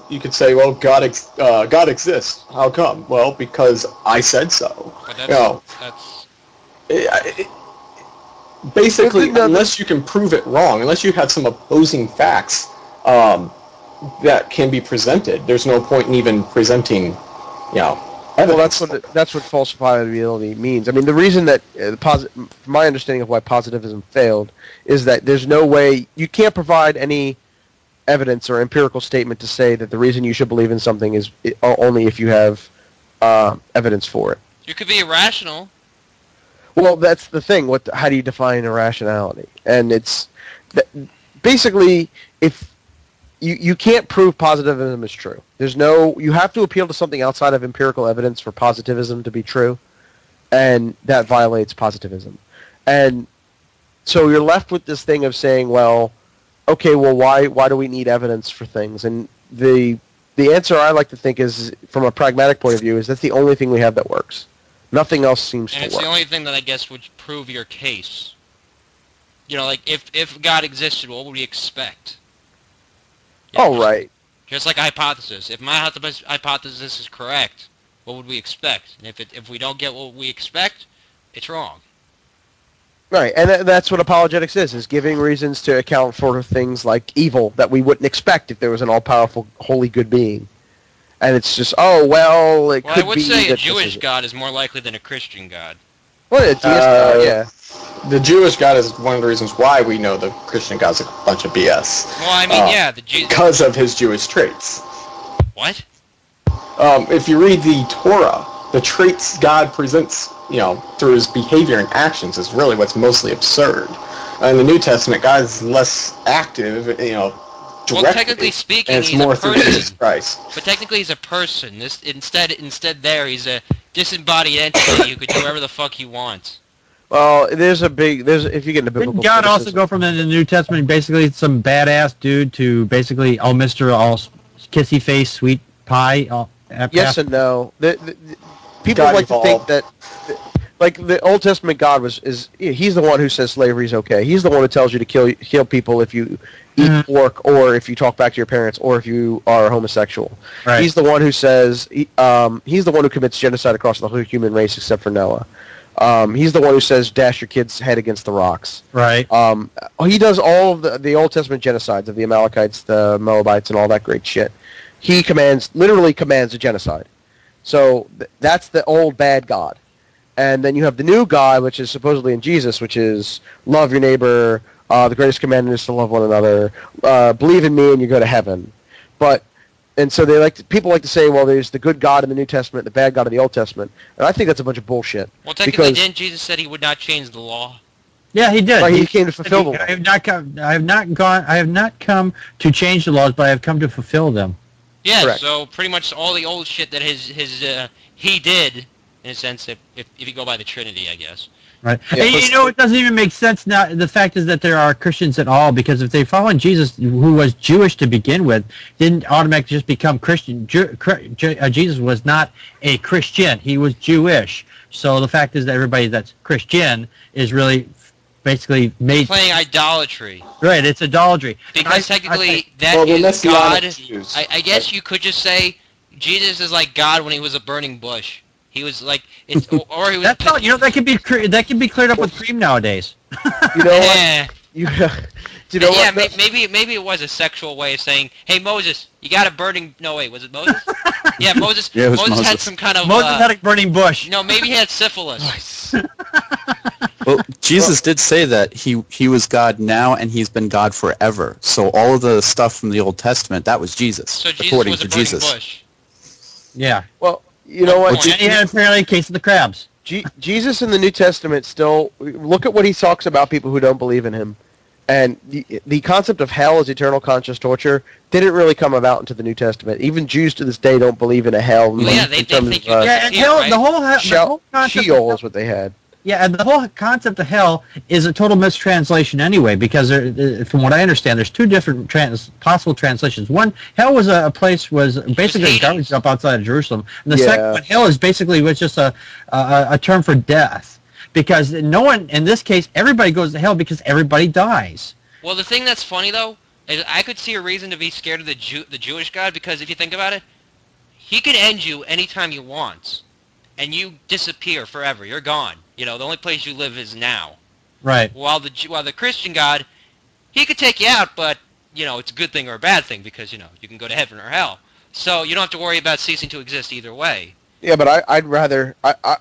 you could say, well, God exists. How come? Well, because I said so. Basically, unless you can prove it wrong, unless you have some opposing facts that can be presented, there's no point in even presenting, evidence. Well, that's what falsifiability means. I mean, the reason that from my understanding of why positivism failed is that there's no way you can't provide any evidence or empirical statement to say that the reason you should believe in something is only if you have evidence for it. You could be irrational. Well, that's the thing. How do you define irrationality? And it's basically if you can't prove positivism is true. You have to appeal to something outside of empirical evidence for positivism to be true, and that violates positivism. And so you're left with this thing of saying, well, okay, well, why do we need evidence for things? And the answer I like to think is, from a pragmatic point of view, is that's the only thing we have that works. Nothing else seems to work. And it's the only thing that I guess would prove your case. Like if God existed, what would we expect? Right. Just like a hypothesis. If my hypothesis is correct, what would we expect? And if we don't get what we expect, it's wrong. Right, and that's what apologetics is giving reasons to account for things like evil that we wouldn't expect if there was an all-powerful, holy, good being. And it's just, it could be. Well, I would say a Jewish God is more likely than a Christian God. Well, it's yeah. The Jewish God is one of the reasons why we know the Christian God's a bunch of BS. Well, I mean, because of his Jewish traits. What? If you read the Torah, the traits God presents, through his behavior and actions is really what's mostly absurd. In the New Testament, God is less active, directly. Well, technically speaking, and it's he's more a person. Through Jesus Christ. But technically, he's a person. Instead, he's a disembodied entity who could do whatever the fuck he wants. Well, if you get into biblical Didn't God also go from in the New Testament basically some badass dude to basically Mr. All kissy face, sweet pie? Yes and no. People God like evolved. To think that, like the Old Testament God he's the one who says slavery is okay. He's the one who tells you to kill people if you eat pork, or if you talk back to your parents, or if you are homosexual. Right. He's the one who says he's the one who commits genocide across the whole human race except for Noah. He's the one who says dash your kid's head against the rocks. Right. He does all of the Old Testament genocides of the Amalekites, the Moabites, and all that great shit. He literally commands a genocide. So that's the old bad God. And then you have the new God, which is supposedly in Jesus, which is love your neighbor, the greatest commandment is to love one another, believe in me and you go to heaven. And so people like to say, well, there's the good God in the New Testament, the bad God in the Old Testament. And I think that's a bunch of bullshit. Well, technically, didn't Jesus said he would not change the law? Yeah, he did. Right, he came to fulfill the law. I have not come to change the laws, but I have come to fulfill them. Yeah, correct. So pretty much all the old shit that he did, in a sense, if you go by the Trinity, I guess. Right. Yeah, and it doesn't even make sense now. The fact is that there are Christians at all, because if they follow Jesus, who was Jewish to begin with, didn't automatically just become Christian. Jesus was not a Christian. He was Jewish. So the fact is that everybody that's Christian is really basically playing idolatry. Right, it's idolatry. Because technically, that is God. I guess you could just say Jesus is like God when he was a burning bush. He was like, or he was. That's not, that can be cleared up with cream nowadays. You know what? Maybe it was a sexual way of saying, "Hey Moses, you got a burning." No wait, was it Moses? Yeah, Moses. Yeah, it was Moses had Moses. some kind of. Moses had a burning bush. No, maybe he had syphilis. Well, Jesus did say that he was God now and he's been God forever. So all of the stuff from the Old Testament, that was Jesus, So Jesus according was a to burning Jesus. bush. Yeah. Well, you know what? And he had apparently a case of the crabs. Jesus in the New Testament still, look at what he talks about people who don't believe in him. And the concept of hell as eternal conscious torture didn't really come about into the New Testament. Even Jews to this day don't believe in a hell. Well, yeah, they think you and hell, right? the whole concept Sheol is what they had. Yeah, and the whole concept of hell is a total mistranslation anyway, because from what I understand, there's two different possible translations. One, hell was a place was basically a garbage dump outside of Jerusalem, and the second one, hell is basically was just a term for death, because no one, in this case, everybody goes to hell because everybody dies. Well, the thing that's funny though is I could see a reason to be scared of the Jewish God, because if you think about it, he can end you anytime he wants, and you disappear forever. You're gone. You know, the only place you live is now. Right. While the Christian God, he could take you out, but, you know, it's a good thing or a bad thing, because, you know, you can go to heaven or hell. So you don't have to worry about ceasing to exist either way. Yeah, but I'd rather,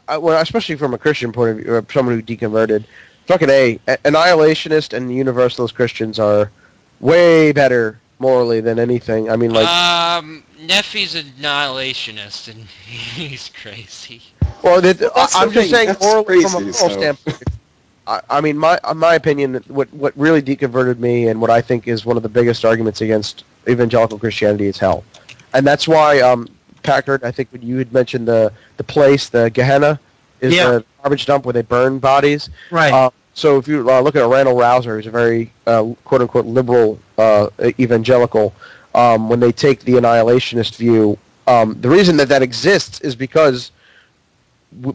well, especially from a Christian point of view, or someone who deconverted, fucking annihilationist and universalist Christians are way better morally than anything. I mean, like... Neffy's an annihilationist, and he's crazy. Well, I'm just saying, That's from a crazy, moral so. standpoint, I mean, my opinion, what really deconverted me, and what I think is one of the biggest arguments against evangelical Christianity is hell, and that's why Packard, I think when you had mentioned the place, the Gehenna, is the garbage dump where they burn bodies. Right. So if you look at Randall Rouser, who's a very quote unquote liberal evangelical, when they take the annihilationist view, the reason that exists is because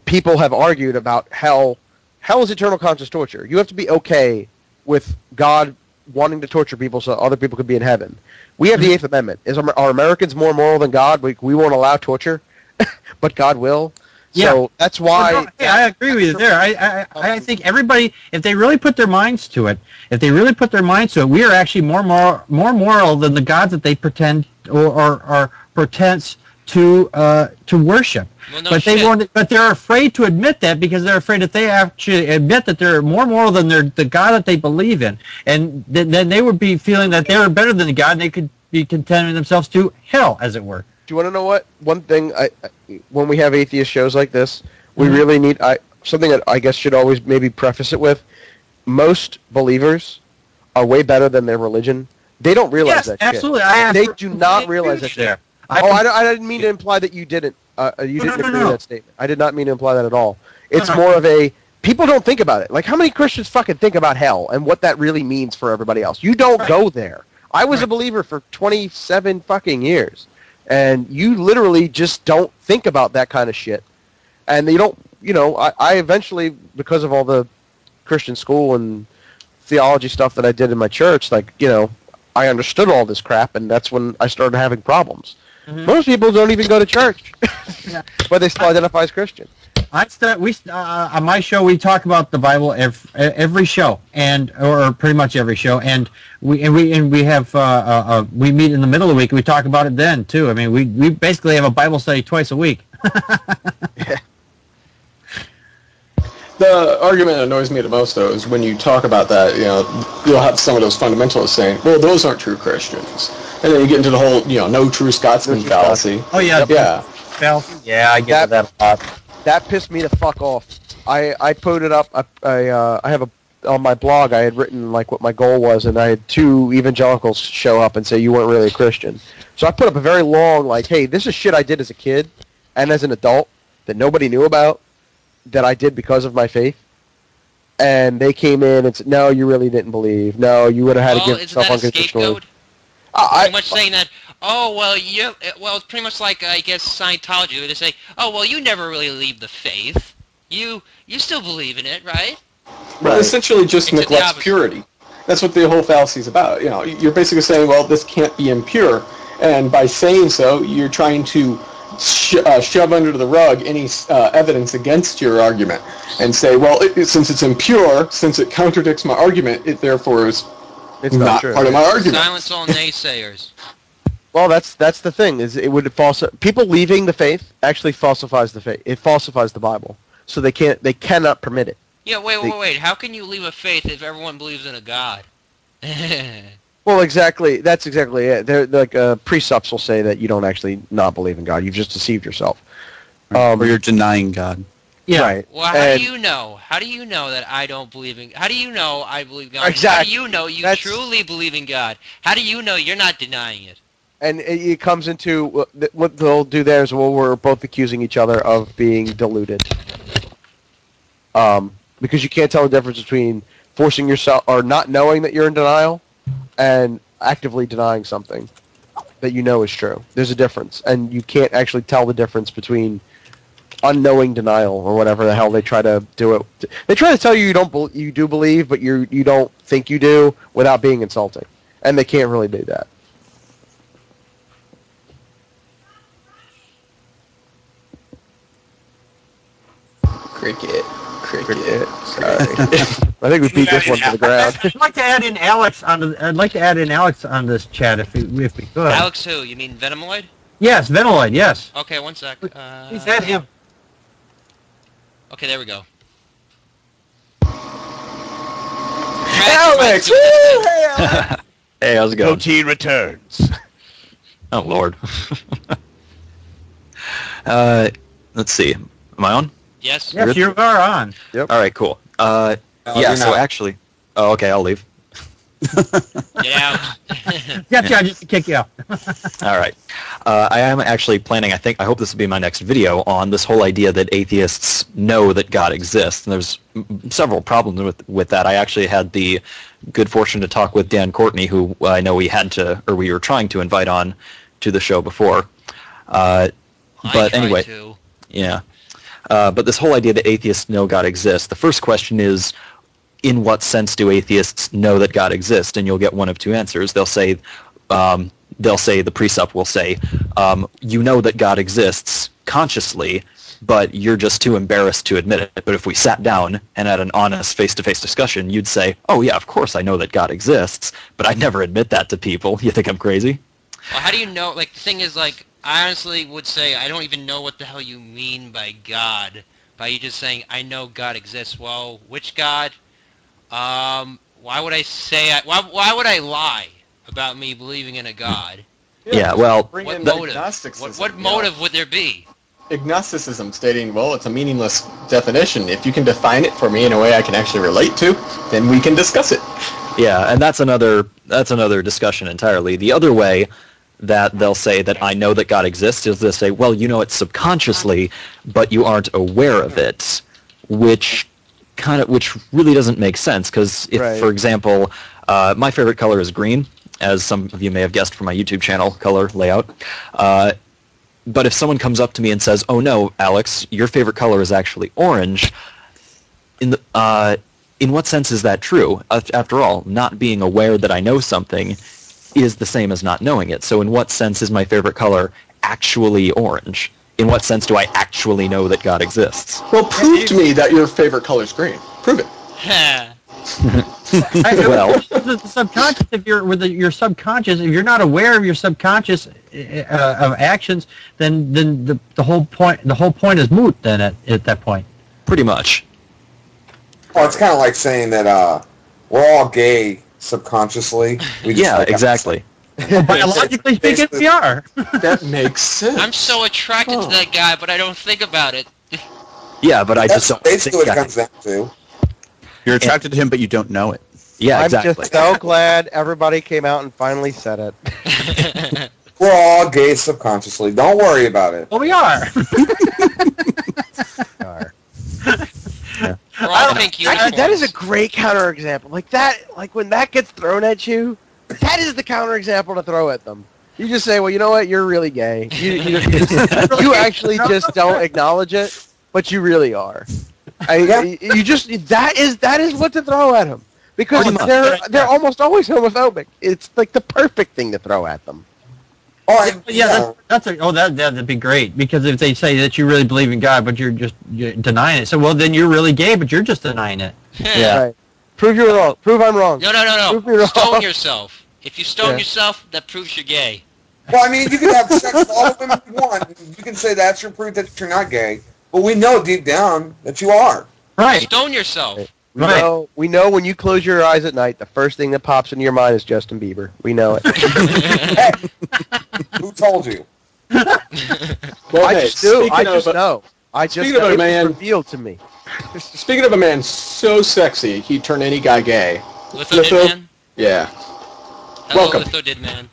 people have argued about hell. Hell is eternal conscious torture. You have to be okay with God wanting to torture people so other people could be in heaven. We have the Eighth Amendment. Are Americans more moral than God? We won't allow torture, but God will. So that's why... Well, no, I agree with you there. I think everybody, if they really put their minds to it, we are actually more moral than the gods that they pretend or pretense to worship. Well, no but they're afraid to admit that, because they're afraid if they actually admit that they're more moral than the God that they believe in, and then they would be feeling that they were better than the God, and they could be contenting themselves to hell, as it were. Do you want to know what? One thing, when we have atheist shows like this, we really need something that I guess should always maybe preface it with. Most believers are way better than their religion. They don't realize that absolutely. shit. They do not realize that shit. I didn't mean to imply that you didn't. You didn't agree with that statement. I did not mean to imply that at all. It's more of a... People don't think about it. Like, how many Christians fucking think about hell and what that really means for everybody else? You don't go there. I was a believer for 27 fucking years. And you literally just don't think about that kind of shit. And you don't, I eventually, because of all the Christian school and theology stuff that I did in my church, I understood all this crap, and that's when I started having problems. Mm-hmm. Most people don't even go to church, but they still identify as Christian. On my show, we talk about the Bible every show, or pretty much every show, and we meet in the middle of the week. And we talk about it then too. I mean, we basically have a Bible study twice a week. The argument that annoys me the most, though, is when you talk about that, you'll have some of those fundamentalists saying, well, those aren't true Christians. And then you get into the whole, no true Scotsman fallacy. Oh, yeah. Yeah. Yeah, I get that a lot. That pissed me the fuck off. I put it up. I have on my blog, I had written what my goal was, and I had two evangelicals show up and say you weren't really a Christian. So I put up a very long, hey, this is shit I did as a kid and as an adult that nobody knew about, that I did because of my faith. And they came in and said, no, you really didn't believe. No, you would have had to give yourself unconditional. Pretty much saying that, it's pretty much like, I guess, Scientology. They say, oh, well, you never really leave the faith. You still believe in it, right? Well, essentially just neglects purity. That's what the whole fallacy is about. You're basically saying, well, this can't be impure. And by saying so, you're trying to shove under the rug any evidence against your argument and say, well, since it's impure, since it contradicts my argument, it therefore is not part of my argument. Silence all naysayers. Well, that's the thing. Is it would people leaving the faith actually falsifies the faith. It falsifies the Bible, so they cannot permit it. Yeah, wait. How can you leave a faith if everyone believes in a God? Well, exactly. That's exactly it. They're like precepts will say that you don't actually not believe in God. You've just deceived yourself. Or you're denying God. Yeah. Right. Well, how do you know? How do you know that I don't believe in? How do you know I believe in God? Exactly. How do you know you truly believe in God? How do you know you're not denying it? And it comes into what they'll do there is we're both accusing each other of being deluded. Because you can't tell the difference between forcing yourself or not knowing that you're in denial and actively denying something that you know is true. There's a difference, and you can't actually tell the difference between unknowing denial or whatever the hell they try to do it. They try to tell you you do believe, but you don't think you do without being insulting, and they can't really do that. Cricket. Sorry. I think we beat this one to the ground. I'd like to add in Alex on this chat if we could. Alex who? You mean Venomoid? Yes, Venomoid, yes. Okay, one sec. Please add him. Okay, there we go. Alex! Woo! Hey, Alex! Hey, how's it going? Protein returns. Oh, Lord. Let's see. Am I on? Yes. Yes, you are on. All right, cool. Yeah, so actually... Oh, okay, I'll leave. Get out. Yeah, just to kick you out. All right. I am actually planning, I hope this will be my next video, on this whole idea that atheists know that God exists. And there's several problems with that. I actually had the good fortune to talk with Dan Courtney, who I know we were trying to invite on to the show before. But anyway, yeah. But this whole idea that atheists know God exists, the first question is, in what sense do atheists know that God exists? And you'll get one of two answers. They'll say, the precept will say, you know that God exists consciously, but you're just too embarrassed to admit it. But if we sat down and had an honest face-to-face discussion, you'd say, oh yeah, of course I know that God exists, but I'd never admit that to people. You think I'm crazy? Well, how do you know? Like, the thing is, like, I honestly would say I don't even know what the hell you mean by God. By you just saying, I know God exists. Well, which God? Why would I say... Why would I lie about me believing in a God? Yeah, well... What motive? What motive would there be? Agnosticism stating, well, it's a meaningless definition. If you can define it for me in a way I can actually relate to, then we can discuss it. Yeah, and that's another discussion entirely. The other way that they'll say that I know that God exists is they'll say, well, you know it subconsciously, but you aren't aware of it, which really doesn't make sense, because if, for example, my favorite color is green, as some of you may have guessed from my YouTube channel color layout. But if someone comes up to me and says, oh no, Alex, your favorite color is actually orange, in what sense is that true? After all, not being aware that I know something is the same as not knowing it. So in what sense is my favorite color actually orange? In what sense do I actually know that God exists? Well, prove to me that your favorite color is green. Prove it. Well, the subconscious. If you're with your subconscious, if you're not aware of your subconscious of actions, then the whole point is moot. Then at that point, pretty much. Well, it's kind of like saying that we're all gay subconsciously. Exactly. Biologically speaking, we are. That makes sense. I'm so attracted to that guy, but I don't think about it. Yeah, but I just don't basically think what it comes down to. You're attracted to him, but you don't know it. Yeah, exactly. I'm just so glad everybody came out and finally said it. We're all gay subconsciously. Don't worry about it. Well, we are. That is a great counterexample. Like when that gets thrown at you, that is the counterexample to throw at them. You just say, well, you know what? You're really gay. You actually just don't acknowledge it, but you really are. That is what to throw at them, because they're almost always homophobic. It's like the perfect thing to throw at them. That'd be great, because if they say that you really believe in God, but you're denying it, so well then you're really gay, but you're just denying it. Yeah. Right. Prove you're wrong. Prove I'm wrong. No. Prove me wrong. Stone yourself. If you stone yourself, that proves you're gay. Well, I mean, you can have sex with all the women you want. You can say that's your proof that you're not gay. But we know deep down that you are. Right. Stone yourself. We know when you close your eyes at night, the first thing that pops into your mind is Justin Bieber. We know it. Hey, who told you? Well, I hey, just do. I speaking just of- know. I just speaking of know a it was man- revealed to me. Speaking of a man so sexy, he'd turn any guy gay. Litho did man? Yeah. Hello, Welcome. Litho did man.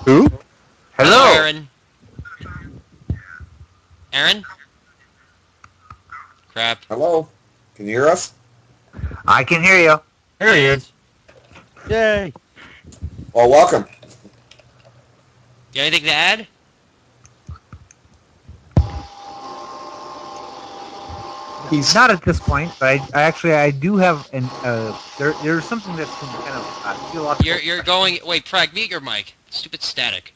Who? Hello, Aaron. Aaron? Crap. Hello? Can you hear us? I can hear you. There he is. Yay. Well, welcome. You got anything to add? He's Not at this point, but I do have there's something that's kind of theological. You're going. Wait, Prag, mute your mic. Stupid static.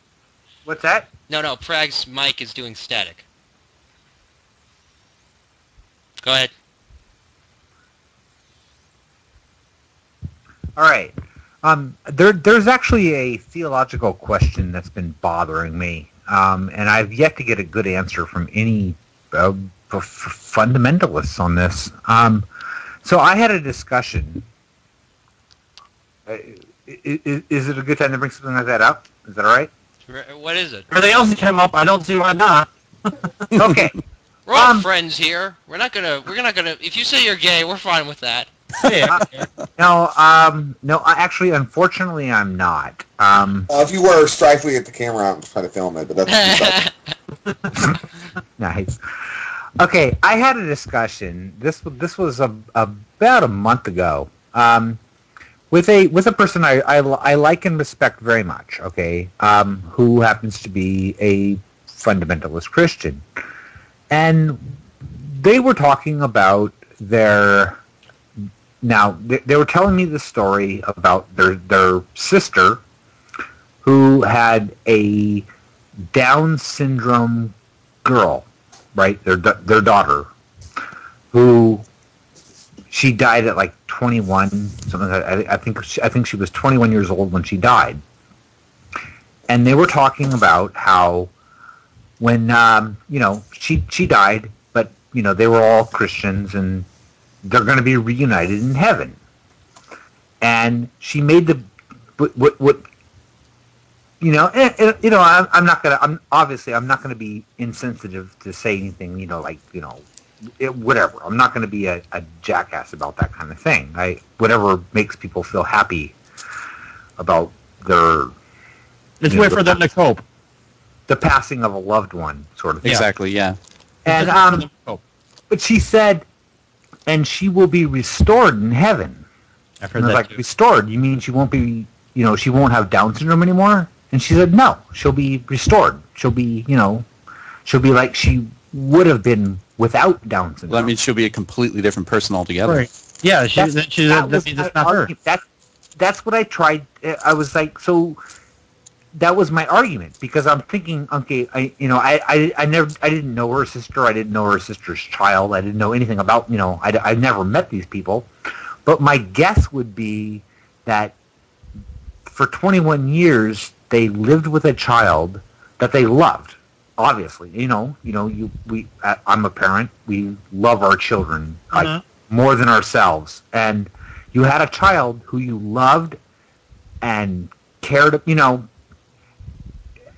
What's that? No, Prag's mic is doing static. Go ahead. All right. There's actually a theological question that's been bothering me, and I've yet to get a good answer from any fundamentalists on this. So I had a discussion. Is it a good time to bring something like that up? Is that all right? What is it? Everything else came up. I don't see why not. Okay. We're all friends here. We're not gonna. If you say you're gay, we're fine with that. No, actually, unfortunately, I'm not. If you were, strifely at the camera out and try to film it, but that's Nice. Okay, I had a discussion. This was about a month ago. With a person I like and respect very much. Okay, who happens to be a fundamentalist Christian, and they were talking about their. Now, they were telling me the story about their sister who had a Down syndrome girl, right? Their daughter, who she died at like 21, something like that. I think she was 21 years old when she died. And they were talking about how when she died, but they were all Christians and they're going to be reunited in heaven. And she made the what I'm not going to be insensitive to say anything, whatever. I'm not going to be a jackass about that kind of thing. Whatever makes people feel happy about their It's a way for them to cope. The passing of a loved one, sort of thing. Exactly, yeah. And but she said, and she will be restored in heaven. I've heard that too. Restored? You mean she won't be, she won't have Down syndrome anymore? And she said, no, she'll be restored. She'll be, she'll be like she would have been without Down syndrome. Well, that means she'll be a completely different person altogether. Right. Yeah, that means it's not her. That's what I tried. I was like, so that was my argument, because I'm thinking, okay, I didn't know her sister. I didn't know her sister's child. I didn't know anything about, I never met these people. But my guess would be that for 21 years they lived with a child that they loved. Obviously, I'm a parent. We love our children more than ourselves, and you had a child who you loved and cared,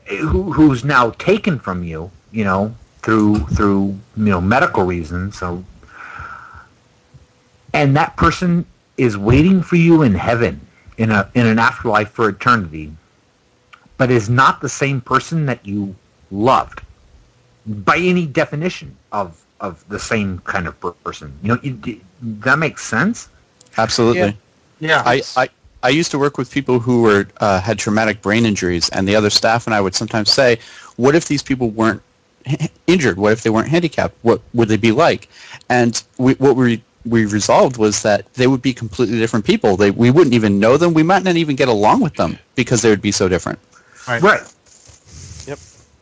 who's now taken from you, through medical reasons. So, and that person is waiting for you in heaven, in an afterlife for eternity, but is not the same person that you loved by any definition of the same kind of person. That makes sense? Absolutely. Yeah. I used to work with people who were had traumatic brain injuries, and the other staff and I would sometimes say, what if these people weren't injured? What if they weren't handicapped? What would they be like? And what we resolved was that they would be completely different people. We wouldn't even know them. We might not even get along with them because they would be so different. Right. Yep.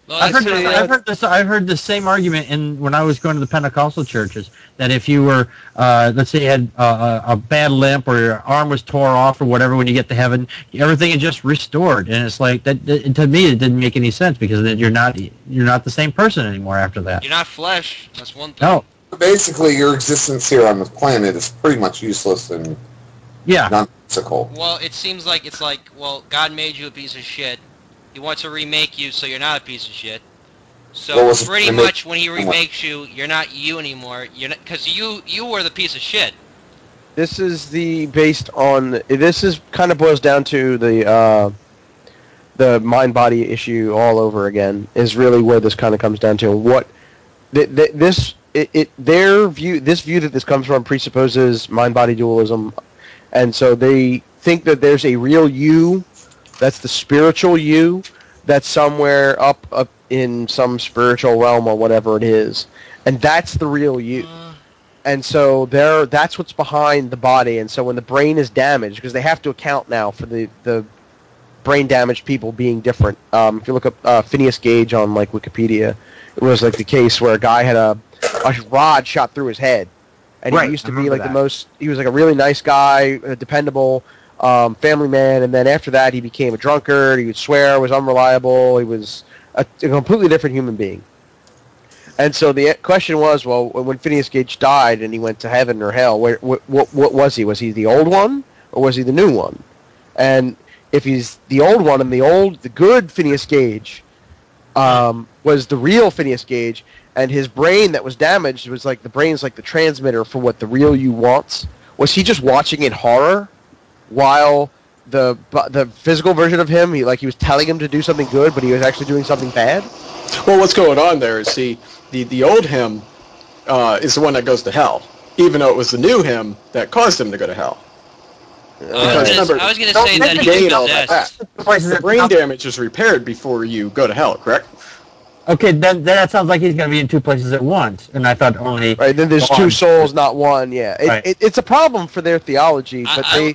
Well, I've heard the same argument when I was going to the Pentecostal churches, that if you were, let's say you had a bad limp or your arm was tore off or whatever, when you get to heaven, everything is just restored. And it's like, that to me, it didn't make any sense, because then you're not the same person anymore after that. You're not flesh. That's one thing. No. Basically, your existence here on this planet is pretty much useless and nonsensical. Well, it seems like it's like, well, God made you a piece of shit. He wants to remake you so you're not a piece of shit. So pretty much when he remakes you, you're not you anymore. You're not, because you were the piece of shit. This is this kind of boils down to the mind-body issue all over again. Is really where this kind of comes down to. What this view that this comes from presupposes mind-body dualism, and so they think that there's a real you. That's the spiritual you that's somewhere up in some spiritual realm or whatever it is. And that's the real you. And so that's what's behind the body. And so when the brain is damaged, because they have to account now for the brain damaged people being different. If you look up Phineas Gage on like Wikipedia, it was like the case where a guy had a rod shot through his head. And he used to be like he was like a really nice guy, dependable, family man, and then after that he became a drunkard. He would swear, was unreliable. He was a completely different human being. And so the question was, well, when Phineas Gage died and he went to heaven or hell, what was he? Was he the old one or was he the new one? And if he's the old one and the good Phineas Gage was the real Phineas Gage, and his brain that was damaged was like the brain's like the transmitter for what the real you wants, was he just watching in horror? While the physical version of him, he was telling him to do something good, but he was actually doing something bad. Well, what's going on there is, the old him is the one that goes to hell, even though it was the new him that caused him to go to hell. I was going to say that he the brain damage is repaired before you go to hell, correct? Okay, then that sounds like he's going to be in two places at once, and I thought only... Right, then there's two souls, not one, yeah. It's a problem for their theology, but they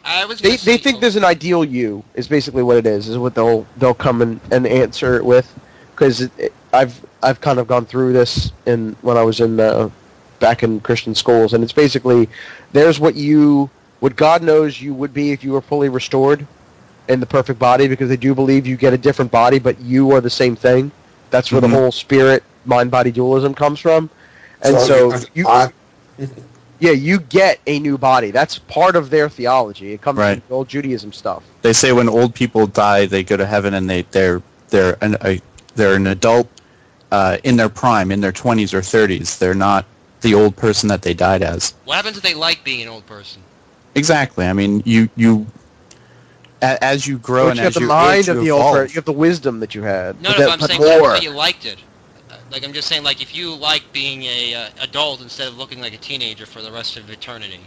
think there's an ideal you, is basically what it is what they'll come and answer it with, because I've kind of gone through this when I was back in Christian schools, and it's basically, there's what God knows you would be if you were fully restored in the perfect body, because they do believe you get a different body, but you are the same thing. That's where the whole spirit, mind-body dualism comes from. And so you get a new body. That's part of their theology. It comes from the old Judaism stuff. They say when old people die, they go to heaven, and they're an adult in their prime, in their 20s or 30s. They're not the old person that they died as. What happens if they like being an old person? Exactly. I mean, you as you grow and as you age, you evolve. You have the wisdom that you had. No, I'm saying that you liked it. Like, I'm just saying, like, if you like being a adult instead of looking like a teenager for the rest of eternity.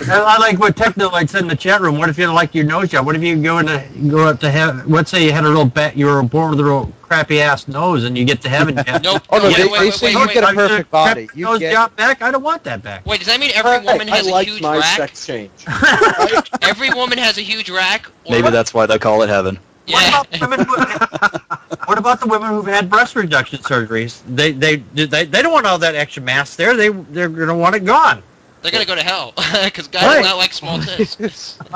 I like what Technolite said in the chat room. What if you don't like your nose job? What if you go up to heaven? Let's say you had a real you were born with a real crappy ass nose, and you get to heaven. Nope. They say you get a perfect body. You nose job back? I don't want that back. Wait, does that mean every woman has a huge rack? Sex change. Every woman has a huge rack? Maybe that's why they call it heaven. Yeah. What about the women who've had breast reduction surgeries? They don't want all that extra mass there. They're going to want it gone. They're going to go to hell, because guys do not like small tits. They're going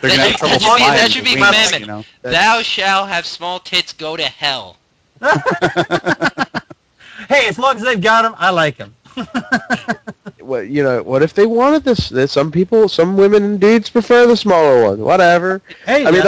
to have trouble that should be commandment. You know? Thou shalt have small tits, go to hell. Hey, as long as they've got them, I like them. Well, what if they wanted this? Some women and dudes prefer the smaller one. Whatever. Hey, I mean,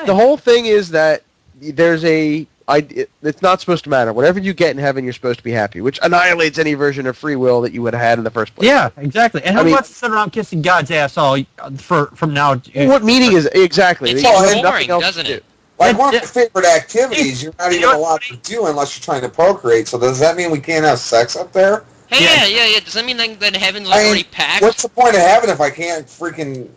the whole thing is that it's not supposed to matter. Whatever you get in heaven, you're supposed to be happy, which annihilates any version of free will that you would have had in the first place. Yeah, exactly. And who wants to sit around kissing God's ass all from now? What meaning is exactly? It's boring, doesn't it? Like one of my favorite activities, you're not even allowed to do unless you're trying to procreate. So does that mean we can't have sex up there? Hey, yeah. Does that mean that heaven's already packed? What's the point of heaven if I can't freaking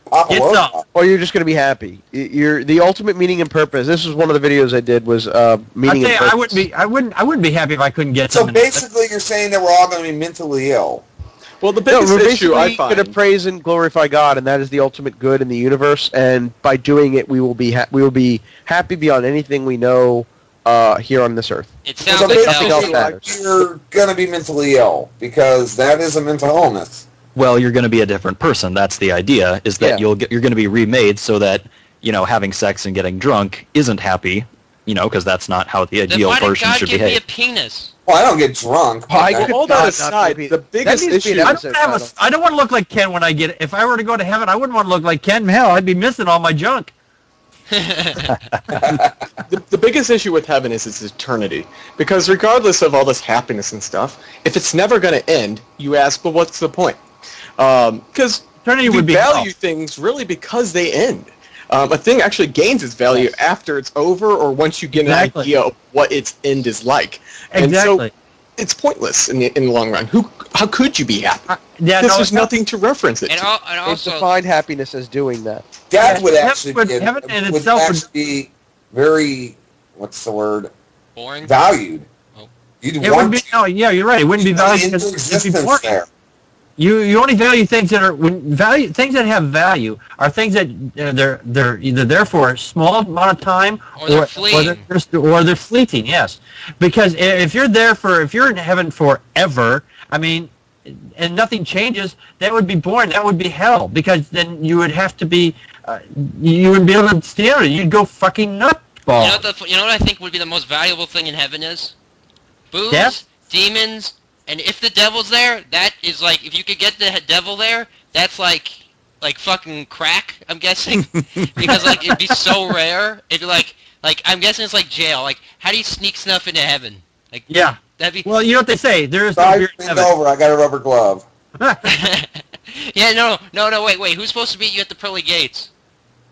pop a load? Or you're just going to be happy. You're the ultimate meaning and purpose. This was one of the videos I did was meaning and purpose. I wouldn't be happy if I couldn't get. So basically, you're saying that we're all going to be mentally ill. Well, the biggest issue I find, we're going to praise and glorify God, and that is the ultimate good in the universe. And by doing it, we will be happy beyond anything we know here on this earth. It So sounds like nothing else basically, matters. you're going to be mentally ill, because that is a mental illness. Well, you're going to be a different person. That's the idea. Is that Yeah. you're going to be remade so that having sex and getting drunk isn't happy. Because that's not how the then ideal why did person God should give me behave. a penis? Well, I don't get drunk. Hold that aside. The biggest That needs to be issue. an I episode don't, title. I don't want to look like Ken when I get. If I were to go to heaven, I wouldn't want to look like Ken. Hell, I'd be missing all my junk. The biggest issue with heaven is its eternity. Because regardless of all this happiness and stuff, if it's never going to end, you ask, well, what's the point? Because Eternity we would be value hell. things really because they end. A thing actually gains its value after it's over or once you get an Exactly. idea of what its end is like. And Exactly. so it's pointless in the long run. How could you be happy? Yeah, Because no, there's nothing to reference it And, to. and They've also, defined happiness as doing that. That would Heaven actually would- be, heaven in would itself would- actually be very, what's the word, boring. valued. Oh. You'd it want wouldn't be. No, yeah, you're right. It wouldn't be valued into because it'd be existence boring. there. You only value things that are things that have value are things that they're either there for a small amount of time Or they're fleeting. or they're fleeting. Yes, because if you're in heaven forever, I mean, and nothing changes, that would be boring. That would be hell, because then you would have to be you wouldn't be able to stand it. You'd go fucking nutball. You know what I think would be the most valuable thing in heaven is? Booze, Death? demons, and if the devil's there, that is like, if you could get the devil there, that's like fucking crack, I'm guessing. Because like it'd be so rare. It'd be like I'm guessing it's like jail. Like, how do you sneak stuff into heaven? Like, Yeah. that'd be. Well, you know what they say. There is no Sorry, beer in bend heaven. over. I got a rubber glove. Yeah, no, wait. Who's supposed to meet you at the pearly gates?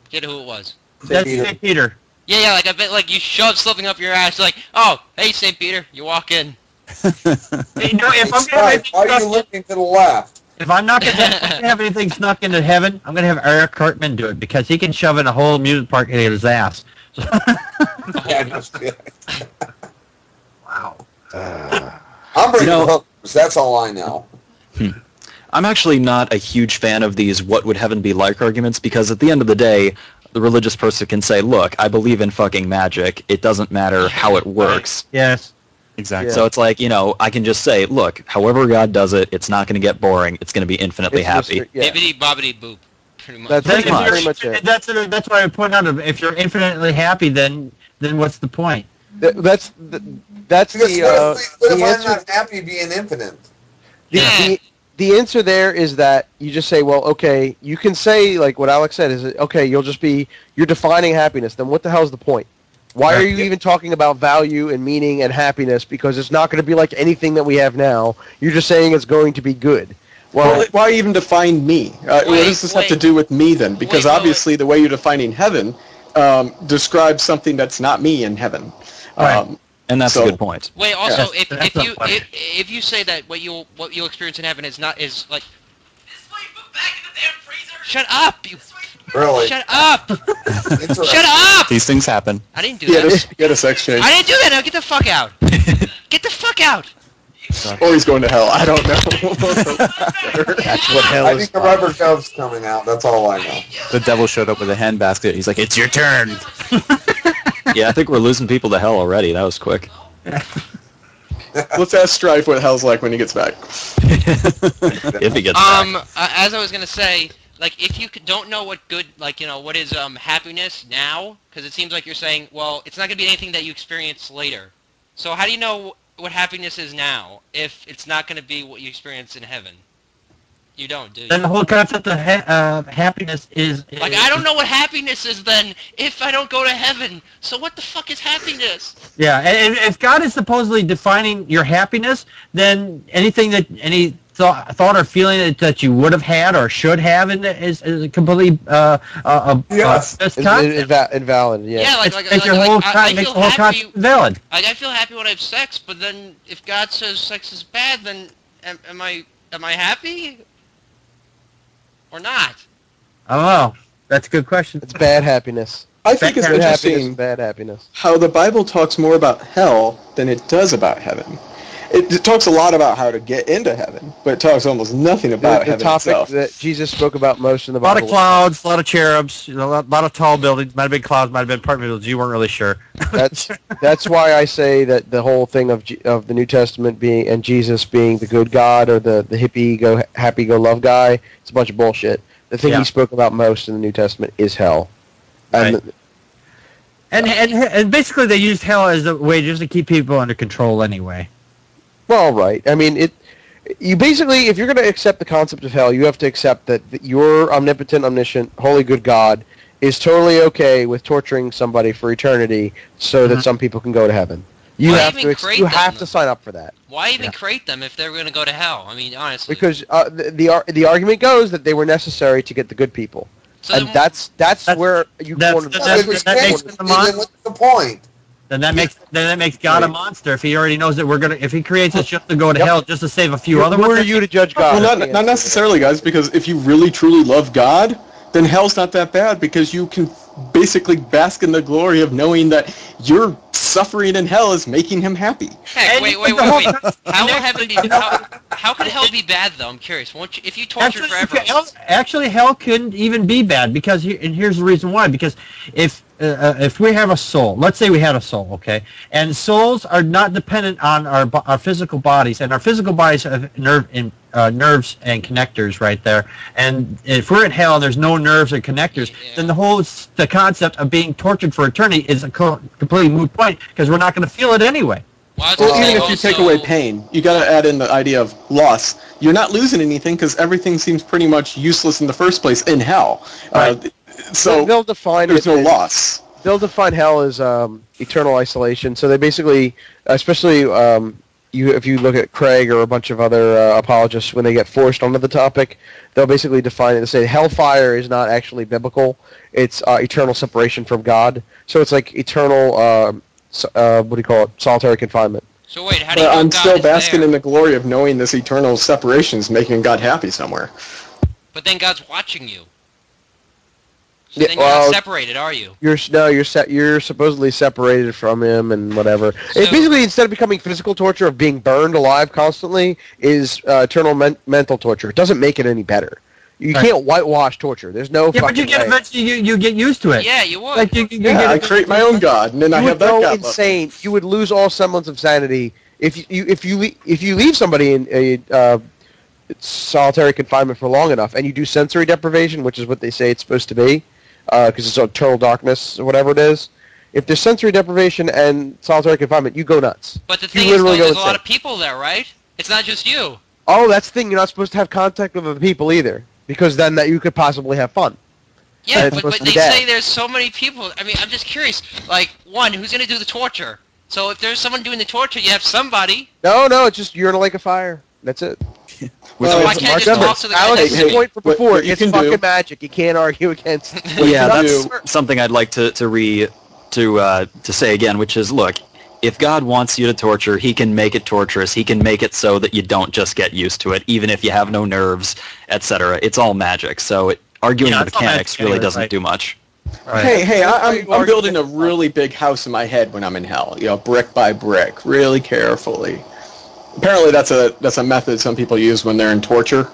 Get who it was. That's Peter. St. Peter. Yeah, like I bet like you shove something up your ass, like, oh, hey, St. Peter, you walk in. Hey, no, if I'm Hey, gonna have Stripe, why are you anything looking to the left? if I'm not gonna have anything snuck into heaven, I'm gonna have Eric Cartman do it, because he can shove in a whole amusement park in his ass. Yeah, no shit. Wow. I'm bringing hookers. That's all I know. I'm actually not a huge fan of these what would heaven be like arguments, because at the end of the day, the religious person can say, look, I believe in fucking magic. It doesn't matter how it works. Yes. Exactly. So it's like, I can just say, look, however God does it, it's not going to get boring. It's going to be infinitely It's happy. just- yeah. Bibbidi bobbidi boop. Pretty much. That's That's much. very much it. That's why I point out, if you're infinitely happy, then what's the point? That's Because the what if I'm answer. not happy being infinite? The answer there is that you just say, well, okay, you can say, like what Alex said, is okay, you're defining happiness, then what the hell's the point? Why are you even talking about value and meaning and happiness? Because it's not going to be like anything that we have now. You're just saying it's going to be good. Well, why even define me? What does this have to wait. do with me then? Because Wait, obviously the way you're defining heaven describes something that's not me in heaven. Right. And that's So- a good point. Wait, also, Yes, that's the point. if you say that what you'll experience in heaven is like. This way, put back in the damn freezer. Shut up, you. Really? Shut up. Interesting. Shut up. These things happen. I didn't do You that. had a sex change. I didn't do that. Now get the fuck out. Get the fuck out. Or he's going to hell. I don't know. That's what hell I is. think the rubber glove's coming out. That's all I know. The devil showed up with a handbasket. He's like, "It's your turn." Yeah, I think we're losing people to hell already. That was quick. Let's ask Strife what hell's like when he gets back. If he gets back. As I was gonna say, like, if you don't know what good, like, what is happiness now, because it seems like you're saying, well, it's not gonna be anything that you experience later. So how do you know what happiness is now if it's not gonna be what you experience in heaven? You don't, do you? Then the whole concept of happiness is Like, I don't know what happiness is then if I don't go to heaven. So what the fuck is happiness? Yeah, and if God is supposedly defining your happiness, then anything that any thought or feeling that you would have had or should have is completely Yes. misconcept. Invalid. Yeah. Yeah, like, Makes your whole I makes feel the whole happy. concept valid. Like, I feel happy when I have sex, but then if God says sex is bad, then am I happy or not? I don't know. That's a good question. It's bad happiness. I think it's Good happiness interesting and bad happiness. how the Bible talks more about hell than it does about heaven. it talks a lot about how to get into heaven, but it talks almost nothing about the heaven topic itself. that Jesus spoke about most in the A lot Bible. of clouds, a lot of cherubs, a lot of tall buildings. Might have been clouds, might have been apartment buildings. You weren't really sure. That's why I say that the whole thing of the New Testament being and Jesus being the good God or the hippie go happy go love guy, it's a bunch of bullshit. The thing he spoke about most in the New Testament is hell. And right. And basically they used hell as a way just to keep people under control anyway. Well, right. I mean, you basically, if you're going to accept the concept of hell, you have to accept that your omnipotent, omniscient, holy, good God is totally okay with torturing somebody for eternity so that some people can go to heaven. You have to sign up for that. Why even create them if they're going to go to hell? I mean, honestly. Because the argument goes that they were necessary to get the good people. So and that's where you what's the point? Then that makes God a monster if he already knows that if he creates us just to go to hell just to save a few other ones. Who are you to judge God? Well, not necessarily, guys, because if you really truly love God, then hell's not that bad because you can basically bask in the glory of knowing that your suffering in hell is making him happy. Heck, wait. How could hell be bad, though? I'm curious. If you torture forever... Actually, hell couldn't even be bad because, and here's the reason why, because if we have a soul, let's say we had a soul, okay, and souls are not dependent on our physical bodies, and our physical bodies have nerves and connectors right there, and if we're in hell and there's no nerves and connectors, then the concept of being tortured for eternity is a completely moot point because we're not going to feel it anyway. Well, even if you take away pain, you got to add in the idea of loss. You're not losing anything because everything seems pretty much useless in the first place in hell. Right. So they'll define there's no loss. They'll define hell as eternal isolation. So they basically, especially if you look at Craig or a bunch of other apologists, when they get forced onto the topic, they'll basically define it and say hellfire is not actually biblical. It's eternal separation from God. So it's like eternal, what do you call it, solitary confinement. So wait, how do you know I'm God still is basking there? in the glory of knowing this eternal separation is making God happy somewhere. But then God's watching you. So then you're not separated, are you? You're supposedly separated from him and whatever. So, basically, instead of becoming physical torture of being burned alive constantly, is eternal mental torture. It doesn't make it any better. You can't whitewash torture. There's no fucking but you get way. eventually you get used to it. Yeah, you would. Like I create my own God, and then I have that God. You would go insane. You would lose all semblance of sanity if you leave somebody in a solitary confinement for long enough, and you do sensory deprivation, which is what they say it's supposed to be, because it's eternal darkness or whatever it is. If there's sensory deprivation and solitary confinement, you go nuts. But the thing is, though, there's a lot of people there, right? It's not just you. Oh, that's the thing. You're not supposed to have contact with other people either, because then that you could possibly have fun. Yeah, but they say there's so many people. I mean, I'm just curious. Like, one, who's going to do the torture? So if there's someone doing the torture, you have somebody. No, it's just you're in a lake of fire. That's it. Well, why can't I just talk to the guy? Alex's point from before, it's fucking magic. You can't argue against it. Yeah, that's something I'd like to say again, which is, look, if God wants you to torture, he can make it torturous. He can make it so that you don't just get used to it, even if you have no nerves, etc. It's all magic. So arguing the mechanics really doesn't do much. Right. Hey, I'm building a really big house in my head when I'm in hell, brick by brick, really carefully. Apparently that's a method some people use when they're in torture,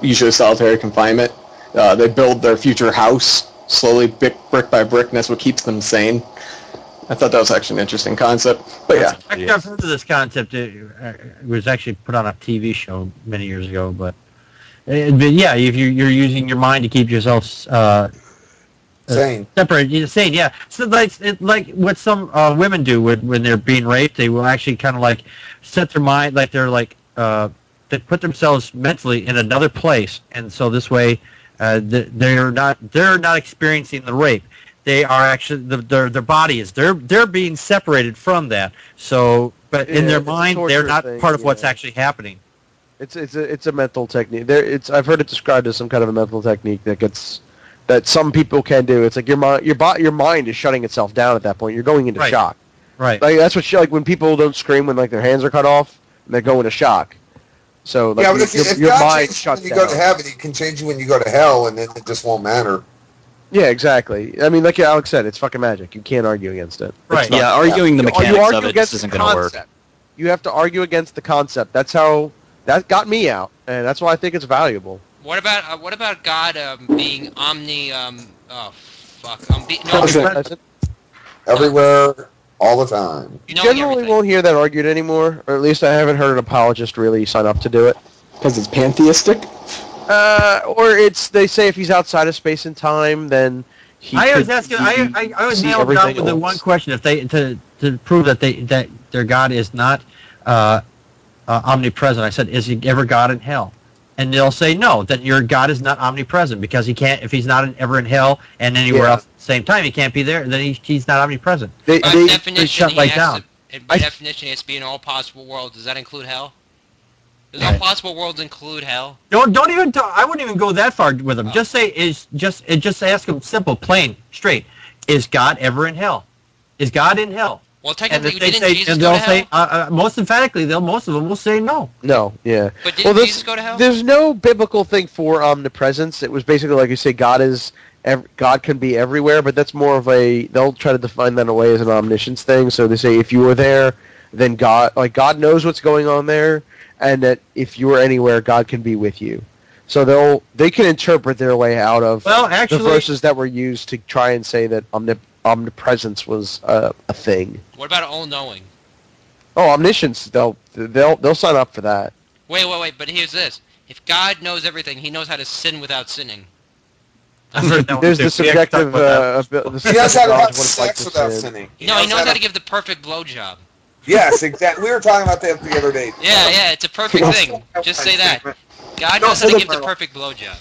usually solitary confinement. They build their future house slowly, brick by brick, and that's what keeps them sane. I thought that was actually an interesting concept. But yeah. I've heard of this concept. It was actually put on a TV show many years ago. But yeah, if you're using your mind to keep yourself sane. Separated, sane, yeah. So like what some women do when they're being raped, they will actually kind of like set their mind, like they're like they put themselves mentally in another place, and so this way they're not experiencing the rape. They are actually their body is they're being separated from that. So, but in their mind, they're not part of what's actually happening. It's a mental technique. I've heard it described as some kind of a mental technique that some people can do. It's like your mind is shutting itself down at that point. You're going into shock. Right. Like that's what like when people don't scream when like their hands are cut off and they go into shock. So like, but if your God mind changes shuts when you down. go to heaven, he can change you when you go to hell, and then it just won't matter. Yeah, exactly. I mean, like Alex said, it's fucking magic. You can't argue against it. Right. Yeah, arguing the mechanics of it just isn't going to work. You have to argue against the concept. That's how that got me out, and that's why I think it's valuable. What about God being Omnipresent. Everywhere, all the time. You generally won't hear that argued anymore, or at least I haven't heard an apologist really sign up to do it. Because it's pantheistic? Or they say if he's outside of space and time, then I was nailed down with the one question: if they to prove that their God is not omnipresent, I said, is he ever God in hell? And they'll say no, that your God is not omnipresent because he can't. If he's not ever in hell and anywhere else at the same time, he can't be there. Then he's not omnipresent. By definition, he has to be in all possible worlds. Does that include hell? Does all possible worlds include hell? Don't even. I wouldn't even go that far with them. Just say just ask them simple, plain, straight. Is God ever in hell? Is God in hell? Well, technically, didn't Jesus go to hell? Most emphatically, most of them will say no. No, yeah. But didn't Jesus go to hell? There's no biblical thing for omnipresence. It was basically like you say, God can be everywhere, but that's more of they'll try to define that away as an omniscience thing. So they say if you were there, then God knows what's going on there, and that if you were anywhere, God can be with you. So they can interpret their way out of the verses that were used to try and say that omnipresence was a thing. What about all-knowing? Oh, omniscience, they'll sign up for that. Wait, but here's this. If God knows everything, he knows how to sin without sinning. There's the subjective... he knows how to have sex without sinning. No, he knows how to give the perfect blowjob. Yes, exactly. We were talking about that the other day. Yeah, it's a perfect thing. Just say that. God knows how to give the perfect blowjob.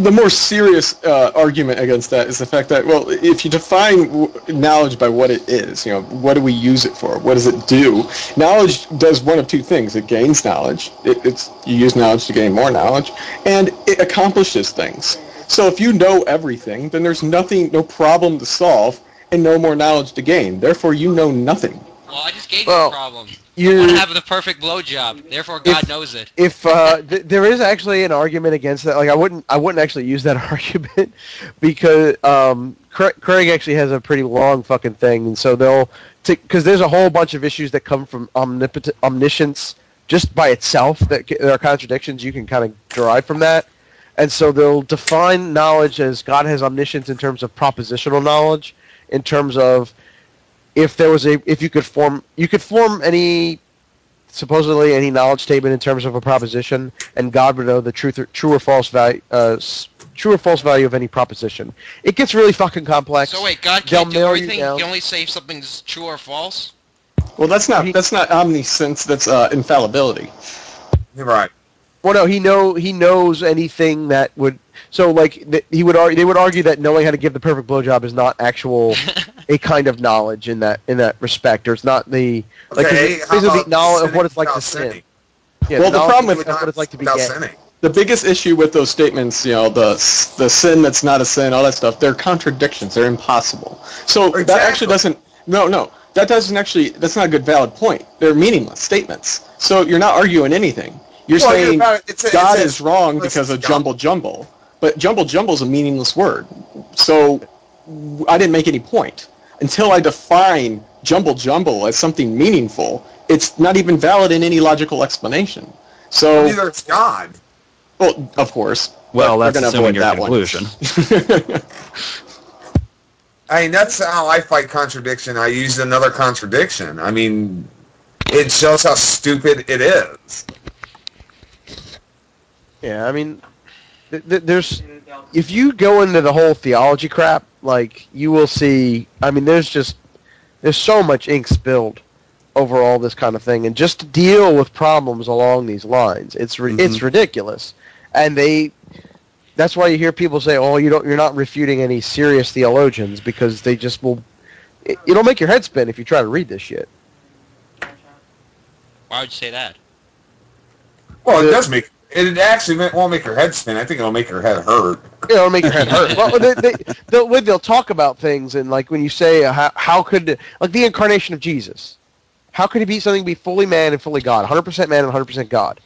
The more serious argument against that is the fact that, well, if you define knowledge by what it is, what do we use it for? What does it do? Knowledge does one of two things. It gains knowledge. You use knowledge to gain more knowledge, and it accomplishes things. So if you know everything, then there's no problem to solve and no more knowledge to gain. Therefore, you know nothing. Well, I just gave you a problem. You want to have the perfect blowjob. Therefore, God knows it. If there is actually an argument against that, like I wouldn't actually use that argument because Craig actually has a pretty long fucking thing, and so because there's a whole bunch of issues that come from omniscience just by itself that there are contradictions you can kind of derive from that, and so they'll define knowledge as God has omniscience in terms of propositional knowledge, in terms of if you could form supposedly any knowledge statement in terms of a proposition, and God would know the true or false value of any proposition. It gets really fucking complex. So wait, God can't do everything? He can only say if something's true or false? Well, that's not omniscience. That's infallibility. You're right. Well, no, he knows anything that would. So, like, they would argue that knowing how to give the perfect blowjob is not a kind of knowledge in that respect, or it's not the basically knowledge of what it's like to sin. Yeah, well, the problem with what it's like to be gay. The biggest issue with those statements, the sin that's not a sin, all that stuff, they're contradictions. They're impossible. So that actually doesn't. No, that's not a good valid point. They're meaningless statements. So you're not arguing anything. You're saying God is wrong because of jumble. But jumble is a meaningless word. So I didn't make any point. Until I define jumble as something meaningful, it's not even valid in any logical explanation. So neither is God. Well, of course. Well, that's assuming your conclusion. I mean, that's how I fight contradiction. I use another contradiction. I mean, it shows how stupid it is. Yeah, I mean, there's if you go into the whole theology crap, like, you will see. I mean, there's so much ink spilled over all this kind of thing, and just to deal with problems along these lines, it's ridiculous. And that's why you hear people say, "Oh, you're not refuting any serious theologians," because they just will. It'll make your head spin if you try to read this shit. Why would you say that? Well, it does make. It actually won't make your head spin. I think it'll make your head hurt. It'll make your head hurt. Well, they'll talk about things, and like when you say, how could, like, the incarnation of Jesus, how could he be fully man and fully God, 100% man and 100% God?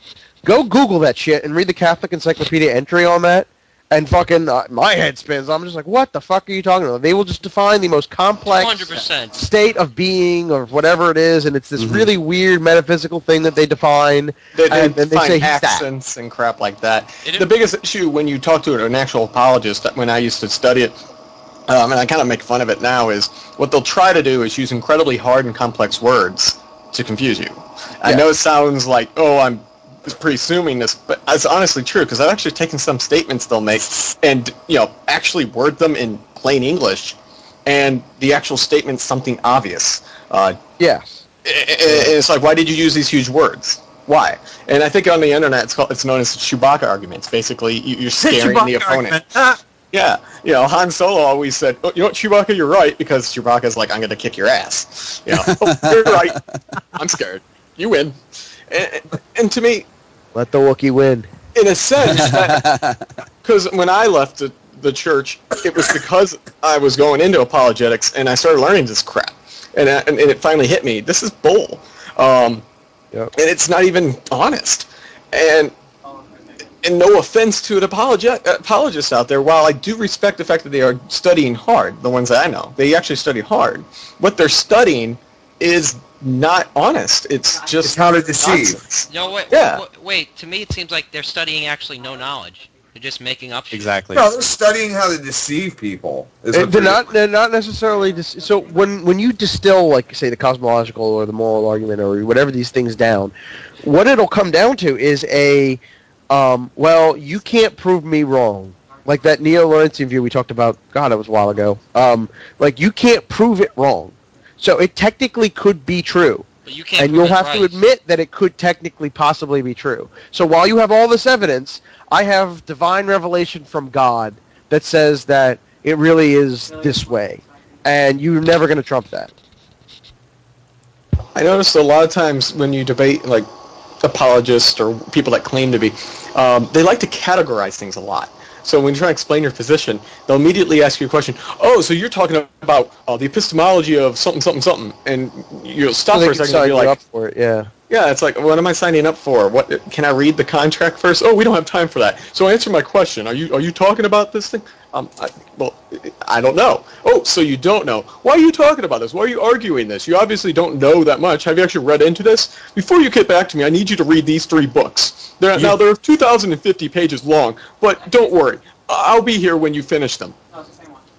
Go Google that shit and read the Catholic Encyclopedia entry on that, And fucking my head spins. I'm just like, what the fuck are you talking about? They will just define the most complex 100%. state of being or whatever it is, and it's this really weird metaphysical thing that they define. And they define say he's accents and crap like that. It- The biggest issue when you talk to an actual apologist, when I used to study it, and I kind of make fun of it now, is what they'll try to do is use incredibly hard and complex words to confuse you. I know it sounds like, oh, I'm presuming this, but it's honestly true, because I've actually taken some statements they'll make and, actually word them in plain English, and the actual statement's something obvious. Yes. It's like, why did you use these huge words? Why? And I think on the internet it's known as Chewbacca arguments. Basically, you're scaring the opponent. Yeah, Han Solo always said, oh, you know what, Chewbacca, you're right, because Chewbacca's like, I'm going to kick your ass. Oh, you're right. I'm scared. You win. And to me, let the Wookiee win. In a sense, because when I left the church, it was because I was going into apologetics, and I started learning this crap. And it finally hit me. This is bull. And it's not even honest. And no offense to an apologist out there, while I do respect the fact that they are studying hard, the ones that I know, they actually study hard. What they're studying is not honest. It's just how to deceive. Nonsense. No, wait, Yeah. wait. To me, it seems like they're studying actually no knowledge. They're just making up shit. Exactly. No, they're studying how to deceive people. They're not necessarily. So when you distill, like, say, the cosmological or the moral argument or whatever these things down, what it'll come down to is well, you can't prove me wrong. Like that neo-Lorentzian view we talked about, God, that was a while ago. Like, you can't prove it wrong. So it technically could be true. But you can't and prove you'll have to admit that it could technically possibly be true. So while you have all this evidence, I have divine revelation from God that says that it really is this way. And you're never going to trump that. I noticed a lot of times when you debate, like, apologists or people that claim to be, they like to categorize things a lot. So when you try to explain your position, they'll immediately ask you a question. Oh, so you're talking about the epistemology of something, something, something, and you'll stop for a second and be like, up for it, yeah. Yeah, it's like, what am I signing up for? What can I read the contract first? Oh, we don't have time for that. So answer my question. Are you talking about this thing? I don't know. Oh, so you don't know. Why are you talking about this? Why are you arguing this? You obviously don't know that much. Have you actually read into this? Before you get back to me, I need you to read these 3 books. Now, they're 2,050 pages long, but don't worry. I'll be here when you finish them.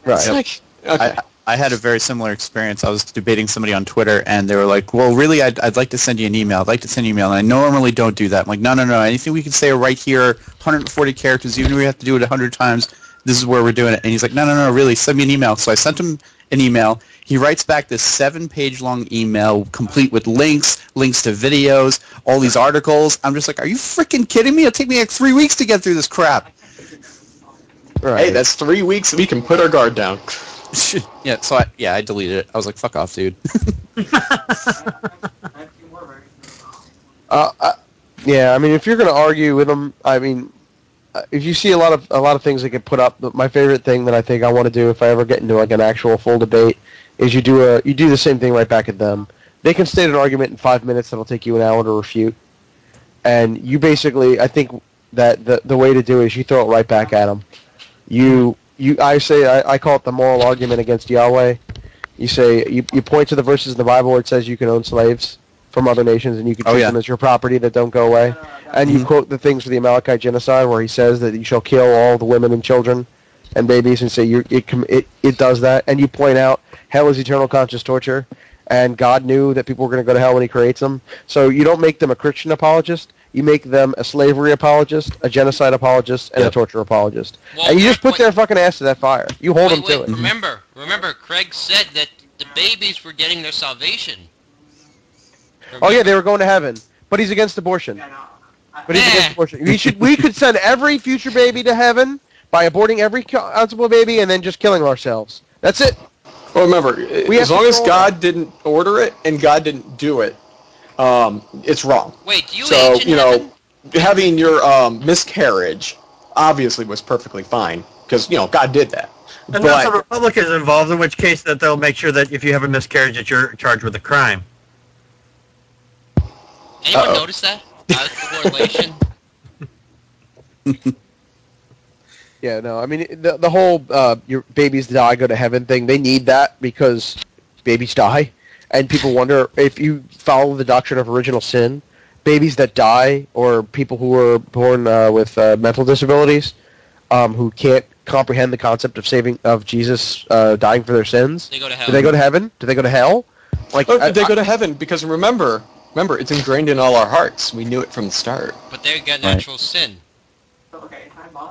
Right. It's like, okay. I had a very similar experience. I was debating somebody on Twitter, and they were like, well, really, I'd like to send you an email. I'd like to send you an email, and I normally don't do that. I'm like, no. Anything we can say right here, 140 characters, even if we have to do it 100 times, this is where we're doing it. And he's like, no, really, send me an email. So I sent him an email. He writes back this 7-page long email, complete with links to videos, all these articles. I'm just like, are you freaking kidding me? It'll take me like 3 weeks to get through this crap. Right. Hey, that's 3 weeks. We can put our guard down. Yeah, so I deleted it. I was like, fuck off, dude. Yeah, I mean, if you're going to argue with them, I mean, if you see a lot of things that get put up, my favorite thing that I think I want to do if I ever get into like an actual full debate is you do the same thing right back at them. They can state an argument in 5 minutes that'll take you an hour to refute, and you basically, I think that the way to do it is you throw it right back at them. I call it the moral argument against Yahweh. You say you point to the verses in the Bible where it says you can own slaves from other nations and you can treat them as your property that don't go away. And you quote the things for the Amalekite genocide where he says that you shall kill all the women and children and babies and say it does that. And you point out hell is eternal conscious torture and God knew that people were going to go to hell when he creates them. So you don't make them a Christian apologist. You make them a slavery apologist, a genocide apologist, and a torture apologist. Well, and you just put their fucking ass to that fire. You hold them to it. Remember, Craig said that the babies were getting their salvation. Oh yeah, they were going to heaven. But he's against abortion. But he's against abortion. We could send every future baby to heaven by aborting every conceivable baby and then just killing ourselves. That's it. Well, remember, as long as God didn't order it and God didn't do it, it's wrong. Wait, do you age in heaven? Having your miscarriage obviously was perfectly fine because God did that. Unless a Republican is involved, in which case that they'll make sure that if you have a miscarriage, that you're charged with a crime. Anyone notice that? Correlation. Yeah, no, I mean, the whole your babies die, go to heaven thing, they need that because babies die. And people wonder, if you follow the doctrine of original sin, babies that die, or people who are born with mental disabilities, who can't comprehend the concept of Jesus dying for their sins, They go to hell. do they go to heaven? Do they go to hell? Like, They go to heaven because remember, it's ingrained in all our hearts. We knew it from the start. But they got natural sin.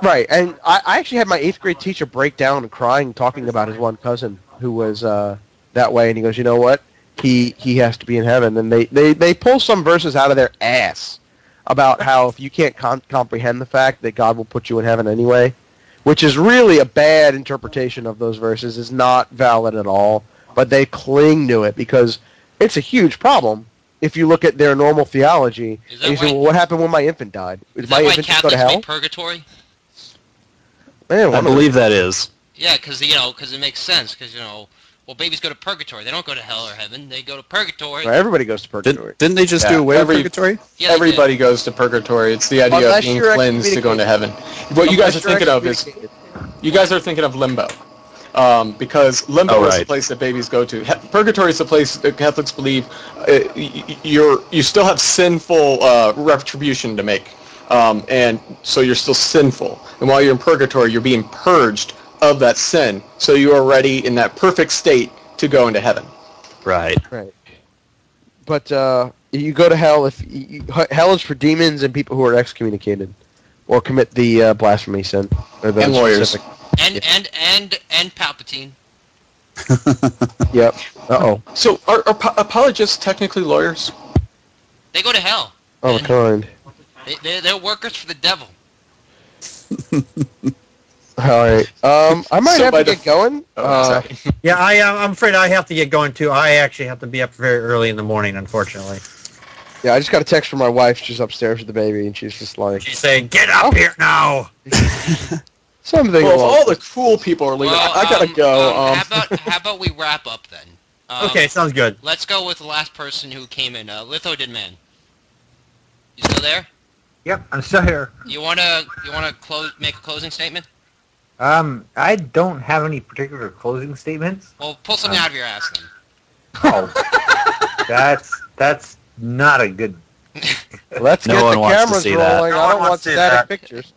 Right, and I actually had my 8th grade teacher break down and crying, talking about his one cousin who was that way, and he goes, you know what? He has to be in heaven. And they pull some verses out of their ass about how if you can't comprehend the fact that God will put you in heaven anyway, which is really a bad interpretation of those verses, is not valid at all, but they cling to it because it's a huge problem. If you look at their normal theology, and you say, well, what happened when my infant died? Is my that why infant just go to Catholics hell? make purgatory? I believe that is. Yeah, because it makes sense. Because well, babies go to purgatory. They don't go to hell or heaven. They go to purgatory. Well, everybody goes to purgatory. Didn't they just do away with purgatory? Yeah, everybody goes to purgatory. It's the idea of being cleansed to go into heaven. What you guys are thinking of is, you guys are thinking of limbo. Because limbo is the place that babies go to. Purgatory is the place that Catholics believe you still have sinful retribution to make. And so you're still sinful. And while you're in purgatory, you're being purged of that sin. So you are ready in that perfect state to go into heaven. Right. Right. But you go to hell hell is for demons and people who are excommunicated or commit the blasphemy sin. Or the and lawyers. And Palpatine. Yep. Uh-oh. So are apologists technically lawyers? They go to hell. Oh, kind. They're workers for the devil. All right. I might have to get going. Yeah, I'm afraid I have to get going too. I actually have to be up very early in the morning, unfortunately. Yeah, I just got a text from my wife. She's upstairs with the baby, and she's just like... She's saying, get up here now! Something. Well, if all the cool people are leaving, I gotta go. How about we wrap up then? Okay, sounds good. Let's go with the last person who came in. Litho did man. You still there? Yep, I'm still here. You wanna make a closing statement? I don't have any particular closing statements. Well, pull something out of your ass then. Oh, that's not a good. Let's get the cameras rolling. I don't want static pictures.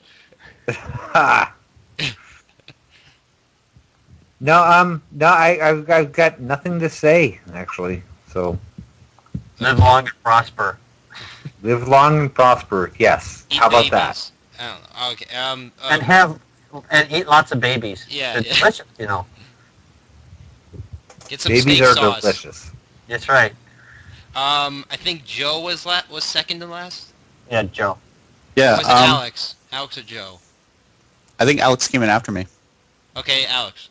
No, I've got nothing to say actually. So live long and prosper. Live long and prosper. Yes. How about that? I don't know. Okay. And eat lots of babies. Yeah. They're delicious, Get some babies steak are sauce. delicious. That's right. I think Joe was second to last. Yeah, Joe. Yeah. Or was it Alex? Alex or Joe? I think Alex came in after me. Okay, Alex.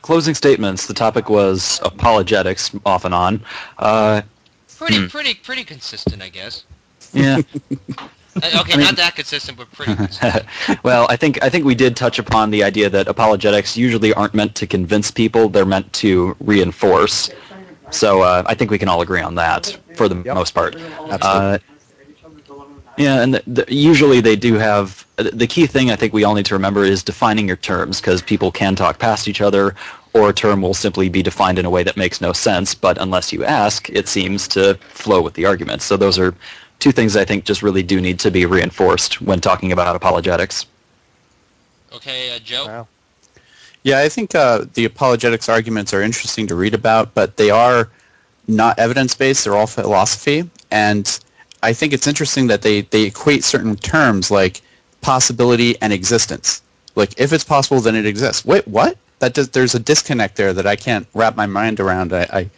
Closing statements. The topic was apologetics, off and on. Pretty consistent, I guess. Yeah. Okay, not that consistent, but pretty consistent. Well, I think we did touch upon the idea that apologetics usually aren't meant to convince people; they're meant to reinforce. So I think we can all agree on that for the most part. Absolutely. Yeah, and usually they do have the key thing. I think we all need to remember is defining your terms, because people can talk past each other, or a term will simply be defined in a way that makes no sense. But unless you ask, it seems to flow with the argument. So those are two things I think just really do need to be reinforced when talking about apologetics. Okay, Joe? Wow. Yeah, I think the apologetics arguments are interesting to read about, but they are not evidence-based. They're all philosophy. And I think it's interesting that they equate certain terms like possibility and existence. Like, if it's possible, then it exists. Wait, what? There's a disconnect there that I can't wrap my mind around. I'm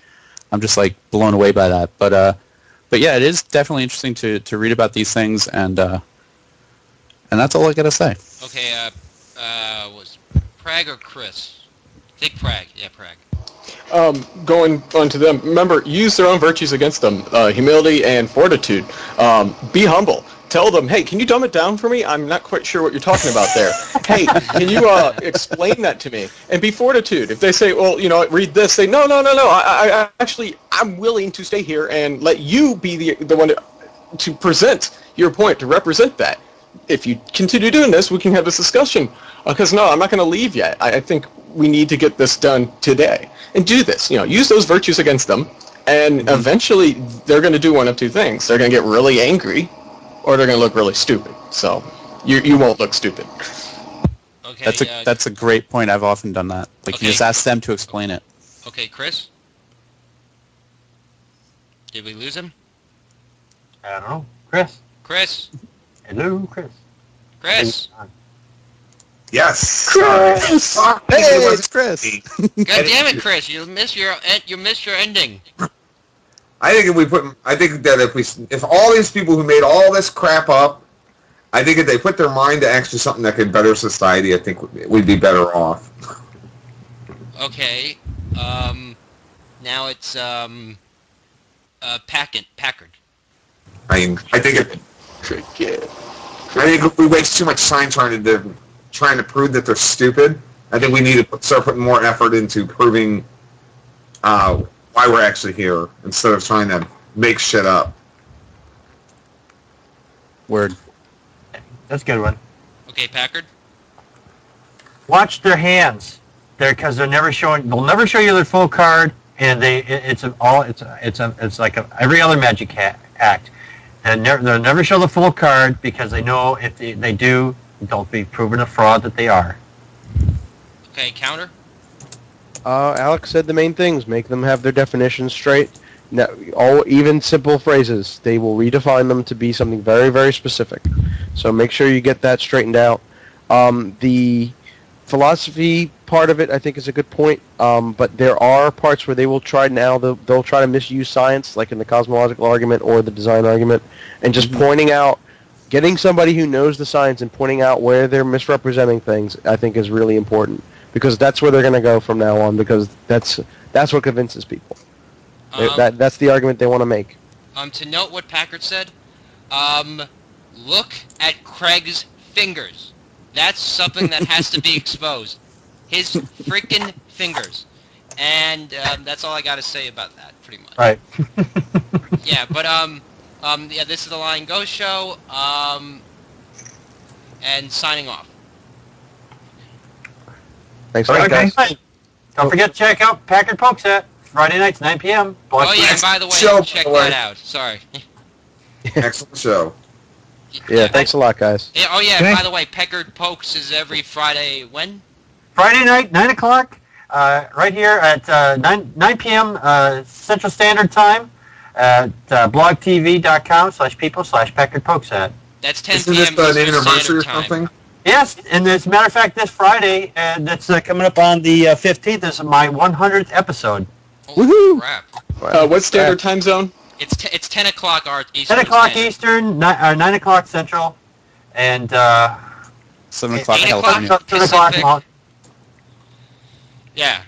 just, like, blown away by that. But yeah, it is definitely interesting to read about these things, and that's all I gotta say. Okay, was Prague or Chris? I think Prague. Yeah, Prague. Going on to them, remember, use their own virtues against them, humility and fortitude. Be humble. Tell them, hey, can you dumb it down for me? I'm not quite sure what you're talking about there. Hey, can you explain that to me? And be fortitude. If they say, well, read this, say, no. I'm willing to stay here and let you be the one to present your point, to represent that. if you continue doing this, we can have this discussion. Because no, I'm not going to leave yet. I think we need to get this done today and do this. Use those virtues against them, and eventually they're going to do one of two things. They're going to get really angry, or they're going to look really stupid. So you won't look stupid. Okay. That's a great point. I've often done that. Like Okay. you just ask them to explain it. Okay, Chris? Did we lose him? I don't know. Chris? Chris? Hello, Chris. Chris? Yes. Chris! Hey, it's Chris. God damn it, Chris! You missed your ending. I think that if all these people who made all this crap up, I think if they put their mind to actually something that could better society, I think we'd be better off. Okay. Now it's Packard. I think if we waste too much time trying to prove that they're stupid, I think we need to start putting more effort into proving why we're actually here instead of trying to make shit up. Word. That's a good one. Okay, Packard. Watch their hands. Because they'll never show you their full card, and it's like every other magic act. And they'll never show the full card because they know if they do, they'll be proven a fraud that they are. Okay, counter. Alex said the main things. Make them have their definitions straight. Now, even simple phrases, they will redefine them to be something very, very specific. So make sure you get that straightened out. The philosophy part of it, I think, is a good point. But there are parts where they will try now. They'll try to misuse science, like in the cosmological argument or the design argument, and just pointing out, getting somebody who knows the science and pointing out where they're misrepresenting things, I think, is really important because that's where they're going to go from now on. Because that's what convinces people. That's the argument they want to make. To note what Packard said, look at Craig's fingers. That's something that has to be exposed. His freaking fingers. And that's all I got to say about that, pretty much. Right. Yeah, but yeah, this is the Lion Ghost Show. And signing off. Thanks for guys. Don't forget to check out Packard Pokes Friday nights, 9 p.m. Oh yeah, and by the way, check that out. Sorry. Excellent show. Yeah, thanks a lot, guys. Yeah, oh yeah, by the way, Packard Pokes is every Friday when? Friday night, 9 o'clock, right here at 9 p.m. Central Standard Time at blogtv.com/people/Packard Pokes That's 10 Isn't p.m. this an Eastern anniversary or Standard Time. something? Yes, and as a matter of fact, this Friday, that's coming up on the 15th, is my 100th episode. Holy crap. What standard time zone? It's 10 o'clock Eastern. 10 o'clock Eastern, 9 o'clock Central, and 7 o'clock 8 o'clock California. 7 o'clock Pacific. Mountain. Yeah.